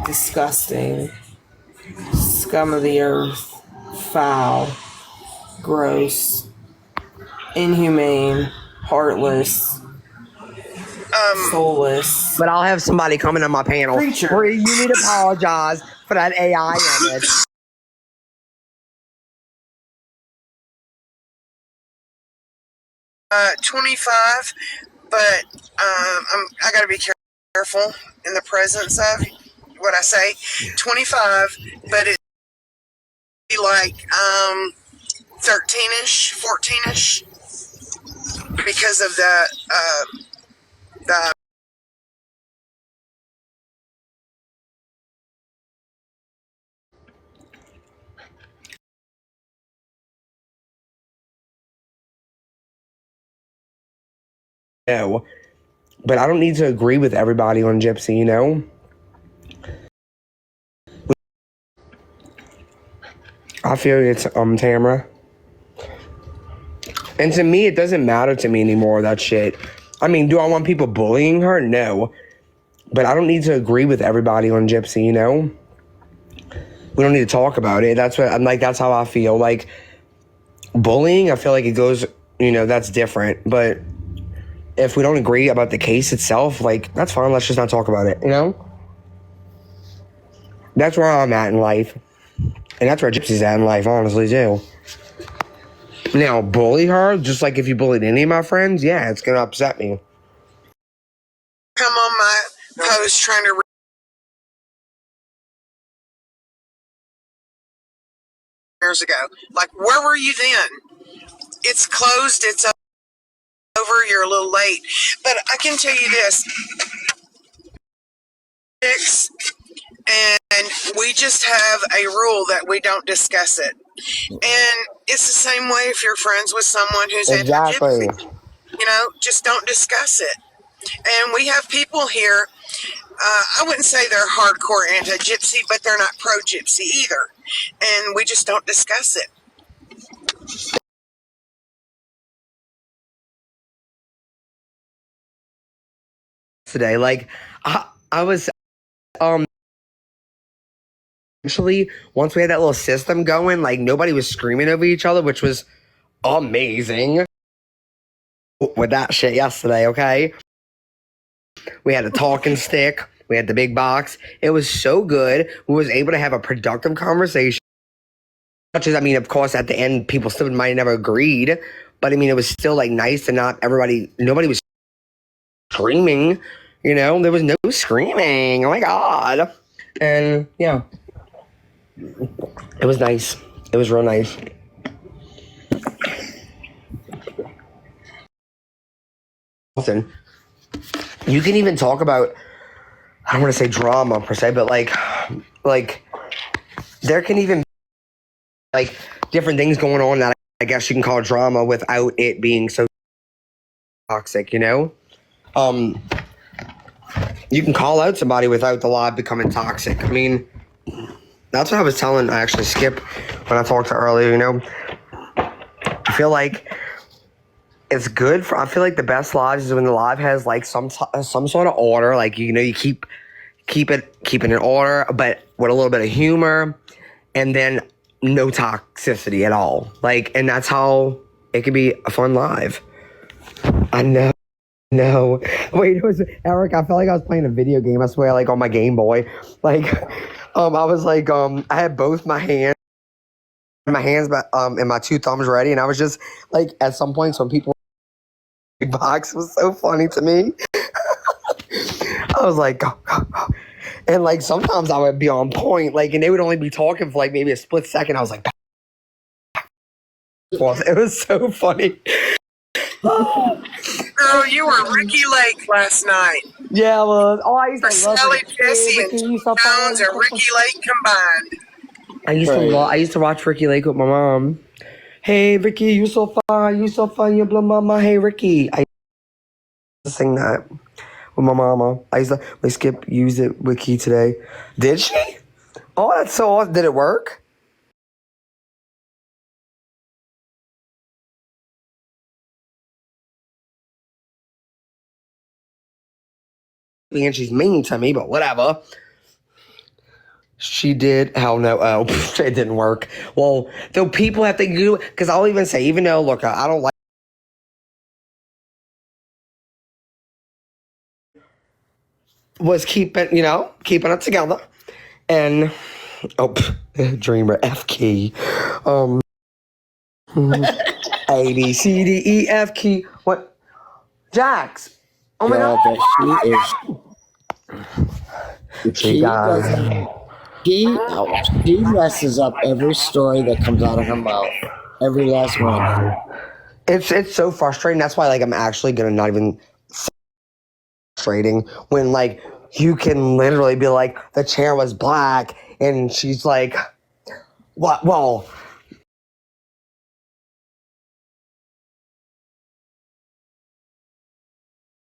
disgusting. Scum of the earth. Foul. Gross. Inhumane. Heartless. Soulless. I'll have somebody coming on my panel. Preacher. Bree, you need to apologize for that AI image. Uh, 25, but I got to be careful in the presence of what I say. 25, but it be like 13-ish, 14-ish, because of the No, but I don't need to agree with everybody on Gypsy, you know? I feel it's Tamara. And to me, it doesn't matter to me anymore, that shit. I mean, do I want people bullying her? No. But I don't need to agree with everybody on Gypsy, you know? We don't need to talk about it. That's what I'm like, that's how I feel. Like, bullying, I feel like it goes, you know, that's different. But if we don't agree about the case itself, like, that's fine. Let's just not talk about it, you know? That's where I'm at in life. And that's where Gypsy's at in life, honestly, too. Now, bully her, just like if you bullied any of my friends, yeah, it's going to upset me. come on my post trying to years ago. Like, where were you then? It's closed. It's over. You're a little late. But I can tell you this. And we just have a rule that we don't discuss it. And it's the same way if you're friends with someone who's Exactly. anti-gypsy. You know, just don't discuss it. And we have people here, I wouldn't say they're hardcore anti-gypsy, but they're not pro-gypsy either. And we just don't discuss it. Today, like, I was, actually, once we had that little system going, like, nobody was screaming over each other, which was amazing. With that shit yesterday, okay? We had a talking stick. We had the big box. It was so good. We was able to have a productive conversation. Much as, I mean, of course, at the end, people still might have never agreed. But, I mean, it was still, like, nice to not nobody was screaming. You know, there was no screaming. Oh, my God. And, yeah. It was nice. It was real nice. Often, you can even talk about, I don't want to say drama per se, but like there can even be like different things going on that I guess you can call drama without it being so toxic, you know? You can call out somebody without the live becoming toxic. I mean, that's what I was telling actually Skip when I talked to her earlier, you know? I feel like it's good for, I feel like the best lives is when the live has like some sort of order, like, you know, you keep it in order, but with a little bit of humor, and then no toxicity at all. Like, and that's how it can be a fun live. I know. No. Wait, it was Eric, I felt like I was playing a video game, I swear, like on my Game Boy. Like, I was like, I had both my hands, but and my two thumbs ready, and I was just like, at some points when people box was so funny to me. I was like, go, go, go. And like sometimes I would be on point, like, and they would only be talking for like maybe a split second. I was like, it was so funny. Girl, you were Ricky Lake last night. Yeah, well, I used to love Sally it. Jesse and Jones and Ricky Lake combined. I used to watch Ricky Lake with my mom. Hey Ricky, you so fine, you blow mama. Hey Ricky, I used to sing that with my mama. We Skip used it with Key today. Did she? Oh, that's so awesome. Did it work? And she's mean to me, but whatever. She did. Hell no. Oh, it didn't work. Well, though people have to do it, because I'll even say, even though, look, I don't like, was keeping it together. And, Dreamer, F key. A, B, C, D, E, F key. What? Jax. Oh my God. She messes up every story that comes out of her mouth. Every last one. It's so frustrating. That's why, like, I'm actually gonna not even frustrating when, like, you can literally be like, the chair was black, and she's like, what? Well,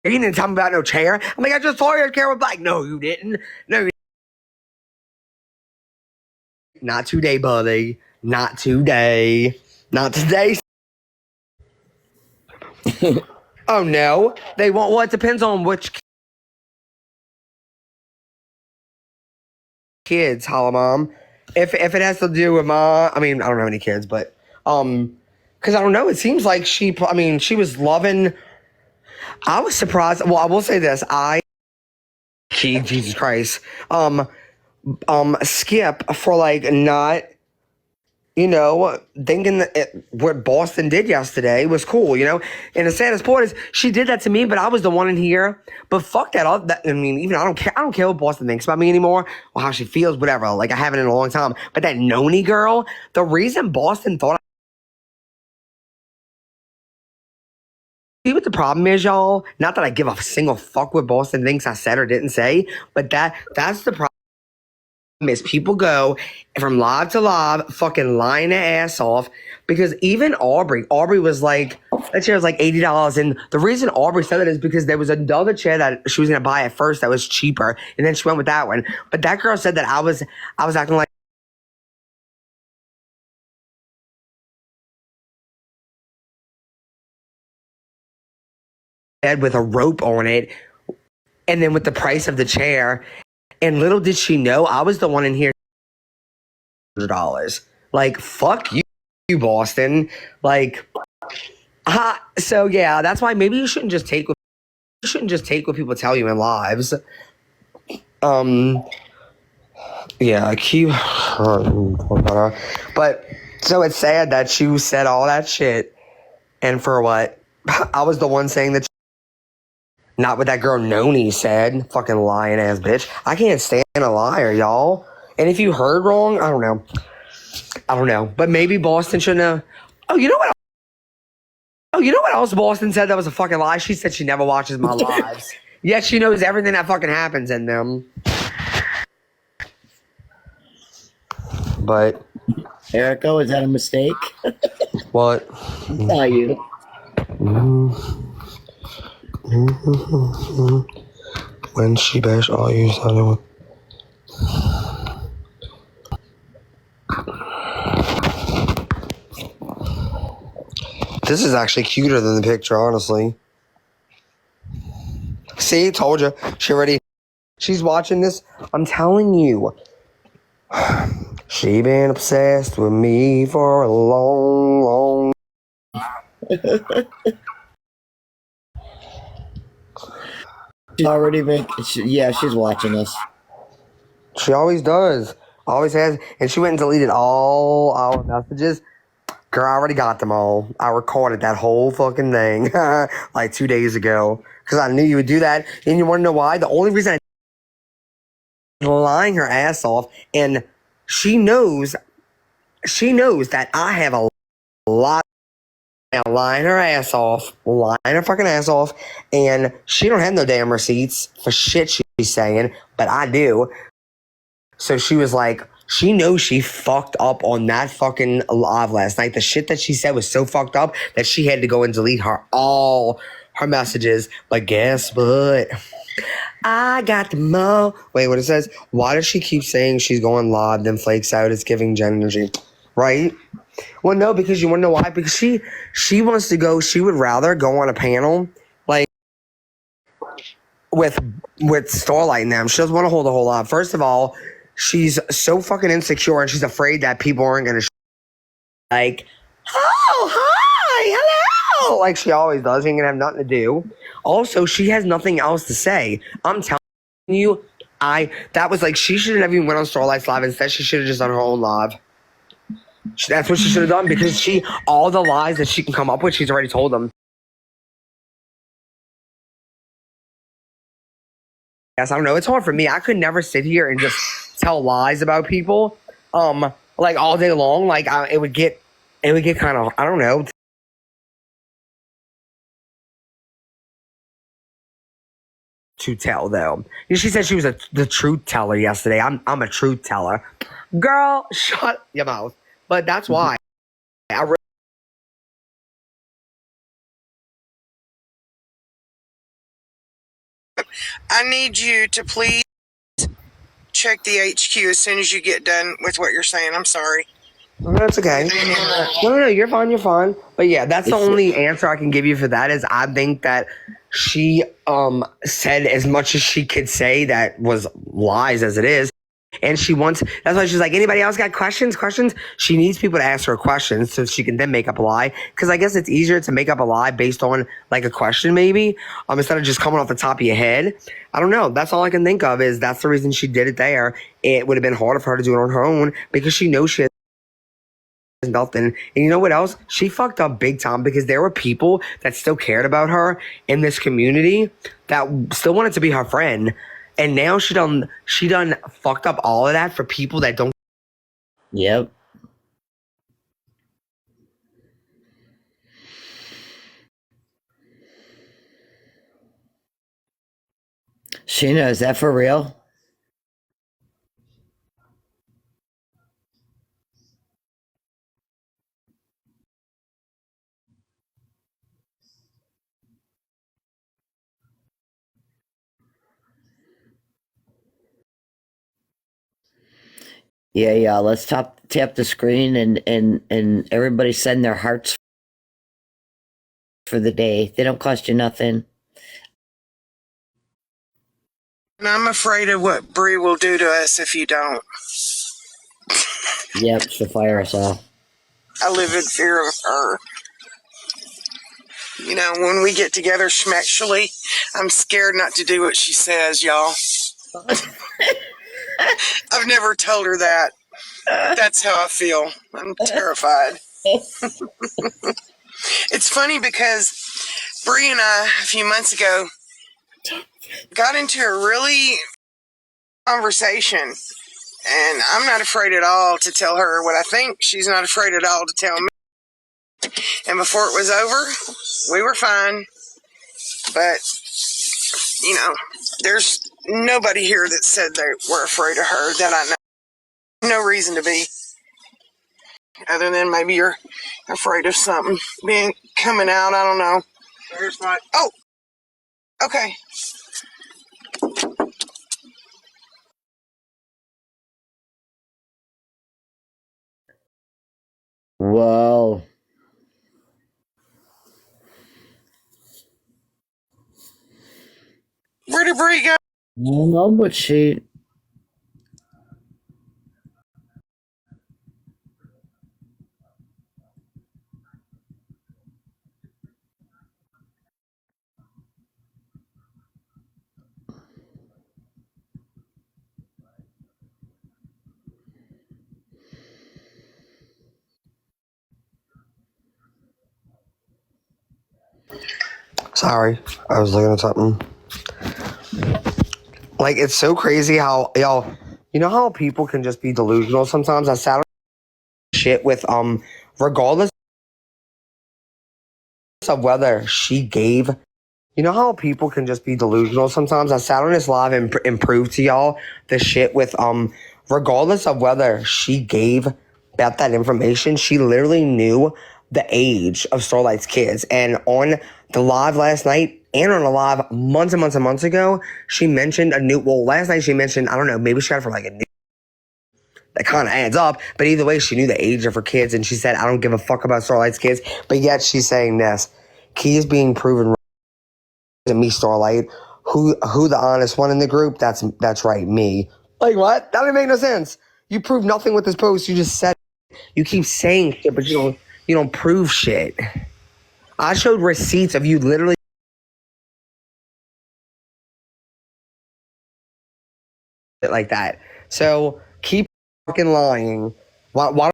you didn't tell me about no chair. I'm like, I just saw your chair was black. No, you didn't. No, not today, buddy. Not today. Not today. Oh no, they won't. Well, it depends on which kids, holla mom. If it has to do with I mean, I don't have any kids, but because I don't know. It seems like she was loving. I was surprised. Well, I will say this. Jesus Christ. Skip for like not, thinking that what Boston did yesterday was cool, And the saddest part is she did that to me, but I was the one in here. But fuck that. I mean, even I don't care. I don't care what Boston thinks about me anymore or how she feels, whatever. Like I haven't in a long time. But that Noni girl, the reason Boston thought. See what the problem is, y'all? Not that I give a single fuck what Boston thinks I said or didn't say, but that's the problem. Is people go from live to live fucking lying their ass off because even Aubrey was like, that chair was like $80. And the reason Aubrey said that is because there was another chair that she was going to buy at first that was cheaper. And then she went with that one. But that girl said that I was acting like bed with a rope on it. And then with the price of the chair. And little did she know, I was the one in here $100. Like, fuck you, Boston. Like, so yeah, that's why maybe you shouldn't just take what people tell you in lives. Yeah, keep. But so it's sad that you said all that shit, and for what? I was the one saying that. Not what that girl Noni said. Fucking lying ass bitch. I can't stand a liar, y'all. And if you heard wrong, I don't know. But maybe Boston shouldn't have. Oh, you know what? Oh, you know what else Boston said that was a fucking lie? She said she never watches my lives. Yet she knows everything that fucking happens in them. But Erica, was that a mistake? what? Are you? When she bash all you son. This is actually cuter than the picture, honestly. See, told you. She's watching this. I'm telling you. She been obsessed with me for a long, long. She's watching us. She always does. Always has. And she went and deleted all our messages. Girl, I already got them all. I recorded that whole fucking thing like 2 days ago. Because I knew you would do that. And you want to know why? The only reason I lying her ass off. And she knows that I have a lot of lying her ass off. Lying her fucking ass off. And she don't have no damn receipts for shit she's saying. But I do. So she was like, she knows she fucked up on that fucking live last night. The shit that she said was so fucked up that she had to go and delete all her messages. But guess what? I got the mo. Wait, what it says? Why does she keep saying she's going live, then flakes out? It's giving Jen energy. Right? Well, no, because you want to know why? Because she wants to go, she would rather go on a panel like with Starlight and them. She doesn't want to hold a whole lot. First of all, she's so fucking insecure and she's afraid that people aren't going to like, oh, hi, hello. Like she always does. She ain't going to have nothing to do. Also, she has nothing else to say. I'm telling you, that was like, she shouldn't have even went on Starlight's live. Instead, she should have just done her own live. That's what she should have done because all the lies that she can come up with, she's already told them. Yes, I don't know. It's hard for me. I could never sit here and just tell lies about people, like all day long. Like it would get And we get kind of, I don't know, to tell though. She said she was the truth teller yesterday. I'm a truth teller. Girl, shut your mouth. But that's why. I need you to please check the HQ as soon as you get done with what you're saying. I'm sorry. That's okay. No, you're fine, you're fine. But yeah, that's the only answer I can give you for that is I think that she said as much as she could say that was lies as it is. And she wants, that's why she's like, anybody else got questions? She needs people to ask her questions so she can then make up a lie. Because I guess it's easier to make up a lie based on like a question maybe, instead of just coming off the top of your head. I don't know. That's all I can think of is that's the reason she did it there. It would have been harder for her to do it on her own because she knows she has nothing. And you know what else? She fucked up big time because there were people that still cared about her in this community that still wanted to be her friend. And now she done fucked up all of that for people that don't. Yep. Sheena, is that for real? Yeah. Let's tap the screen and everybody send their hearts for the day. They don't cost you nothing. And I'm afraid of what Bree will do to us if you don't. Yep, she'll fire us all. I live in fear of her. You know, when we get together schmexually, I'm scared not to do what she says, y'all. I've never told her that. That's how I feel. I'm terrified. It's funny because Bree and I, a few months ago, got into a really conversation. And I'm not afraid at all to tell her what I think. She's not afraid at all to tell me. And before it was over, we were fine. But, you know, there's nobody here that said they were afraid of her that I know. No reason to be. Other than maybe you're afraid of something being coming out. I don't know. There's my. Oh, okay. Whoa. Where did Bree go? I don't know, but she. Sorry, I was looking at something. Like, it's so crazy how, y'all, you know how people can just be delusional sometimes? I sat on shit with, regardless of whether she gave, you know how people can just be delusional sometimes? I sat on this live and proved to y'all the shit with, regardless of whether she gave Beth that information, she literally knew the age of Starlight's kids. And on the live last night and on a live months and months and months ago, she mentioned last night she mentioned, I don't know, maybe she got it from like a new, that kind of adds up. But either way, she knew the age of her kids and she said, I don't give a fuck about Starlight's kids. But yet she's saying this. Key is being proven to me, Starlight. Who the honest one in the group? That's right, me. Like what? That didn't make no sense. You proved nothing with this post. You just said you keep saying shit, but you don't prove shit. I showed receipts of you literally like that. So keep fucking lying. Why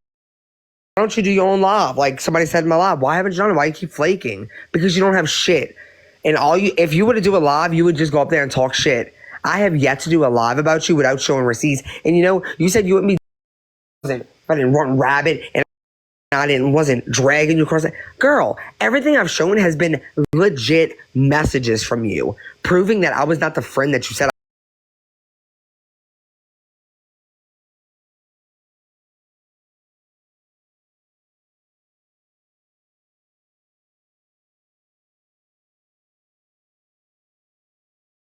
don't you do your own live? Like somebody said in my live, why haven't you done it? Why you keep flaking? Because you don't have shit. And if you were to do a live, you would just go up there and talk shit. I have yet to do a live about you without showing receipts. And you know, you said you wouldn't be I didn't run rabbit and wasn't dragging you across it. Girl, everything I've shown has been legit messages from you, proving that I was not the friend that you said.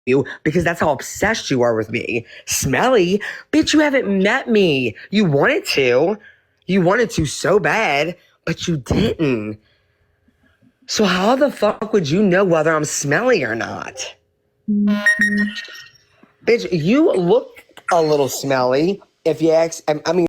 You, because that's how obsessed you are with me. Smelly, bitch, you haven't met me. You wanted to. You wanted to so bad, but you didn't. So how the fuck would you know whether I'm smelly or not? Bitch, you look a little smelly if you ask. I mean,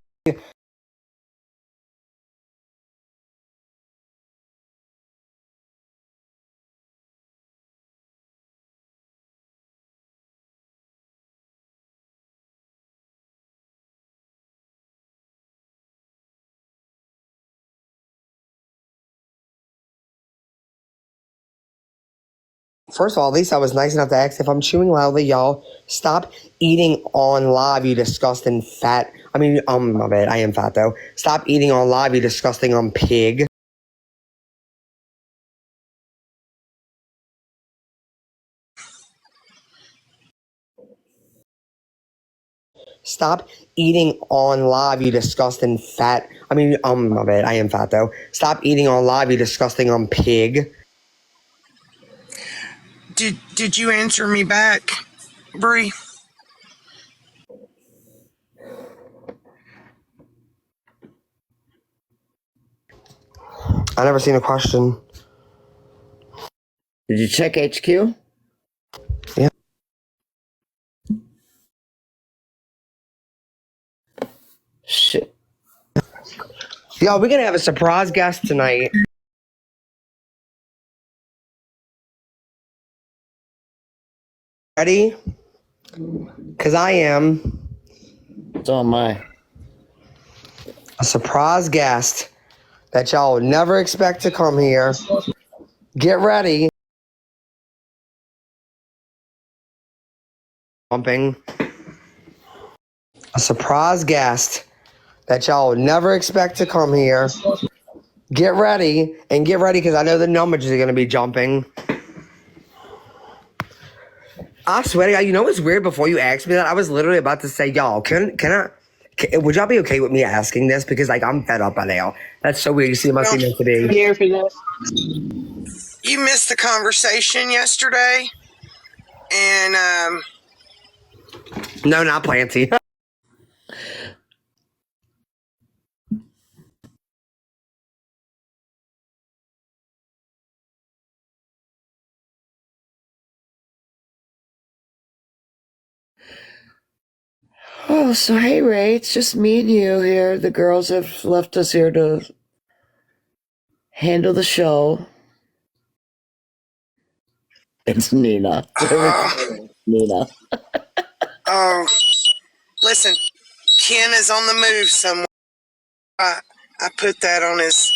first of all, at least I was nice enough to ask if I'm chewing loudly, y'all. Stop eating on live, you disgusting fat. I mean, my bad, I am fat though. Stop eating on live, you disgusting pig. Stop eating on live, you disgusting fat. I mean, my bad, I am fat though. Stop eating on live, you disgusting pig. Did you answer me back, Bree? I never seen a question. Did you check HQ? Yeah. Shit. Yo, we're gonna have a surprise guest tonight. Ready? Because I am. So am I. A surprise guest that y'all would never expect to come here. Get ready. Bumping. A surprise guest that y'all would never expect to come here. Get ready, and get ready because I know the numbers are going to be jumping. I swear to God, you know what's weird? Before you asked me that, I was literally about to say, y'all, would y'all be okay with me asking this? Because, like, I'm fed up by now. That's so weird. You see, it must be meant to be. Here for this. You missed the conversation yesterday, and No, not Planty. Oh, so hey, Ray, it's just me and you here. The girls have left us here to handle the show. It's Nina. Nina. oh, listen, Ken is on the move somewhere. I put that on his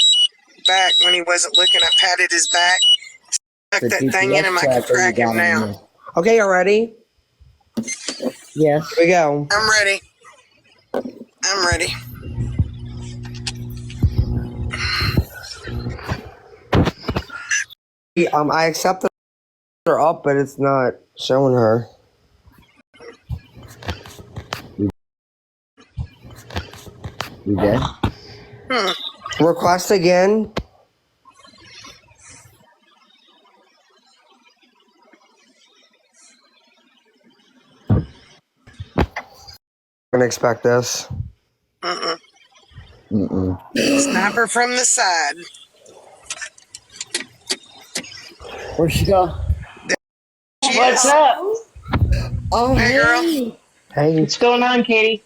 back when he wasn't looking. I patted his back, stuck The that thing in him. I can GPS tracker track you him got now. on Okay, y'all ready? Yes. Here we go. I'm ready. I'm ready. I accepted her up, but it's not showing her. You did? Request again. Gonna expect this. Sniper from the side. Where'd she go? What's up? Oh, Hey, girl. Hey. What's going on, Katie?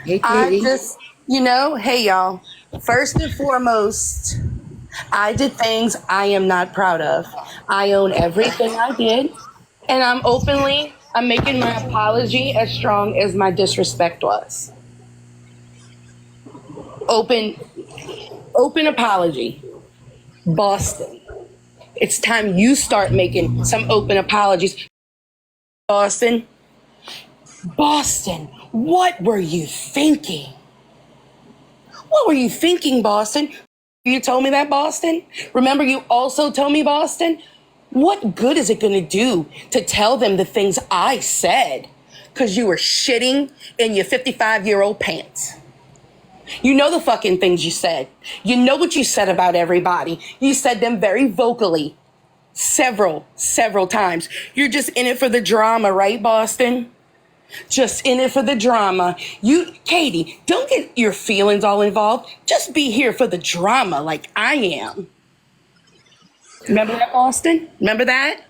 Hey, I Katie. just, hey y'all. First and foremost, I did things I am not proud of. I own everything I did, and I'm making my apology as strong as my disrespect was. Open apology. Boston. It's time you start making some open apologies. Boston, what were you thinking? What were you thinking, Boston? You told me that, Boston? Remember, you also told me, Boston? What good is it going to do to tell them the things I said? Because you were shitting in your 55-year-old pants. You know the fucking things you said. You know what you said about everybody. You said them very vocally. Several times. You're just in it for the drama, right, Boston? Just in it for the drama. Katie, don't get your feelings all involved. Just be here for the drama like I am. Remember that, Boston? Remember that?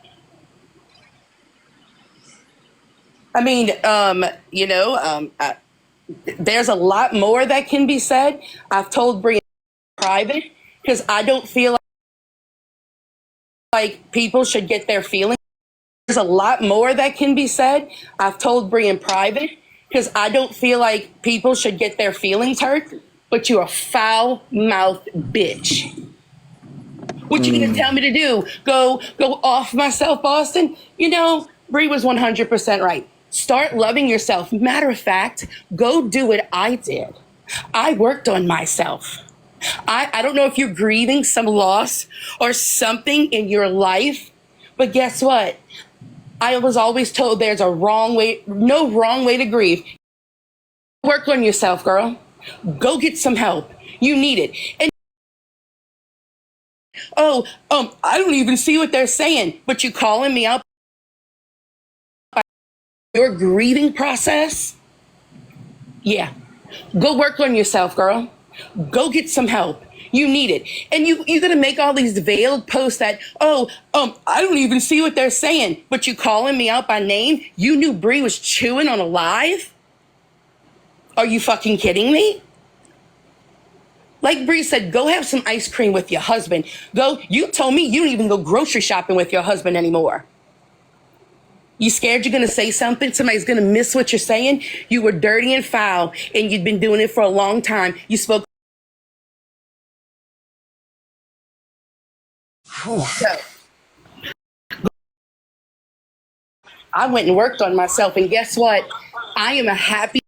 I mean, there's a lot more that can be said. I've told Bri in private because I don't feel like people should get their feelings. There's a lot more that can be said. I've told Bri in private because I don't feel like people should get their feelings hurt. But you're a foul-mouthed bitch. What you gonna tell me to do? Go off myself, Boston? You know, Bri was 100% right. Start loving yourself. Matter of fact, go do what I did. I worked on myself. I don't know if you're grieving some loss or something in your life, but guess what? I was always told there's no wrong way to grieve. Work on yourself, girl. Go get some help. You need it. And I don't even see what they're saying, but you calling me out your grieving process? Yeah. Go work on yourself, girl. Go get some help. You need it. And you're going to make all these veiled posts that, I don't even see what they're saying, but you calling me out by name? You knew Bri was chewing on a live? Are you fucking kidding me? Like Bri said, go have some ice cream with your husband. You told me you don't even go grocery shopping with your husband anymore. You scared you're going to say something? Somebody's going to miss what you're saying? You were dirty and foul, and you'd been doing it for a long time. You spoke. So, I went and worked on myself, and guess what? I am a happier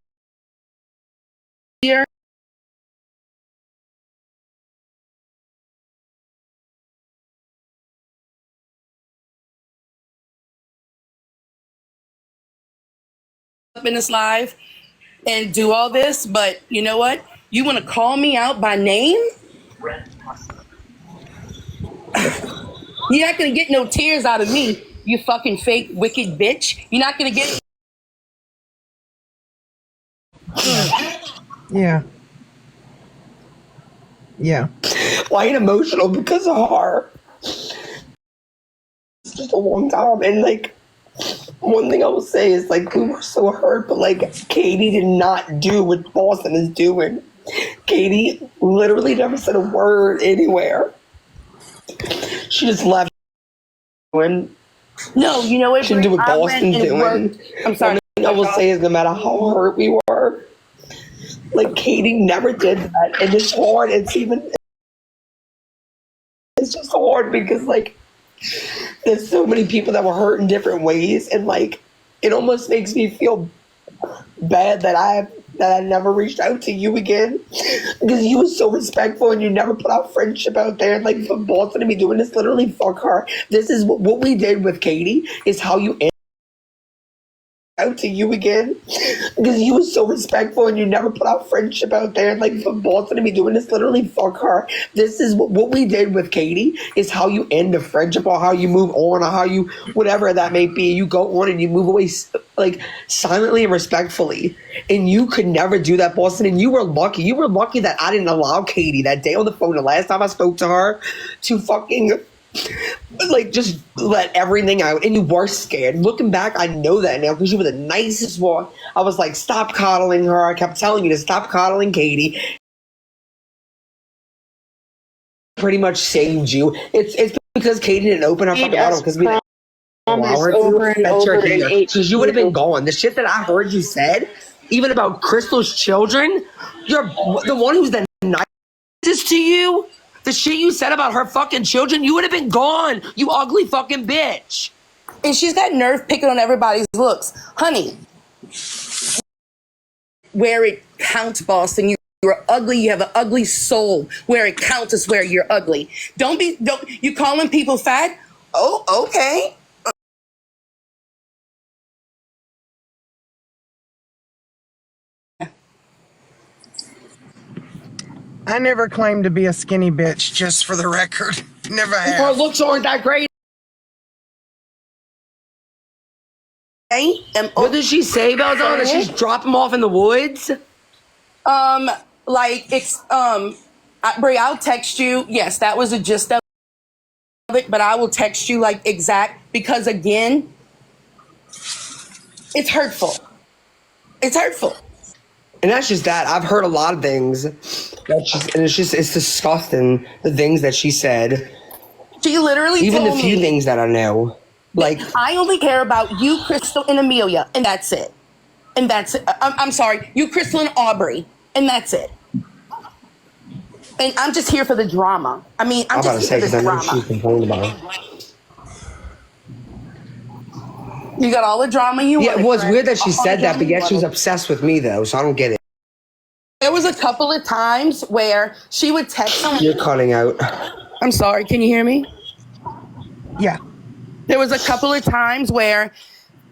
in this live and do all this, but you know what? You want to call me out by name? You're not going to get no tears out of me, you fucking fake, wicked bitch. You're not going to get... Yeah. Yeah. Well, I ain't emotional because of her. It's just a long time. And, like, one thing I will say is, like, we were so hurt, but, like, Katie did not do what Boston is doing. Katie literally never said a word anywhere. She just left. No, you know what? She didn't do what Boston's doing. I'm sorry. One thing I will say is no matter how hurt we were, like, Katie never did that. And it's hard. It's just hard because, like, there's so many people that were hurt in different ways. And, like, it almost makes me feel bad that I never reached out to you again because you were so respectful and you never put our friendship out there. And, like, for Boston to be doing this, literally, fuck her. This is what we did with Katie is how you out to you again because you were so respectful and you never put our friendship out there. And, like, for Boston to be doing this, literally, fuck her. This is what we did with Katie is how you end the friendship or how you move on or how you, whatever that may be, you go on and you move away, like, silently and respectfully. And you could never do that, Boston. And you were lucky. You were lucky that I didn't allow Katie that day on the phone, the last time I spoke to her, to fucking, like, just let everything out. And you were scared. Looking back, I know that now because you were the nicest one. I was like, stop coddling her. I kept telling you to stop coddling Katie. Pretty much saved you. It's because Katie didn't open her fucking bottle because we didn't allow her to. Because you would have been gone. The shit that I heard you said, even about Crystal's children, you're the one who's the nicest to you. The shit you said about her fucking children, you would have been gone, you ugly fucking bitch. And she's got nerve picking on everybody's looks. Honey, where it counts, Boston, you you're ugly, you have an ugly soul. Where it counts is where you're ugly. Don't you calling people fat? Oh, okay. I never claimed to be a skinny bitch, just for the record. Never Her have. looks aren't that great. What does she say about that? She's drop him off in the woods? Brie, I'll text you. Yes, that was a gist of it, but I will text you like exact, because again, it's hurtful. It's hurtful. And that's just that. I've heard a lot of things and it's disgusting, the things that she said. She literally Even told the few me, things that I know. Like, I only care about you, Crystal, and Amelia, and that's it. And that's it. I'm sorry, you, Crystal, and Aubrey, and that's it. And I'm just here for the drama. I mean, I'm about to just say, here for because the I know she's drama. complaining about it. You got all the drama you want. Yeah, it was weird that she All the said that, drama but you yet she was wanted. obsessed with me, though, so I don't get it. There was a couple of times where she would text me. You're cutting out. I'm sorry, can you hear me? Yeah. There was a couple of times where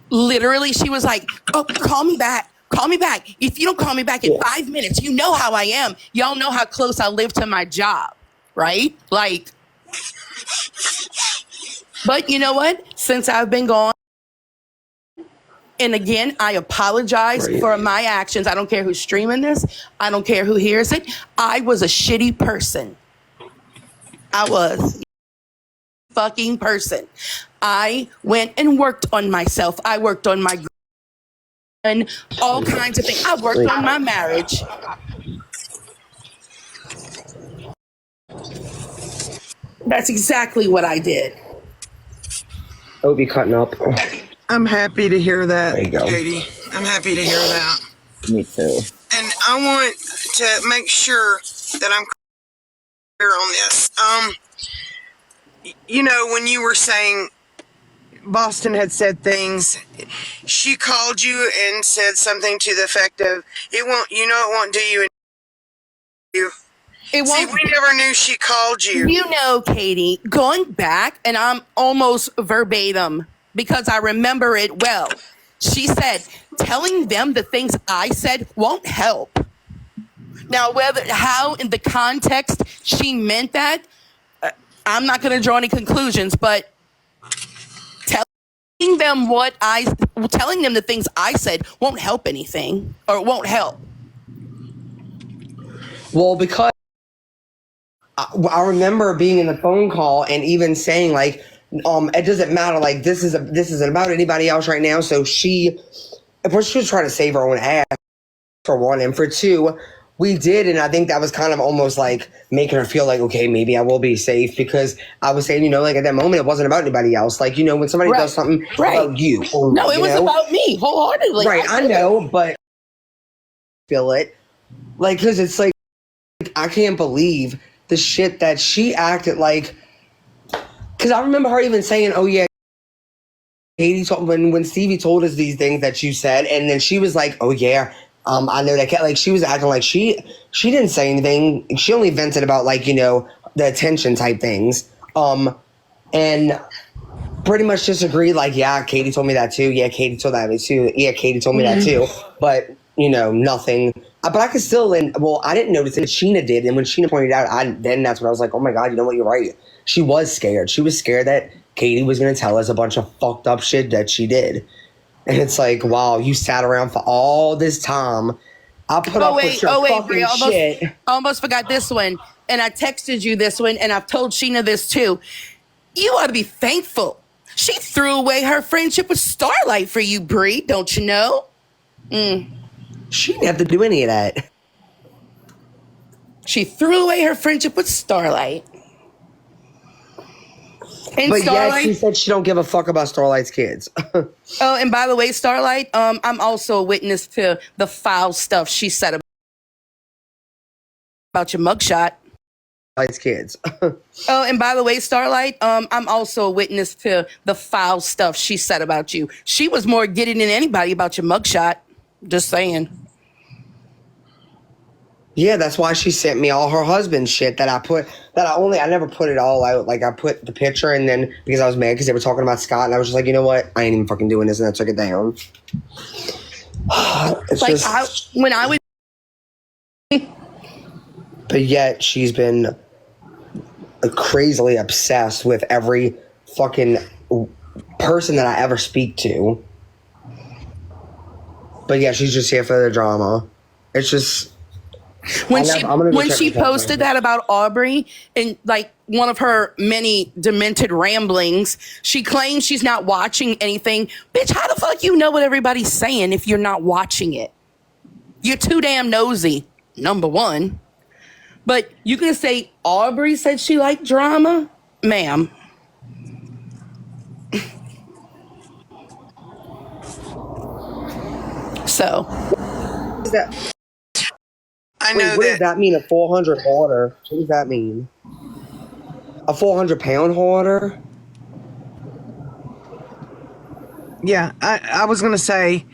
literally she was like, oh, call me back. Call me back. If you don't call me back in 5 minutes, you know how I am. Y'all know how close I live to my job, right? Like, but you know what? Since I've been gone, and again, I apologize for my actions. I don't care who's streaming this. I don't care who hears it. I was a shitty person. I was fucking person. I went and worked on myself. I worked on my and all kinds of things. I worked on my marriage. That's exactly what I did. It'll be cutting up. I'm happy to hear that, There you go. Katie. I'm happy to hear that. Me too. And I want to make sure that I'm clear on this. You know, when you were saying Boston had said things, she called you and said something to the effect of, it won't do you any. It See, won't. we never knew she called you. You know, Katie, going back, and I'm almost verbatim because I remember it well. She said, telling them the things I said won't help. Now, how in the context she meant that, I'm not going to draw any conclusions, but telling them the things I said won't help anything, or it won't help. Well, because I remember being in the phone call and even saying like, it doesn't matter. Like this isn't about anybody else right now. So she was trying to save her own ass for one, and for two, we did, and I think that was kind of almost like making her feel like, okay, maybe I will be safe, because I was saying, like at that moment, it wasn't about anybody else. Like, when somebody does something about you. No, it was about me wholeheartedly. Right, I know, but feel it. Like, because it's like, I can't believe the shit that she acted like. Because I remember her even saying, oh yeah, Katie told, when Stevie told us these things that you said, and then she was like, oh yeah, I know that. Like, she was acting like she didn't say anything. She only vented about like, the attention type things. And pretty much just agreed like, yeah, Katie told me that too. Yeah, Katie told me too. Yeah, Katie told me that too. But, nothing. But I could still, I didn't notice it. Sheena did. And when Sheena pointed out, then that's when I was like, oh my God, you know what? You're right. She was scared. She was scared that Katie was going to tell us a bunch of fucked up shit that she did. And it's like, wow, you sat around for all this time. I put up with your fucking shit. I almost forgot this one. And I texted you this one, and I've told Sheena this too. You ought to be thankful. She threw away her friendship with Starlight for you, Brie. Don't you know? She didn't have to do any of that. She threw away her friendship with Starlight. And But Starlight, yet she said she don't give a fuck about Starlight's kids. oh, and by the way, Starlight, I'm also a witness to the foul stuff she said about your mugshot. Starlight's kids. Oh, and by the way, Starlight, I'm also a witness to the foul stuff she said about you. She was more getting than anybody about your mugshot. Just saying. Yeah, that's why she sent me all her husband's shit that I never put it all out. Like, I put the picture, and then because I was mad because they were talking about Scott, and I was just like, you know what? I ain't even fucking doing this, and I took it down. It's Like just, when I was but yet she's been crazily obsessed with every fucking person that I ever speak to. But yeah, she's just here for the drama. It's just when I'm when she posted that about Aubrey and like one of her many demented ramblings, she claims she's not watching anything. Bitch, how the fuck you know what everybody's saying if you're not watching it? You're too damn nosy, number one. But you can say Aubrey said she liked drama, ma'am. So I wait, know what does that. that mean? A 400 hoarder? What does that mean? A 400-pound hoarder? Yeah, I was gonna say,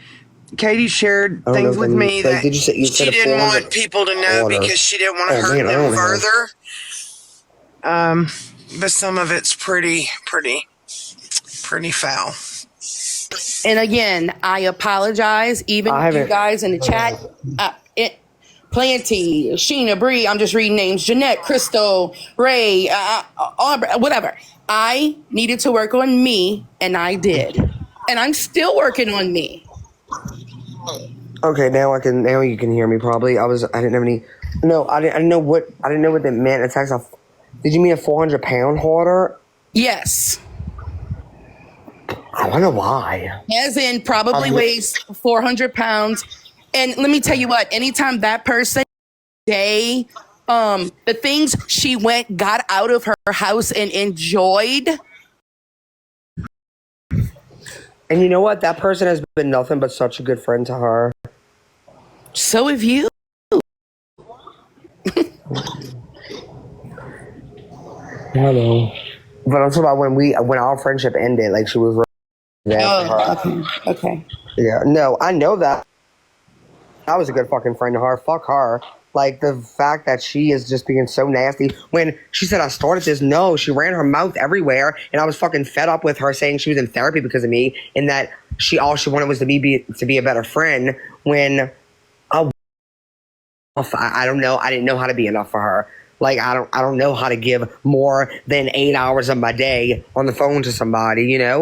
Katie shared I don't know things what with that me means. Like, that did you say you she said a didn't 400 want people to know hoarder? because she didn't want to Oh hurt man, I them don't have. further. But some of it's pretty foul. and again, I apologize. Even I you haven't. guys in the chat, Planty, Sheena, Bree. I'm just reading names: Jeanette, Crystal, Ray, Aubrey, whatever. I needed to work on me, and I did, and I'm still working on me. Okay, now I can. Now you can hear me. Probably. I didn't have any. No, I didn't know what. I didn't know what that meant. It's actually. Did you mean a 400-pound hoarder? Yes, I wonder why. as in probably weighs 400 pounds. And let me tell you what. Anytime that person, the things she got out of her house and enjoyed. And you know what? That person has been nothing but such a good friend to her. So have you. Hello. But I'm talking about when our friendship ended. Like, she was really there for her. Okay. Yeah. No, I know that. I was a good fucking friend to her. Fuck her. Like, the fact that she is just being so nasty. When she said I started this, no, she ran her mouth everywhere, and I was fucking fed up with her saying she was in therapy because of me, and that all she wanted was to be a better friend. When I don't know, I didn't know how to be enough for her. Like, I don't know how to give more than 8 hours of my day on the phone to somebody. You know,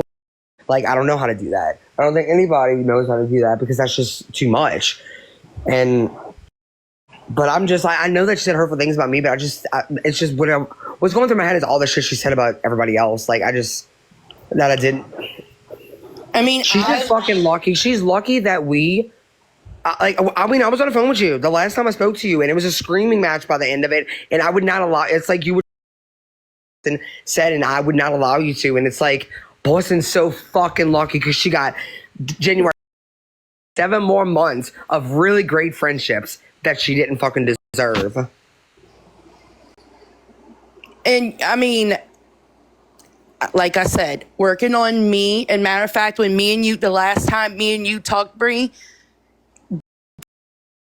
like, I don't know how to do that. I don't think anybody knows how to do that because that's just too much. But I'm just like, I know that she said hurtful things about me, but it's just what's going through my head is all the shit she said about everybody else. Like, I didn't. I mean, She's just fucking lucky. She's lucky that I was on the phone with you the last time I spoke to you, and it was a screaming match by the end of it, and I would not allow. It's like you would said, and I would not allow you to, and it's like Boston's so fucking lucky because she got January 7 more months of really great friendships that she didn't fucking deserve. And I mean, like I said, working on me. And matter of fact, when the last time me and you talked, Bree,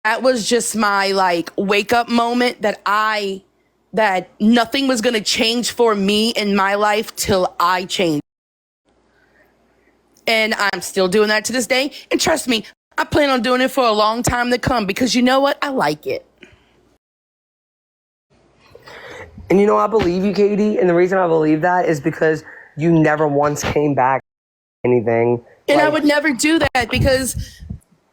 that was just my like wake up moment that nothing was going to change for me in my life till I changed. And I'm still doing that to this day. And trust me, I plan on doing it for a long time to come because you know what? I like it. And you know, I believe you, Katie. And the reason I believe that is because you never once came back anything. And I would never do that because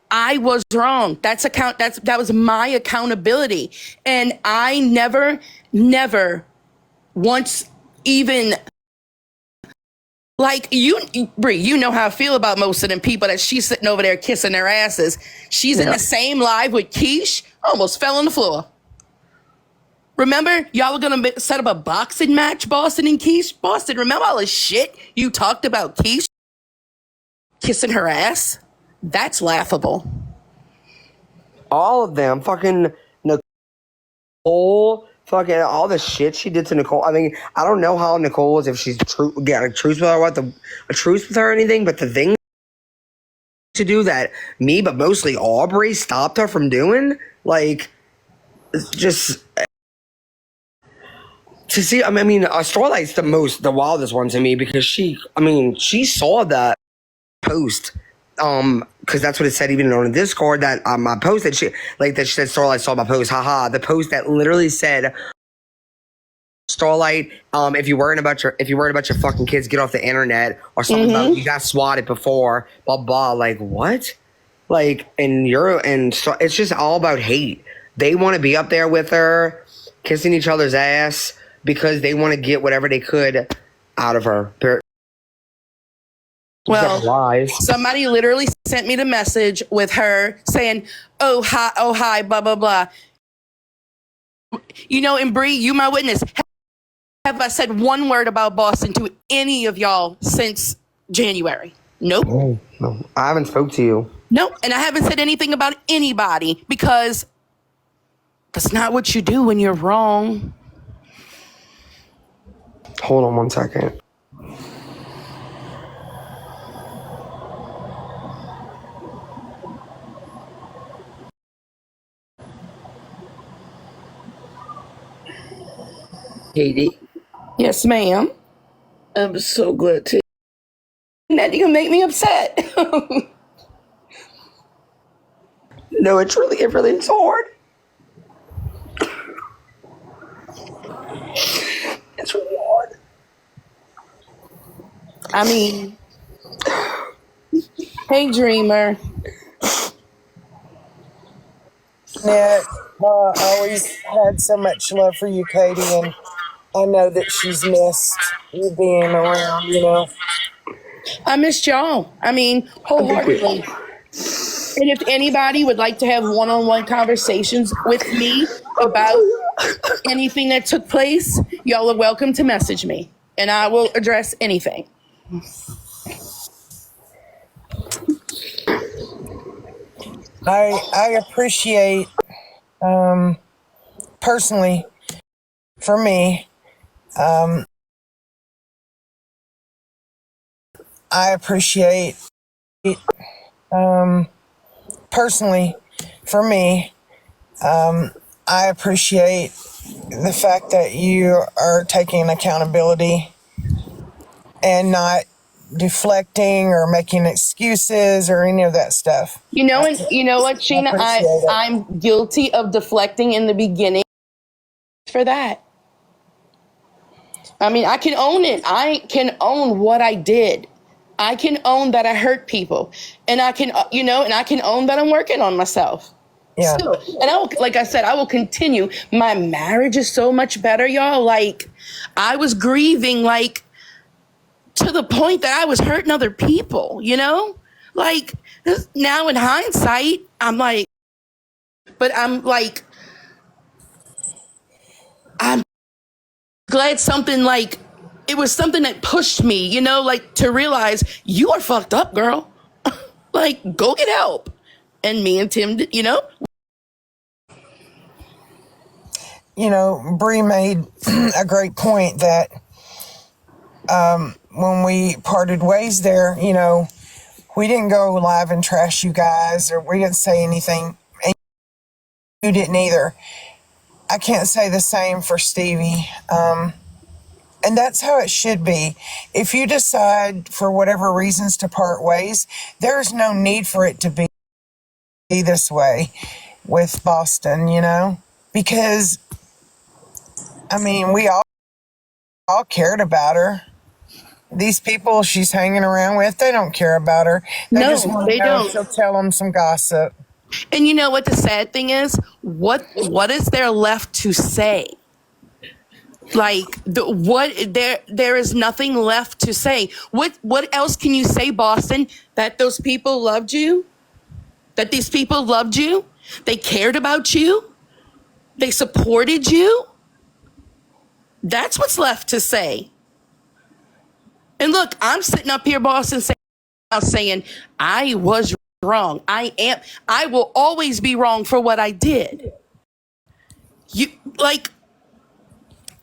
I was wrong. That was my accountability. And I never once even like you, Brie, you know how I feel about most of them people that she's sitting over there kissing their asses. She's in the same live with Keish, almost fell on the floor. Remember, y'all were going to set up a boxing match, Boston and Keish? Boston, remember all the shit you talked about Keish kissing her ass? That's laughable. All of them, fucking Nicole, fucking all the shit she did to Nicole. I mean, I don't know how Nicole is, if she's got a truce with her, a truce with her or anything, but the thing to do that me, but mostly Aubrey stopped her from doing, like, just to see. I mean, Starlight's the wildest one to me because she saw that post. Because that's what it said even on the Discord that my post that she said Starlight saw my post. Haha, the post that literally said Starlight, if you're worried about your fucking kids, get off the internet or something about you got swatted before, blah blah. Like what? Like so it's just all about hate. They want to be up there with her, kissing each other's ass because they want to get whatever they could out of her. Well, somebody literally sent me the message with her saying, oh, hi, blah, blah, blah. You know, and Bree, you my witness. Have I said one word about Boston to any of y'all since January? Nope. No, I haven't spoke to you. Nope. And I haven't said anything about anybody because that's not what you do when you're wrong. Hold on 1 second. Katie, Yes, ma'am. I'm so glad to. That you can make me upset. No, it really is hard. It's really hard. I mean, hey, dreamer. Nick, I always had so much love for you, Katie, and I know that she's missed you being around, you know. I missed y'all. I mean, wholeheartedly. And if anybody would like to have one-on-one conversations with me about anything that took place, y'all are welcome to message me, and I will address anything. I appreciate, personally, for me, I appreciate, personally, for me, I appreciate the fact that you are taking accountability and not deflecting or making excuses or any of that stuff. You know, and you know what, Sheena? I'm guilty of deflecting in the beginning for that. I mean, I can own it. I can own what I did. I can own that I hurt people, and I can, and I can own that I'm working on myself. Yeah. Still. And like I said, I will continue. My marriage is so much better, y'all. Like, I was grieving, like, to the point that I was hurting other people, Like, now in hindsight, I'm like, I'm glad something like, it was something that pushed me, like to realize you are fucked up, girl. Like, go get help. And me and Tim, Bree made a great point that when we parted ways there, we didn't go live and trash you guys, or we didn't say anything, and you didn't either. I can't say the same for Stevie. And that's how it should be. If you decide for whatever reasons to part ways, there's no need for it to be this way with Boston, because, I mean, we all cared about her. These people she's hanging around with, they don't care about her. No, they don't. She'll tell them some gossip. And you know what the sad thing is? What is there left to say? Like, there is nothing left to say. What else can you say, Boston? That those people loved you? That these people loved you? They cared about you? They supported you? That's what's left to say. And look, I'm sitting up here, Boston, saying I was wrong. I will always be wrong for what I did.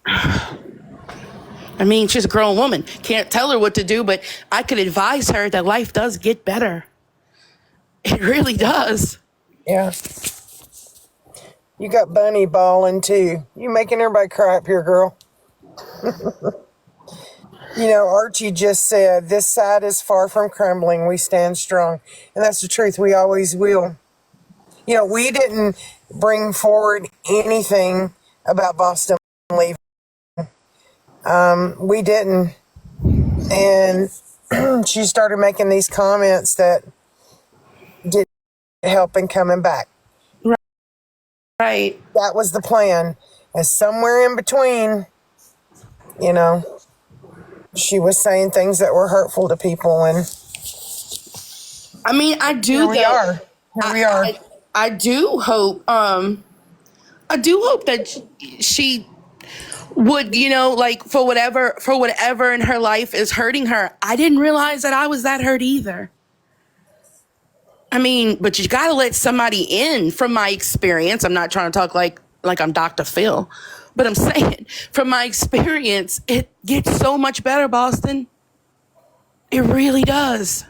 I mean, she's a grown woman. Can't tell her what to do, but I could advise her that life does get better. It really does. Yeah. You got Bunny balling too. You making everybody cry up here, girl. You know, Archie just said, this side is far from crumbling. We stand strong. And that's the truth. We always will. You know, we didn't bring forward anything about Boston leaving. We didn't. And she started making these comments that didn't help in coming back. Right. That was the plan. And somewhere in between, you know, she was saying things that were hurtful to people. And I mean, I do. here we are. Here we are. I do hope. I do hope that she would, you know, like for whatever in her life is hurting her. I didn't realize that I was that hurt either. I mean, but you got to let somebody in. From my experience, I'm not trying to talk like I'm Dr. Phil, but I'm saying from my experience, it gets so much better, Boston. It really does.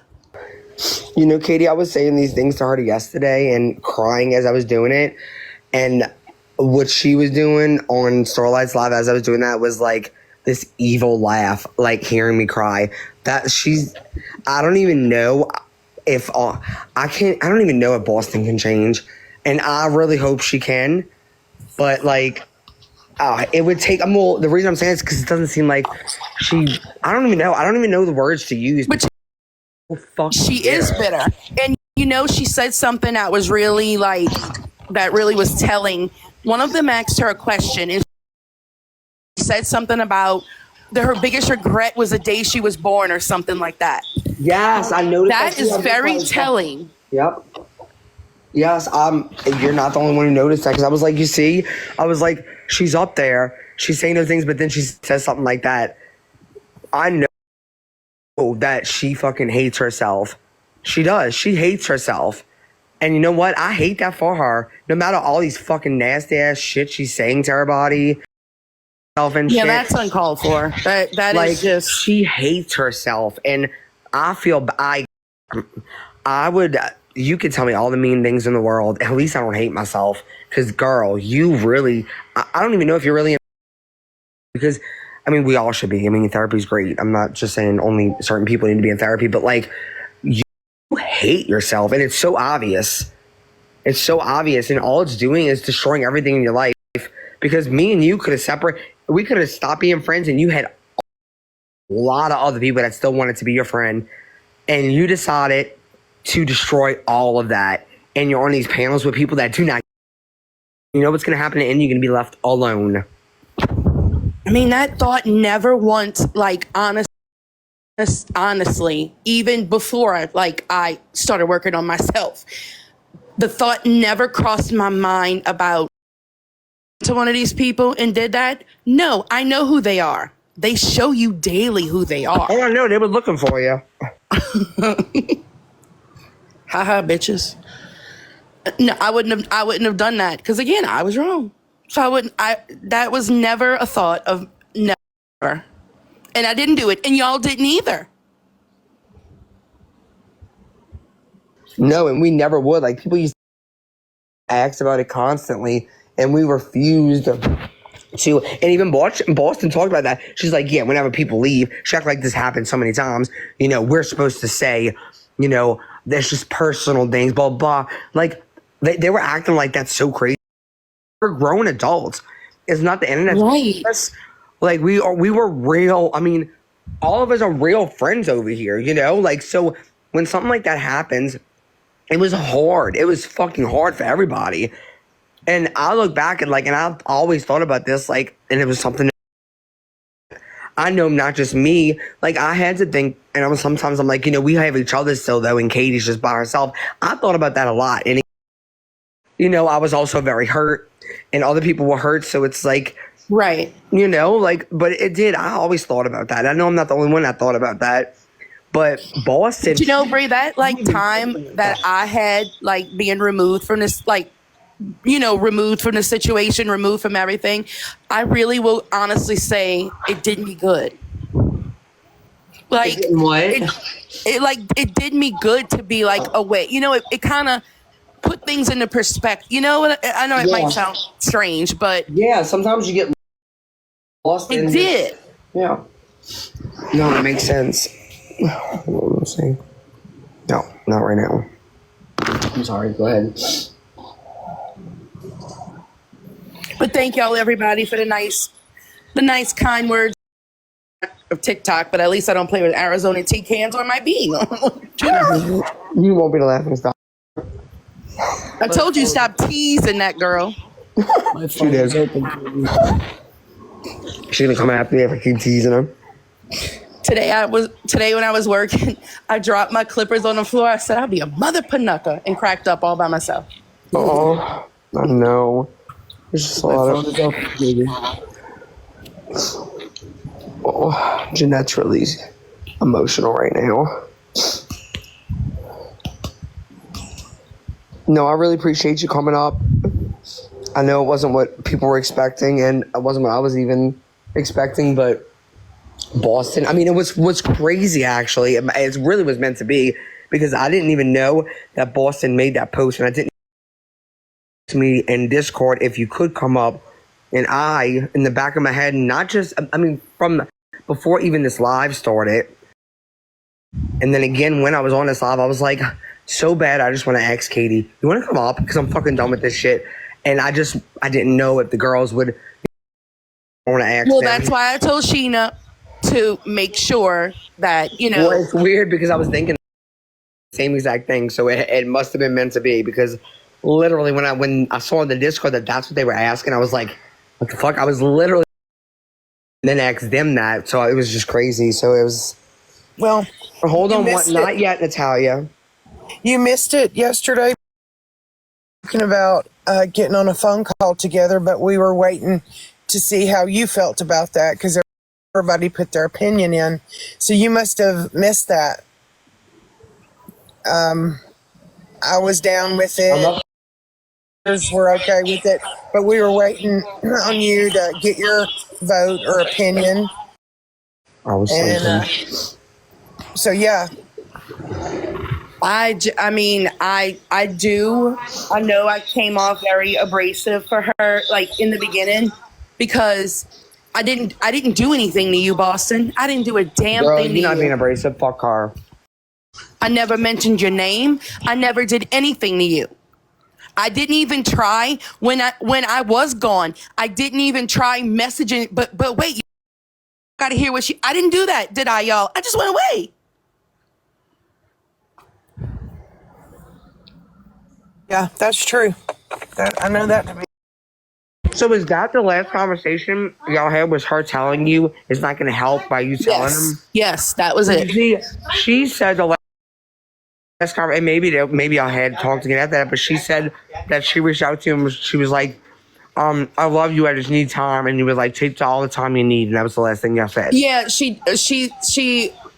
You know, Katie, I was saying these things to her yesterday and crying as I was doing it. And what she was doing on Starlight's Live as I was doing that was like this evil laugh, like hearing me cry. I don't even know if I don't even know if Boston can change. And I really hope she can. But like, it would take, the reason I'm saying it is because it doesn't seem like I don't even know the words to use. But she is bitter. And you know, she said something that was really that really was telling. One of them asked her a question and she said something about her biggest regret was the day she was born or something like that. Yes, I noticed that is very telling. Yep. Yes, you're not the only one who noticed that, because I was like, you see, I was like, she's up there, she's saying those things, but then she says something like that. I know that she fucking hates herself. She does. She hates herself. And you know what? I hate that for her. No matter all these fucking nasty ass shit she's saying to everybody. And yeah, shit. That's uncalled for. That like, is just. She hates herself. And I feel, I would, you could tell me all the mean things in the world. At least I don't hate myself. Because, girl, you really, I don't even know if you're really, because, I mean, we all should be. I mean, therapy's great. I'm not just saying only certain people need to be in therapy, but like, you hate yourself. And it's so obvious. It's so obvious. And all it's doing is destroying everything in your life. Because me and you could have separated, we could have stopped being friends, and you had a lot of other people that still wanted to be your friend. And you decided to destroy all of that. And you're on these panels with people that do not. You know what's going to happen in the end? You're going to be left alone. I mean, that thought never once, like, honestly, even before I started working on myself, the thought never crossed my mind about to one of these people and did that. No, I know who they are. They show you daily who they are. Oh, I know. They were looking for you. Haha, bitches. No, I wouldn't have done that, because again, I was wrong. So that was never a thought of, never. And I didn't do it, and y'all didn't either. No, and we never would. Like, people used to ask about it constantly, and we refused to. And even Boston talked about that. She's like, yeah, whenever people leave, she acted like this happened so many times. You know, we're supposed to say, you know, there's just personal things, blah, blah. Like, they were acting like that's so crazy. We're grown adults. It's not the internet. Right. Like, we were real. I mean, all of us are real friends over here, you know? Like, so when something like that happens, it was hard. It was fucking hard for everybody. And I look back and like, and I've always thought about this, like, and it was something I know, not just me. Like, I had to think, and sometimes I'm like, you know, we have each other still, though, and Katie's just by herself. I thought about that a lot. And, you know, I was also very hurt, and other people were hurt. So it's like, right. You know, like, but it did. I always thought about that. I know I'm not the only one that thought about that. But Boston. You know, Brie, that like time that I had, like, being removed from this, like, you know, removed from the situation, removed from everything, I really will honestly say it did me good. Like, what? It did me good to be like away. You know, it kind of, put things into perspective. You know what? I know it might sound strange, but Yeah, sometimes you get lost. it did. Yeah. No, it makes sense. What was I saying? No, not right now. I'm sorry. Go ahead. But thank y'all, everybody, for the nice, kind words of TikTok. But at least I don't play with Arizona tea cans or my bean. You won't be the laughing stock. I told you stop teasing that girl. My phone is open. She's gonna come after me if I keep teasing her. Today when I was working, I dropped my clippers on the floor. I said I'll be a mother panucka and cracked up all by myself. Oh, I know. There's just a My lot phone of. is open, baby. Oh, Jeanette's really emotional right now. No, I really appreciate you coming up. I know it wasn't what people were expecting, and it wasn't what I was even expecting, but Boston, I mean, it was crazy, actually. It really was meant to be, because I didn't even know that Boston made that post, and I didn't to me in Discord if you could come up, and I, in the back of my head, not just, I mean, from before even this live started, and then again when I was on this live, I was like, so bad, I just want to ask Katie, you want to come up? Because I'm fucking done with this shit. And I didn't know if the girls would want to ask them. That's why I told Sheena to make sure that, you know. Well, it's weird because I was thinking the same exact thing. So it must have been meant to be, because literally when I saw in the Discord that that's what they were asking, I was like, what the fuck? I was literally then asked them that. So it was just crazy. So it was. Well, hold on. What? Not yet, Natalia. You missed it yesterday. Talking about getting on a phone call together, but we were waiting to see how you felt about that because everybody put their opinion in. So you must have missed that. I was down with it. Others were okay with it, but we were waiting on you to get your vote or opinion. I was thinking. So yeah. I know I came off very abrasive for her, like in the beginning, because I didn't do anything to you, Boston. I didn't do a damn Girl, thing to you. You're not being abrasive. Fuck her. I never mentioned your name. I never did anything to you. I didn't even try when I was gone. I didn't even try messaging. But wait, you gotta hear what I didn't do that, did I, y'all? I just went away. Yeah, that's true. I know that to be. So is that the last conversation y'all had? Was her telling you it's not going to help by you telling him? Yes, that was it. She said the last conversation, and maybe I had talked again after that, but she said that she reached out to him. She was like, I love you, I just need time. And you were like, take all the time you need. And that was the last thing y'all said. Yeah, she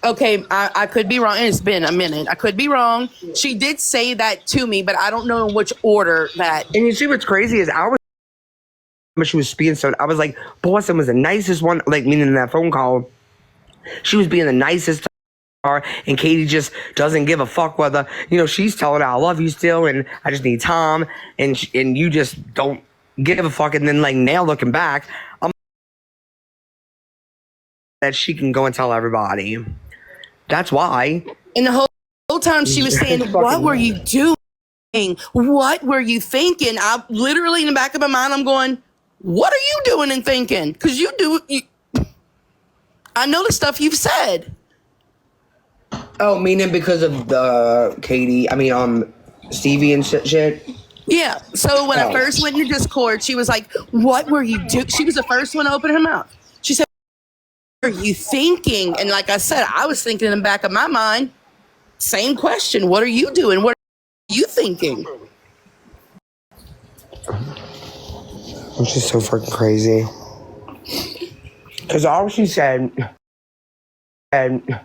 okay, I could be wrong. It's been a minute. I could be wrong. She did say that to me, but I don't know in which order that. And you see what's crazy is when she was speaking, so I was like, Boston was the nicest one, like meaning in that phone call, she was being the nicest to her, and Katie just doesn't give a fuck whether, she's telling her I love you still, and I just need time, and you just don't give a fuck, and then like now looking back, that she can go and tell everybody. That's why. And the whole time she was saying, what were you doing? What were you thinking? I literally in the back of my mind, I'm going, what are you doing and thinking? Because I know the stuff you've said. Oh, meaning because of the Stevie and shit? Yeah. So when I first went into Discord, she was like, what were you doing? She was the first one to open her mouth. She said, what are you thinking? And like I said, I was thinking in the back of my mind, same question. What are you doing? What are you thinking? Which is so freaking crazy. Because all she said, and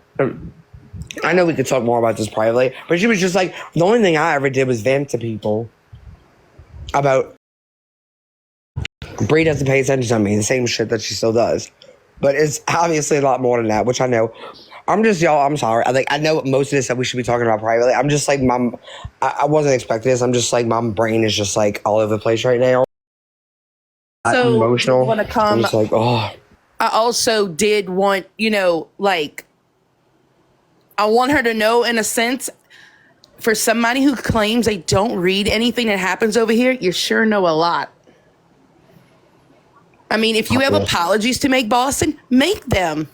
I know we could talk more about this privately, but she was just like, the only thing I ever did was vent to people about Bree doesn't pay attention to me, the same shit that she still does. But it's obviously a lot more than that, which I know. I'm just, y'all, I'm sorry. I know most of this stuff we should be talking about privately. I'm just like, mom, I wasn't expecting this. I'm just like, my brain is just like all over the place right now. So I'm emotional. want to come. I'm just like, oh. I also did want, like, I want her to know, in a sense, for somebody who claims they don't read anything that happens over here, you sure know a lot. I mean, if you have apologies to make, Boston, make them.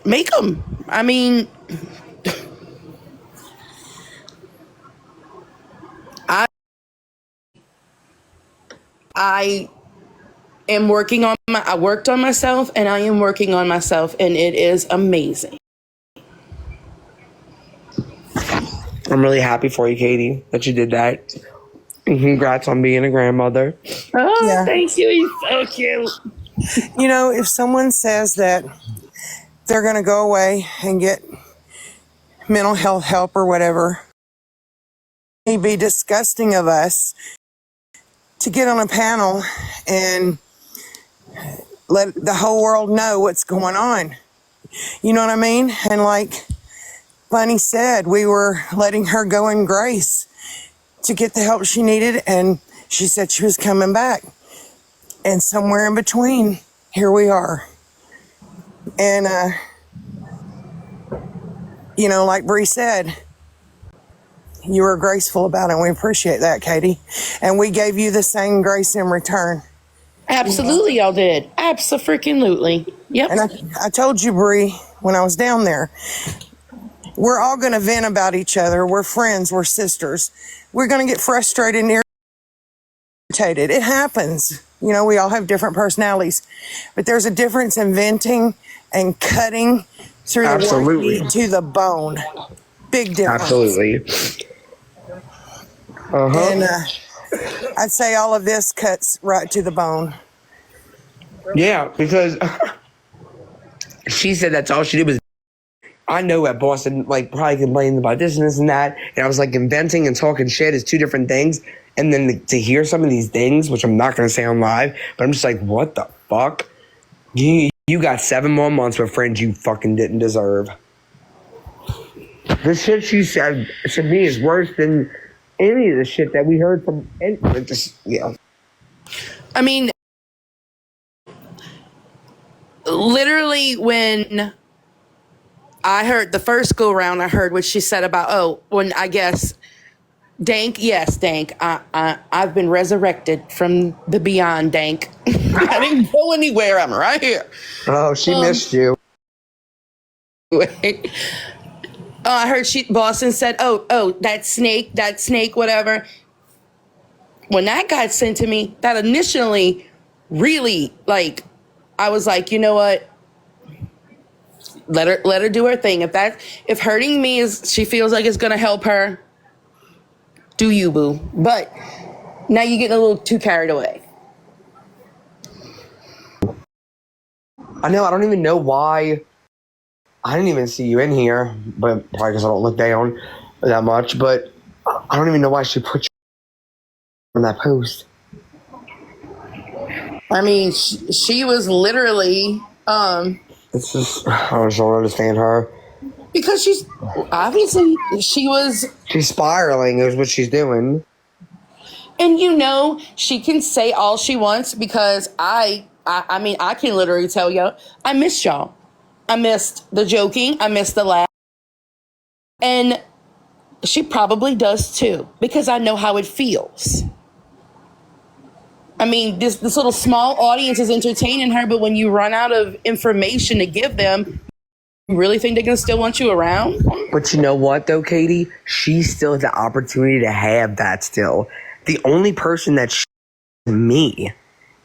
Make them. I mean, I am working on I worked on myself, and I am working on myself, and it is amazing. I'm really happy for you, Katie, that you did that. And congrats on being a grandmother. Oh, Yeah. thank you. He's so cute. If someone says that they're going to go away and get mental health help or whatever, it'd be disgusting of us to get on a panel and let the whole world know what's going on. You know what I mean? And like Bunny said, we were letting her go in grace to get the help she needed, and she said she was coming back. And somewhere in between, here we are. And, like Bree said, you were graceful about it, and we appreciate that, Katie. And we gave you the same grace in return. Absolutely, y'all did. Abso-freaking-lutely. Yep. And I told you, Bree, when I was down there, we're all going to vent about each other. We're friends. We're sisters. We're going to get frustrated and irritated. It happens. We all have different personalities. But there's a difference in venting and cutting through Absolutely. the to the bone. Big difference. Absolutely. And I'd say all of this cuts right to the bone. Yeah, because she said that's all she did was. I know at Boston, like, probably complained about this and this and that. And I was like, inventing and talking shit is two different things. And then to hear some of these things, which I'm not going to say on live, but I'm just like, what the fuck? You got 7 more months with friends you fucking didn't deserve. The shit she said to me is worse than any of the shit that we heard from. I mean, literally, when I heard the first go round, I heard what she said about, when I guess Dank, yes, Dank, I've been resurrected from the beyond, Dank. I didn't go anywhere. I'm right here. Oh, she missed you. I heard Boston said, oh, that snake, whatever. When that got sent to me, that initially really, like, I was like, you know what? Let her do her thing. If hurting me she feels like it's gonna help her, do you, boo. But now you're getting a little too carried away. I know, I don't even know why. I didn't even see you in here, but probably because I don't look down that much, but I don't even know why she put you on that post. I mean, she was literally, It's just, I just don't understand her. because she's, obviously, She's spiraling is what she's doing. and she can say all she wants, because I mean, I can literally tell y'all, I missed y'all. I missed the joking. I missed the laugh. And she probably does too, because I know how it feels. I mean, this little small audience is entertaining her, but when you run out of information to give them, you really think they're going to still want you around? But you know what, though, Katie? She still has the opportunity to have that still. The only person that's me,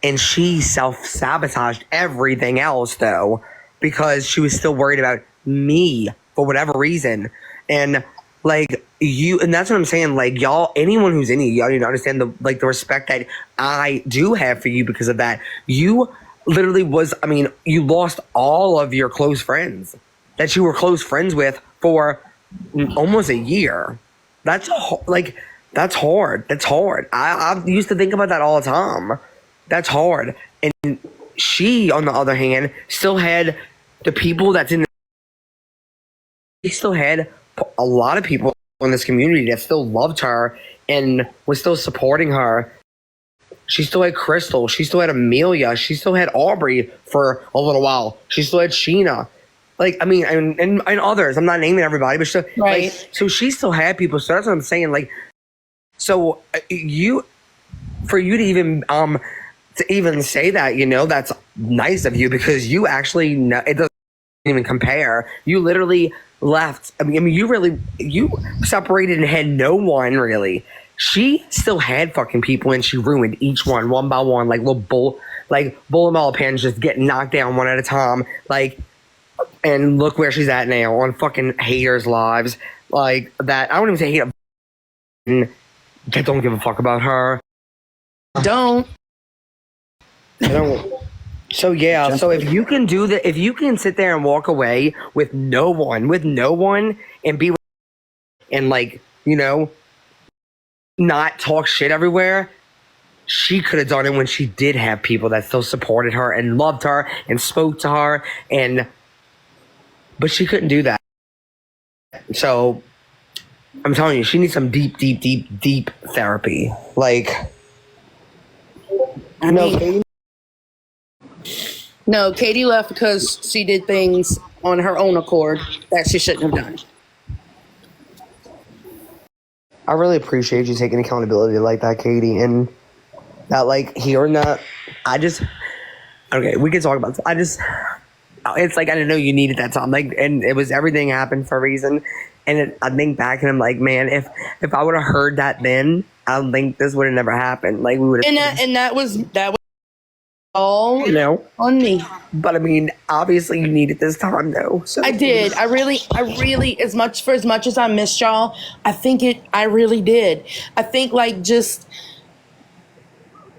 and she self-sabotaged everything else, though, because she was still worried about me for whatever reason. And like and that's what I'm saying, like, y'all, anyone who's in y'all need to understand the respect that I do have for you because of that. You literally you lost all of your close friends that you were close friends with for almost a year. That's hard. That's hard. I used to think about that all the time. That's hard. And she, on the other hand, still had the people that's in, he still had a lot of people in this community that still loved her and was still supporting her. She still had Crystal. She still had Amelia. She still had Aubrey for a little while. She still had Sheena. Like, I mean, and others. I'm not naming everybody, but Right. like, so she still had people. So that's what I'm saying. Like, so for you to even say that, you know, that's nice of you, because you actually know, it doesn't even compare. You literally left. I mean, you separated and had no one really. She still had fucking people, and she ruined each one by one, like little bullet ball pins just getting knocked down one at a time. Like, and look where she's at now, on fucking haters' lives. Like that. I don't even say hate that don't give a fuck about her. Don't. I don't. So yeah, so if you can do that, if you can sit there and walk away with no one, and be, and like, you know, not talk shit everywhere, she could have done it when she did have people that still supported her and loved her and spoke to her, but she couldn't do that. So I'm telling you, she needs some deep therapy. Like, I mean, no, Katie left because she did things on her own accord that she shouldn't have done. I really appreciate you taking accountability like that, Katie, and that, like, hearing that. Okay, we can talk about this. It's like, I didn't know you needed that time. Like, and it was, everything happened for a reason. And I think back and I'm like, man, if I would have heard that then, I don't think this would have never happened. Like, we would have. And that was all, you know, on me. But I mean, obviously you needed this time though. So I did. I really, as much as I missed y'all, I really did. I think, like, just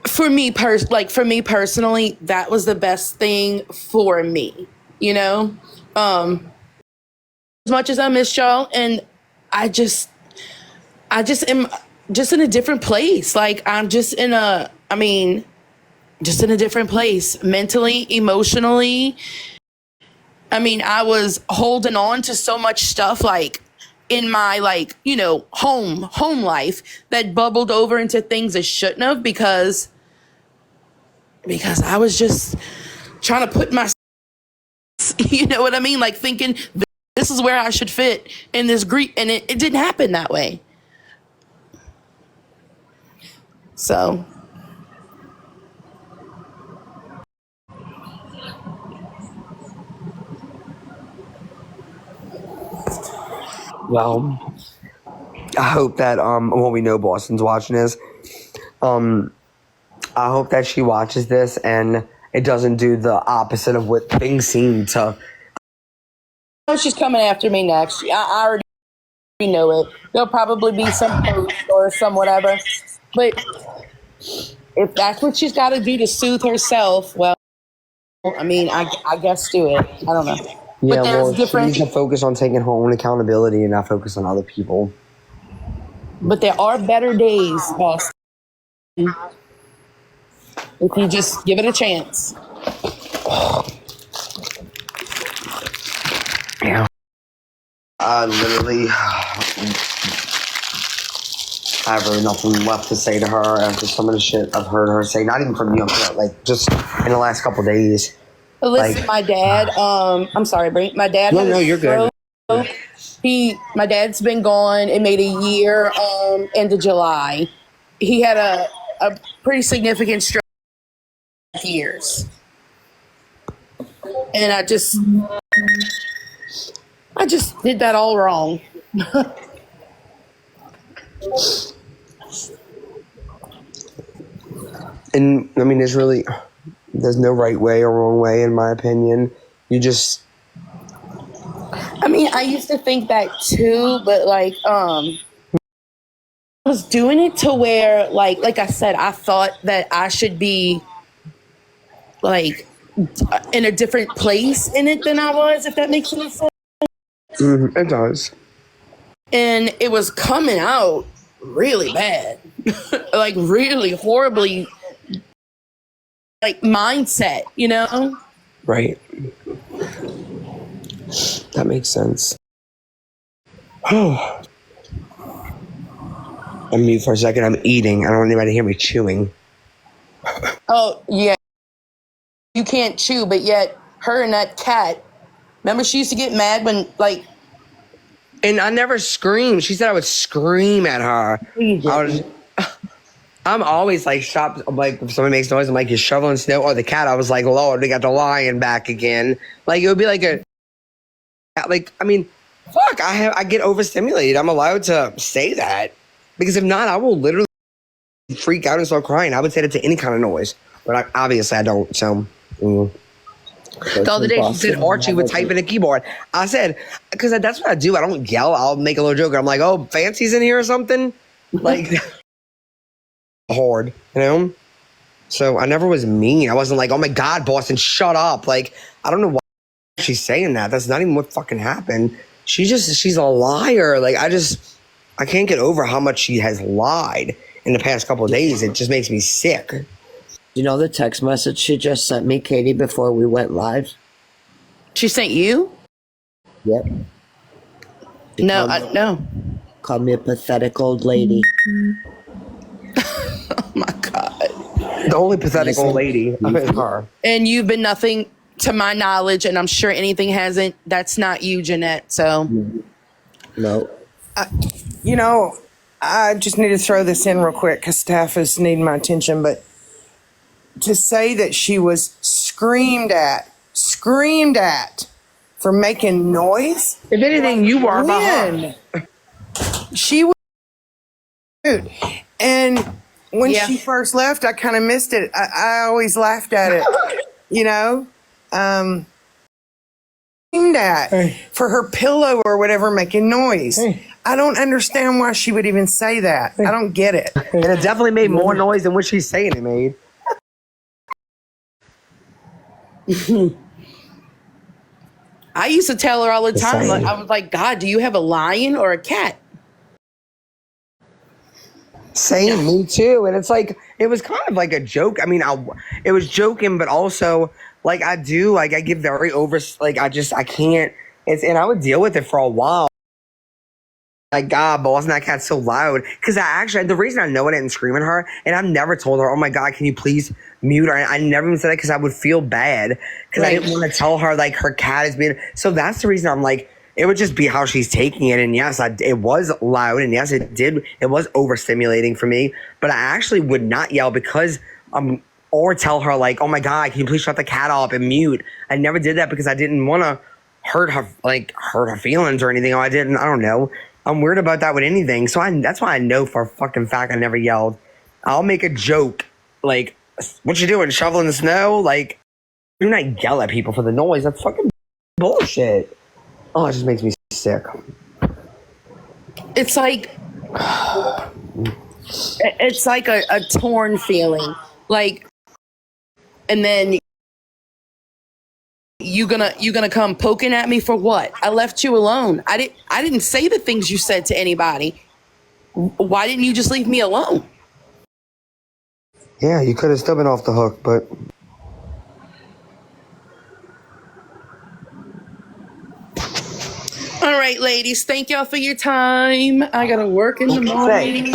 for me personally, that was the best thing for me, you know? As much as I missed y'all, and I just am just in a different place. Like, I'm just in a different place, mentally, emotionally. I mean, I was holding on to so much stuff, like, in my, like, you know, home life, that bubbled over into things it shouldn't have, because I was just trying to put my, you know what I mean? Like, thinking this is where I should fit in this group, and it didn't happen that way. So. well, I hope that well, we know Boston's watching this. I hope that she watches this and it doesn't do the opposite of what things seem to. Oh, she's coming after me next. I already know it. There'll probably be some post or some whatever. But if that's what she's got to do to soothe herself, well, I mean, I guess do it. I don't know. Yeah, but well, she needs to focus on taking her own accountability and not focus on other people. But there are better days, Boston. If you just give it a chance. Yeah. I literally have really nothing left to say to her after some of the shit I've heard her say. Not even from you, but like just in the last couple of days. Listen, like, my dad. I'm sorry, Bree. My dad. No, you're good. My dad's been gone. It made a year. End of July. He had a pretty significant stroke. Years. And I just did that all wrong. And I mean, there's no right way or wrong way, in my opinion. You just. I mean, I used to think that too, but like, I was doing it to where, like I said, I thought that I should be like in a different place in it than I was, if that makes any sense. Mm-hmm, it does. And it was coming out really bad, like really horribly, like mindset, you know? Right. That makes sense. I'm mute for a second. I'm eating. I don't want anybody to hear me chewing. Oh, yeah. You can't chew, but yet her and that cat, remember she used to get mad when, like... And I never screamed. She said I would scream at her. I'm always like shocked. Like if somebody makes noise, I'm like, you're shoveling snow. Or the cat, I was like, Lord, we got the lion back again. Like it would be like I mean, fuck, I get overstimulated. I'm allowed to say that. Because if not, I will literally freak out and start crying. I would say that to any kind of noise. But obviously I don't, so... The other day, she said Archie would type in a keyboard. I said, because that's what I do. I don't yell. I'll make a little joke. I'm like, oh, Fancy's in here or something? Like, hard, you know? So I never was mean. I wasn't like, oh my God, Boston, shut up. Like, I don't know why she's saying that. That's not even what fucking happened. She's a liar. Like, I can't get over how much she has lied in the past couple of days. It just makes me sick. You know the text message she just sent me, Katie, before we went live? She sent you? Yep. No. Called me a pathetic old lady. Oh my God. The only pathetic old lady is her. And you've been nothing to my knowledge, and I'm sure anything hasn't. That's not you, Jeanette, so. No. You know, I just need to throw this in real quick because staff is needing my attention, but to say that she was screamed at for making noise. If anything, you were behind. She was rude. And when she first left, I kind of missed it. I always laughed at it, you know? Screamed at for her pillow or whatever making noise. I don't understand why she would even say that. I don't get it. And it definitely made more noise than what she's saying it made. I used to tell her all the time, like, I was like, God, do you have a lion or a cat? Same, me too. And it's like, it was kind of like a joke. I mean, it was joking, but also, like, I get very I can't, and I would deal with it for a while. Like, God, but wasn't that cat so loud? Because the reason I know I didn't scream at her, and I've never told her, oh my God, can you please mute her? I never even said that because I would feel bad. Because I didn't want to tell her, like, her cat is being. So that's the reason I'm like, it would just be how she's taking it. And yes, it was loud. And yes, it was overstimulating for me. But I actually would not yell because, or tell her, like, oh my God, can you please shut the cat up and mute? I never did that because I didn't want to hurt her feelings or anything. I don't know. I'm weird about that with anything. So that's why I know for a fucking fact I never yelled. I'll make a joke. Like, what you doing? Shoveling the snow? Like, do not yell at people for the noise. That's fucking bullshit. Oh, it just makes me sick. It's like a torn feeling. Like, and then you gonna come poking at me for what? I left you alone. I didn't say the things you said to anybody. Why didn't you just leave me alone? Yeah, you could have still been off the hook, but all right, ladies, thank y'all for your time. I gotta work in the morning.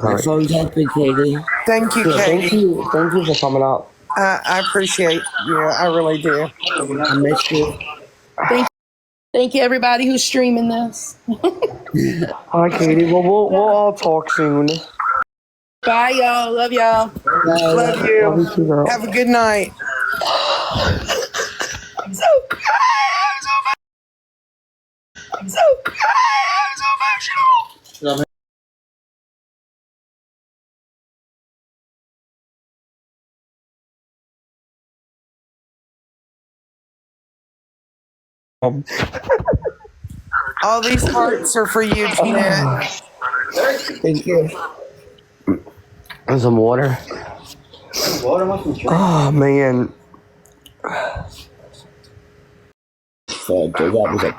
My phone's open, Katie. Thank you, Katie. Thank you for coming up. I appreciate you. I really do. I miss you. Thank you, everybody who's streaming this. Hi, Katie. Well, we'll all talk soon. Bye, y'all. Love y'all. Love you. Love you too, girl. Have a good night. I'm so emotional. All these hearts are for you, Jeanette. Thank you. And some water. Oh, man. That was a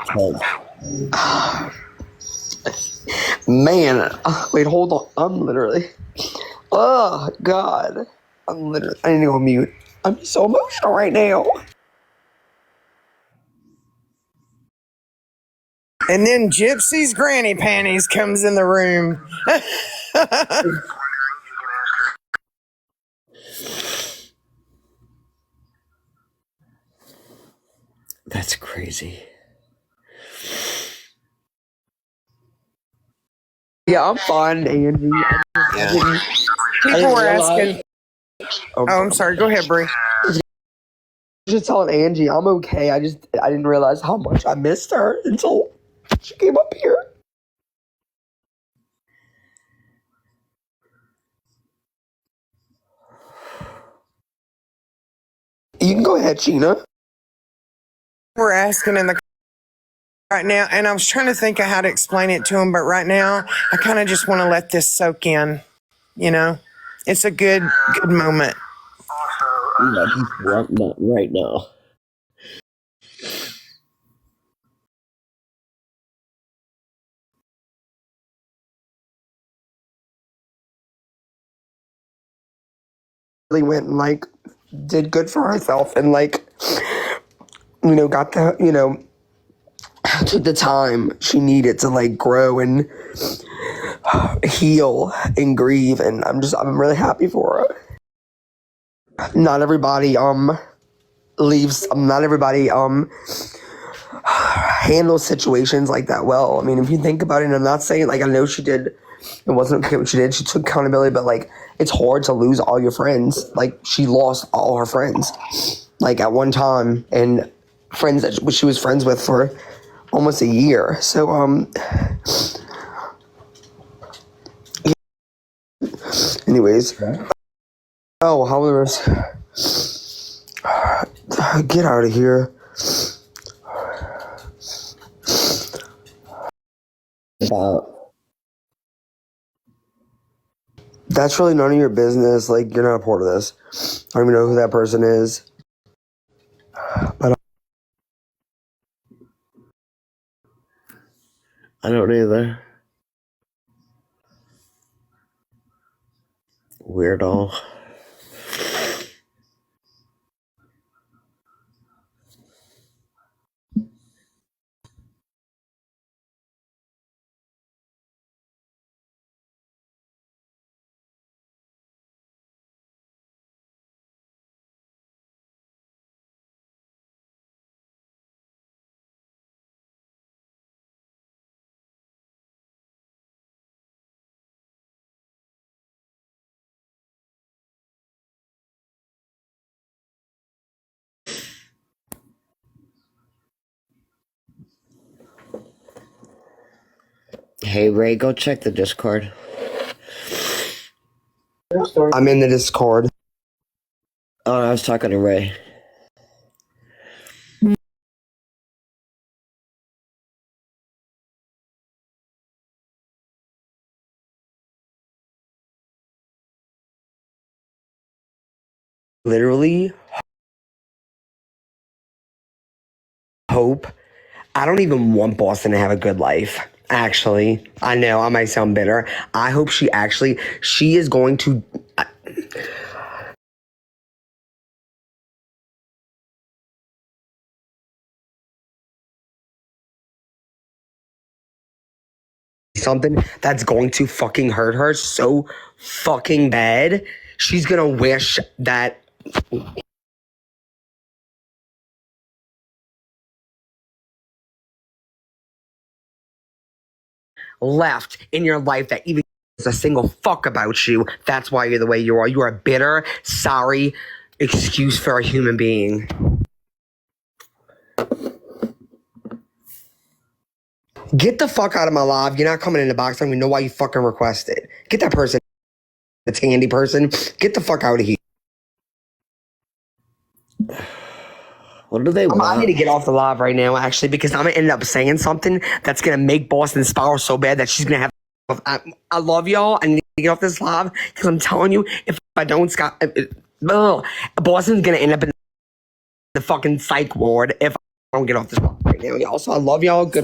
10. Man. Wait, hold on. I'm literally. Oh, God. I need to go mute. I'm so emotional right now. And then Gypsy's granny panties comes in the room. That's crazy. Yeah, I'm fine, Angie. People were asking. Oh, I'm sorry. Go ahead, Bree. Just telling Angie I'm okay. I didn't realize how much I missed her until she came up here. You can go ahead, Sheena. We're asking in the right now, and I was trying to think of how to explain it to him, but right now I kind of just want to let this soak in. You know, it's a good moment. Yeah, he's wanting that right now. Really went and like did good for herself and like got the took the time she needed to like grow and heal and grieve, and I'm really happy for her. Not everybody leaves. Not everybody handles situations like that well. I mean, if you think about it, and I'm not saying like I know she did. It wasn't okay what she did. She took accountability, but like it's hard to lose all your friends. Like she lost all her friends, like at one time, and friends that she was friends with for almost a year. So anyways, oh, how was get out of here. That's really none of your business. Like, you're not a part of this. I don't even know who that person is. But I don't either. Weirdo. Hey, Ray, go check the Discord. I'm in the Discord. Oh, I was talking to Ray. Literally hope. I don't even want Boston to have a good life. Actually, I know I might sound bitter. I hope she is going to. Something that's going to fucking hurt her so fucking bad. She's gonna wish that left in your life that even gives a single fuck about you. That's why you're the way you are. You are a bitter, sorry excuse for a human being. Get the fuck out of my live. You're not coming in the box. I don't even know why you fucking requested. Get that person, the Tandy person. Get the fuck out of here. What do they want? I need to get off the live right now, actually, because I'm going to end up saying something that's going to make Boston spiral so bad that she's going to have... I love y'all. I need to get off this live because I'm telling you, if I don't, Boston's going to end up in the fucking psych ward if I don't get off this live right now, y'all. So I love y'all. Good.